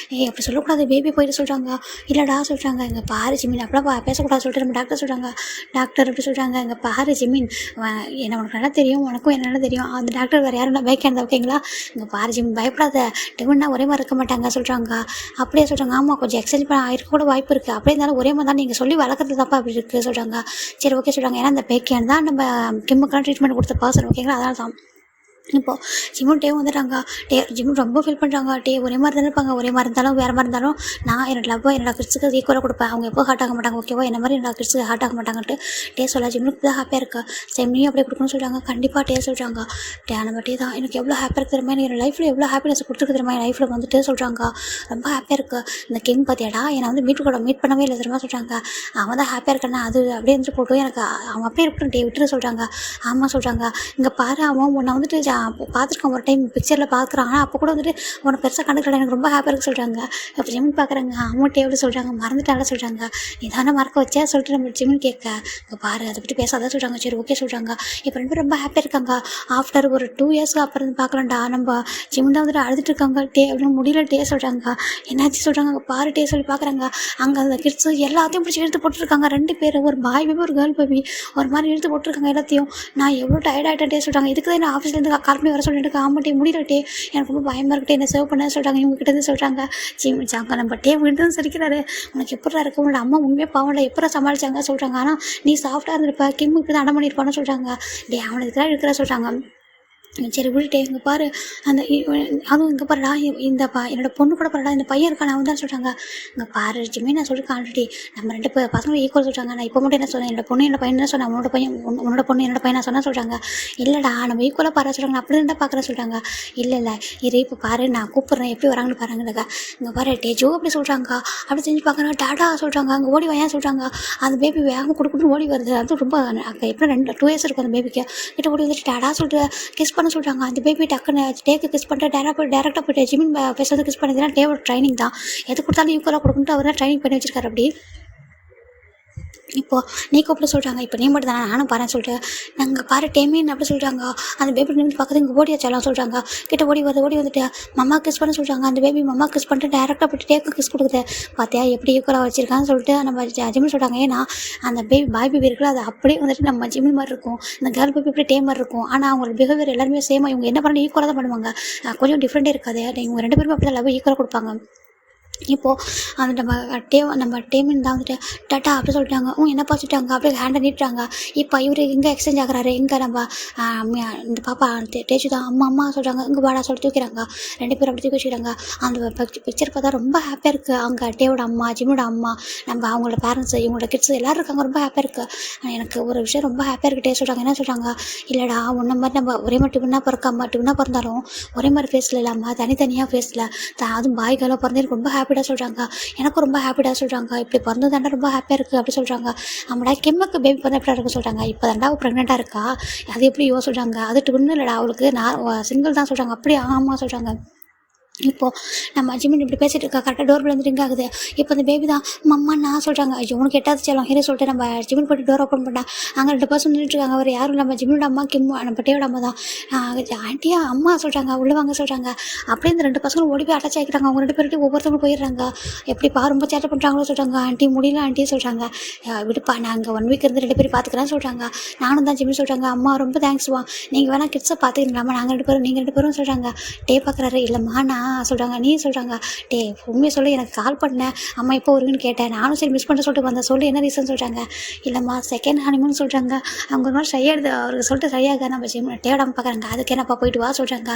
அப்படி சொல்லக்கூடாது, பேபி போயிட்டு சொல்கிறாங்க. இல்லைடா சொல்கிறாங்க. இங்கே பாரு ஜிமின் அப்படிலாம் பேசக்கூடாது சொல்லிட்டு நம்ம டாக்டர் சொல்கிறாங்க. டாக்டர் அப்படி சொல்கிறாங்க. இங்கே பாரு ஜிமின், என்ன உனக்கு நல்லா தெரியும், உனக்கும் என்ன நல்லா தெரியும். அந்த டாக்டர் வேறு யாரும் பயக்காண்டா ஓகேங்களா. இங்கே பாரு ஜிமின் பயப்படாத, டிவன்னா ஒரே மாதிரி இருக்க மாட்டாங்க சொல்கிறாங்க. அப்படியே சொல்கிறாங்க. ஆமாம் கொஞ்சம் எக்ஸ்சேஞ்ச் ஆகிருக்க கூட வாய்ப்பு இருக்குது. அப்படியே இருந்தாலும் ஒரே மாதிரி தான் நீங்கள் சொல்லி வளர்க்குறது தப்பா அப்படி இருக்குது சொல்கிறாங்க. சரி ஓகே சொல்கிறாங்க. ஏன்னா அந்த பேக்கியான் தான் நம்ம கிம்முக்கெல்லாம் ட்ரீட்மெண்ட் கொடுத்த பர்சன் ஓகேங்களா, அதனால தான். இப்போது ஜிம்மும் வந்துட்டாங்க. ஜிம்மு ரொம்ப ஃபீல் பண்ணுறாங்க. ஒரே மாதிரி தானே இருப்பாங்க. ஒரே மாதிரி இருந்தாலும் வேறு மாதிரி இருந்தாலும் நான் என்னோட கிட்ஸுக்கு ஈக்குவலாக கொடுப்பேன். அவங்க எப்போ ஹார்ட் ஆக மாட்டாங்க ஓகேவா. என்ன மாதிரி என்னோட கிட்ஸுக்கு ஹார்ட் ஆக மாட்டாங்கன்ட்டு சொல்ல ஜிம்முக்கு தான் ஹாப்பியாக இருக்கா. செம்மியும் அப்படியே கொடுக்கணும்னு சொல்கிறாங்க. கண்டிப்பாக சொல்கிறாங்க. நம்ம தான் எனக்கு எவ்வளோ ஹாப்பியாக இருக்குது தெரியுமா, என்னோட லைஃப்பில் எவ்வளோ ஹாப்பினஸ் கொடுத்துருக்கு தெரியுமா, என் லைஃப்பில் வந்துட்டு சொல்கிறாங்க. ரொம்ப ஹாப்பியாக இருக்குது. இந்த கிங் பார்த்தியாடா, என்னை வந்து மீட் பண்ணவே இல்லை தெரியுமா சொல்கிறாங்க. அவன் தான் ஹாப்பியாக இருக்கானா, அது அப்படியே இருந்துட்டு போட்டும், எனக்கு அவன் அப்படியே இருக்கட்டும் விட்டுரு சொல்கிறாங்க. ஆமாம் சொல்கிறாங்க. இங்கே பாரு, அவன் உன்னை வந்துட்டு பார்த்துருக்கான் ஒரு டைம் பிக்சரில் பார்க்குறான். ஆனால் அப்போ கூட வந்துட்டு உனக்கு பெருசாக கண்டுக்கல, எனக்கு ரொம்ப ஹாப்பியாக இருக்குது சொல்கிறாங்க. இப்போ ஜிமின் பார்க்குறாங்க. அமௌண்ட் எவ்வளோ சொல்கிறாங்க. மறந்துட்டால சொல்கிறாங்க. நீ தானே மறக்க வச்சா சொல்லிட்டு நம்ம ஜிமின் கேட்க. இப்போ பாரு அதை பற்றி பேசாதான் சொல்கிறாங்க. சரி ஓகே சொல்கிறாங்க. இப்போ 2 பேரும் ரொம்ப ஹாப்பியாக இருக்காங்க. ஆஃப்டர் ஒரு 2 இயர்ஸ்க்கு அப்புறம் பார்க்கலாம்டா நம்ம ஜிமின் தான் வந்துட்டு அழுதுட்டு இருக்காங்க. அப்படின்னு முடியல சொல்கிறாங்க. என்னாச்சு சொல்கிறாங்க. அங்கே பாரு சொல்லி பார்க்குறாங்க. அங்கே அந்த கிட்ஸ் எல்லாத்தையும் பிடிச்சி இழுத்து போட்டுருக்காங்க. 2 பேர், ஒரு பாய் பேபி ஒரு கேர்ள் பேபி, ஒரு மாதிரி இழுத்து போட்டுருக்காங்க எல்லாத்தையும். நான் எவ்வளோ டயர்ட் ஆகிட்டே சொல்கிறாங்க. இதுக்கு தான் என்ன ஆஃபீஸ்லேருந்து காலமே வர சொல்லிட்டு ஆமாட்டே முடியலட்டே, எனக்கு ரொம்ப பயமாக இருக்கட்டே, என்ன சேவ் பண்ண சொல்கிறாங்க. இவங்க கிட்டே சொல்கிறாங்க. ஜாங்க நம்ம விட்டு சிரிக்கிறாரு. உனக்கு எப்படா இருக்க, உங்களோட அம்மா உண்மையாக பாவம்ல எப்படா சமாளிச்சாங்க சொல்கிறாங்க. ஆனால் நீ சாஃப்டாக இருந்திருப்ப, கிம்முக்கு தான் அடம் பண்ணியிருப்பான்னு சொல்கிறாங்க. அவனுக்கு தான் இருக்கிற சொல்கிறாங்க. சரி விட்டுட்டே இங்கே பாரு அந்த அதுவும் இங்கே பாருடா என்னோட பொண்ணு கூட பாருடா இந்த பையன் இருக்கான் அவன் தான் சொல்கிறாங்க. இங்கே பாரு ஜிம்மே நான் சொல்லியிருக்கேன் ஆல்ரெடி, நம்ம 2 பசங்களும் ஈக்குவல் சொல்கிறாங்க. நான் இப்போ மட்டும் என்ன சொன்னேன், என்னோட பொண்ணு என்னோட பையன் என்ன சொன்னேன், உன்னோட பொண்ணு என்னோட பையனை சொன்னால் சொல்கிறாங்க. இல்லைடா நம்ம ஈக்குவலாக பாரு சொல்கிறாங்க. நான் அப்படி இருந்தால் பார்க்குறேன் சொல்கிறாங்க. இல்லை இது இப்போ பாரு நான் கூப்பிட்றேன் எப்படி வராங்கன்னு பாருங்கக்கா. இங்கே பாரு ஜோ அப்படி சொல்கிறாங்க. அப்படி செஞ்சு பார்க்குறாங்க. டாடா சொல்கிறாங்க. அங்கே ஓடி வாயா சொல்கிறாங்க. அந்த பேபி வேகம் கொடுக்கணும்னு ஓடி வருது. அது ரொம்ப எப்படி 2 இயர்ஸ் இருக்கும் அந்த பேபிக்கு. கிட்ட ஓடி வந்துட்டு டாடா சொல்லிட்டு கிஸ் பண்ண சொல்கிறாங்க. அந்த பேபி டக்குன்னு டேக்கு கிஸ் பண்ணிட்டு டேரெக்டாக போய்ட்டு ஜிமின் பேசுறது கிஸ் பண்ணதுன்னா டேவோட ட்ரைனிங் தான். எது கொடுத்தாலும் ஈக்குவலாக கொடுக்குன்ட்டு அவர் தான் ட்ரைனிங் பண்ணி வச்சிருக்காரு. அப்படி இப்போது நீ கூப்பிட சொல்கிறாங்க. இப்போ நீ மட்டும் தானே நானும் பாருன்னு சொல்லிட்டு நாங்கள் பாரு டேமின் அப்படி சொல்கிறாங்க. அந்த பேபி நிமிஷம் பார்க்குறது இங்கே ஓடியாச்சாலாம் சொல்கிறாங்க. கிட்ட ஓடி வந்துட்டு மம்மா கிஸ் பண்ண சொல்கிறாங்க. அந்த பேபி மம்மா கிஸ் பண்ணிட்டு டேரெக்டாக போய்ட்டு டேக்கு கிஸ் கொடுக்குது. பார்த்தியா எப்படி ஈக்குவலாக வச்சிருக்கான்னு சொல்லிட்டு நம்ம ஜிமின் சொல்கிறாங்க. ஏன்னா அந்த பாய் பேபி இருக்குல்ல, அது அப்படியே வந்துட்டு நம்ம ஜிமின் மாதிரி இருக்கும். இந்த கேர்ள் பேபி இப்படி டே மாதிரி இருக்கும். ஆனால் அவங்களோட பிஹேவியர் எல்லாருமே சேமாக, இவங்க என்ன பண்ணணும் ஈக்குவலாக தான் பண்ணுவாங்க. கொஞ்சம் டிஃப்ரெண்ட்டே இருக்காது. இவங்க 2 பேருமே அப்படி தான் லவ் ஈக்குவலாக கொடுப்பாங்க. இப்போது அந்த நம்ம டேமின் தான் வந்துட்டு டாட்டா அப்படி சொல்லிட்டாங்க. என்னப்பா சொல்லிட்டாங்க. அப்படியே ஹேண்டை நீட்டுறாங்க. இப்போ இவர் இங்கே எக்ஸ்சேஞ்ச் ஆகிறாரு. இங்கே நம்ம இந்த பாப்பா தேஜு தான் அம்மா சொல்கிறாங்க. இங்கே வாடா சொல்லி தூக்கிறாங்க. 2 பேரும் அப்படி தூக்கி வச்சுக்கிறாங்க. அந்த பிக்சர் பார்த்தா ரொம்ப ஹாப்பியாக இருக்குது. அங்கே டேவோட அம்மா, ஜிம்மோட அம்மா, நம்ம அவங்களோட பேரண்ட்ஸ், இவங்களோட கிட்ஸ் எல்லோரும் இருக்காங்க. ரொம்ப ஹாப்பியாக இருக்குது. எனக்கு ஒரு விஷயம் ரொம்ப ஹாப்பியாக இருக்குது சொல்கிறாங்க. என்ன சொல்கிறாங்க. இல்லைடா உன்ன மாதிரி நம்ம ஒரே மாதிரி டிவினா பிறந்தாலும் ஒரே மாதிரி ஃபேஸில் இல்லாமல் தனித்தனியாக ஃபேஸில் அதுவும் பாய்களாக பிறந்து எனக்கு ரொம்ப ஹாப்பி ஹாப்பிடா சொல்கிறாங்க. எனக்கும் ரொம்ப ஹாப்பிடா சொல்கிறாங்க. இப்படி பிறந்து தாண்டா ரொம்ப ஹாப்பியாக இருக்குது அப்படி சொல்கிறாங்க. நம்மளா கிம்முக்கு பேபி பிறந்தா எப்படி இருக்கும் சொல்கிறாங்க. இப்போ தாண்டா ப்ரெக்னெண்ட்டாக இருக்கா, அது எப்படி சொல்கிறாங்க. அது ட்வின்னு இல்லைடா, அவளுக்கு நான் சிங்கிள் தான் சொல்கிறாங்க. அப்படியே ஆமாம் சொல்கிறாங்க. இப்போது நம்ம ஜிமின் இப்படி பேசிகிட்டு இருக்கா, கரெக்டாக டோர் பெல் வந்து ரிங் ஆகுது. இப்போ அந்த பேபி தான் மம்மா நான் சொல்கிறாங்க. ஐயோ உனக்கு எட்டாவது செல்லம் ஹீரோ சொல்லிட்டு நம்ம ஜிமின் போய்ட்டு டோர் ஓப்பன் பண்ணா அங்கே 2 பர்சன் நின்றுட்டுருக்காங்க. அவர் யாரும் நம்ம ஜிமினோட அம்மா கிம், நம்ம டேவோட அம்மா தான். ஆண்டியா அம்மா சொல்கிறாங்க, உள்ளே வாங்க சொல்கிறாங்க. அப்படியே இந்த 2 பசங்களும் ஓடி போய் அட்டாச் ஆகிக்கிறாங்க. அவங்க 2 பேர்கிட்ட ஒவ்வொருத்தவங்களும் போயிடுறாங்க. எப்படிப்பா ரொம்ப சேட்டை பண்ணுறாங்களோ சொல்கிறாங்க. ஆண்டி முடியல ஆண்டி சொல்கிறாங்க. விடுப்பா நாங்கள் 1 வீக் இருந்து 2 பேரும் பார்த்துக்கிறேன்னு சொல்கிறாங்க. நானும் தான் ஜிமின் சொல்கிறாங்க. அம்மா ரொம்ப தேங்க்ஸ்வா, நீங்கள் வேணால் கிட்ஸை பார்த்துக்கிறீங்களாம்மா, நாங்கள் 2 பேரும் நீங்கள் 2 பேரும் சொல்கிறாங்க. டே பார்க்குறாரு. இல்லைம்மா நான் சொல்கிறாங்க. நீ சொல்கிறாங்க. டே உண்மையை சொல்லி எனக்கு கால் பண்ணேன், அம்மா இப்போ வருங்கன்னு கேட்டேன், நானும் சரி மிஸ் பண்ண சொல்லிட்டு வந்தேன், சொல்லி என்ன ரீசன் சொல்கிறாங்க. இல்லைம்மா செகண்ட் ஹனிமூன் சொல்கிறாங்க. அவங்க ஒரு மாதிரி சரியாடுது, அவருக்கு சொல்லிட்டு சரியாக நம்ம டேவிடாமல் பார்க்குறாங்க. அதுக்கு என்னப்பா போயிட்டு வா சொல்கிறாங்க.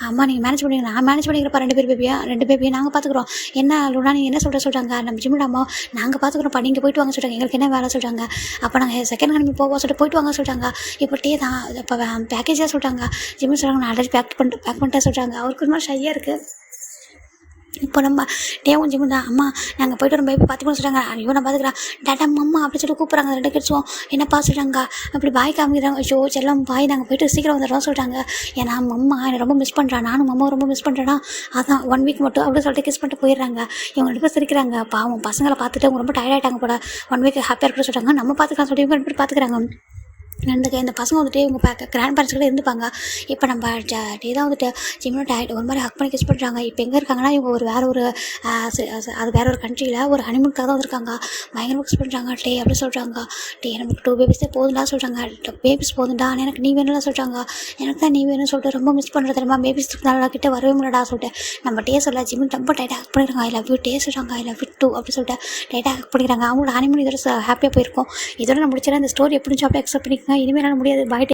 அம்மா நீங்கள் மேனேஜ் பண்ணிங்க, நான் மேனேஜ் பண்ணிக்கிறப்பா 2 பேபியும் நாங்கள் பார்த்துக்குறோம். என்ன லூனா நீங்கள் என்ன சொல்கிறாங்க. நம்ம ஜிம்மிட அம்மா நாங்கள் பார்த்துக்குறோம்ப்பா, நீங்கள் போயிட்டு வாங்க சொல்கிறாங்க. எங்களுக்கு என்ன வேலை சொல்கிறாங்க. அப்போ நாங்கள் செகண்ட் ஹனிமூன் போவோம் சொல்லிட்டு போயிட்டு வாங்க சொல்கிறாங்க. இப்போ டே தான் இப்போ பேக்கேஜாக சொல்கிறாங்க. ஜிம்மி சொல்கிறாங்க நான் ஆல்ரெடி பேக் பண்ணிட்டேன் சொல்கிறாங்க. அவருக்கு ஒரு மாதிரி ஷையாக இருக்குது. இப்போ நம்ம டேவும் ஜிம்மு தான் அம்மா நாங்கள் போய்ட்டு நம்ம போய் பார்த்துக்கணும் சொல்கிறாங்க. ஐயோ நான் பார்த்துக்கிறேன் டாட்டா அம்மா அப்படி சொல்லிட்டு கூப்பிட்றாங்க. 2 கிட்ஸும் என்னப்பா சொல்கிறாங்க. அப்படி பாய் காமிக்கிறாங்க. ஐயோ செல்லம் பாய் நாங்கள் போய்ட்டு சீக்கிரம் வந்துடுறோம் சொல்கிறாங்க. ஏன்னா அம்மா என்னை ரொம்ப மிஸ் பண்ணுறான், நானும் அம்மாவும் ரொம்ப மிஸ் பண்ணுறேன்னா அதான் 1 வீக் மட்டும் அப்படின்னு சொல்லிட்டு கிஸ் பண்ணிட்டு போயிடுறாங்க. இவங்க 2 பேர் சிரிக்கிறாங்க. பாவம் பசங்களை பார்த்துட்டு அவங்க ரொம்ப டயர்டாயிட்டாங்க போல, 1 வீக் ஹாப்பியாக இருக்க சொல்கிறாங்க. நம்ம பார்த்துக்கலாம் சொல்லிட்டு இவங்க 2 பேர் பார்த்துக்கிறாங்க. இந்த பசங்க வந்துட்டு இவங்க கிராண்ட் பேரண்ட்ஸ் கூட இருந்துப்பாங்க. இப்போ நம்ம டே தான் வந்துட்டு ஜிம்மினோ டேட் ஒரு மாதிரி ஹக் பண்ணி கிஸ் பண்ணுறாங்க. இப்போ எங்கே இருக்காங்கன்னா இவங்க ஒரு வேறு ஒரு அது வேறு ஒரு கண்ட்ரியில் ஒரு ஹனிமூனுக்காக தான் வந்திருக்காங்க. பயங்கரமாக கிஸ் பண்ணுறாங்க. டே அப்படி சொல்கிறாங்க. டே நமக்கு 2 பேபிஸே போதுண்டா சொல்கிறாங்க. பேபிஸ் போதுண்டா ஆனால் எனக்கு நீ வேணும்லாம் சொல்கிறாங்க. எனக்கு தான் நீ வேணும்னு சொல்லிட்டு ரொம்ப மிஸ் பண்ணுறது தெரியுமா, பேபிஸ் நல்லா கிட்டே வரவே முடியாடா சொல்லிட்டு நம்ம டே சொல்ல ஜிம்மின் ரொம்ப டைட்டாக ஹக் பண்ணிடுறாங்க. ஐ லவ் யூ டே சொல்கிறாங்க. ஐ லவ் யூ டூ அப்படி சொல்லிட்டு டைட்டாக ஹக் பண்ணிக்கிறாங்க. அவங்களோட ஹனிமூன் இதோட ஹாப்பியாக போயிருக்கும். இதோட நான் முடிச்சிடறேன். இந்த ஸ்டோரி எப்படி அப்படியே அக்செப்ட் பண்ணிக்கோங்க. இனிமேல் முடியாது. பாய்.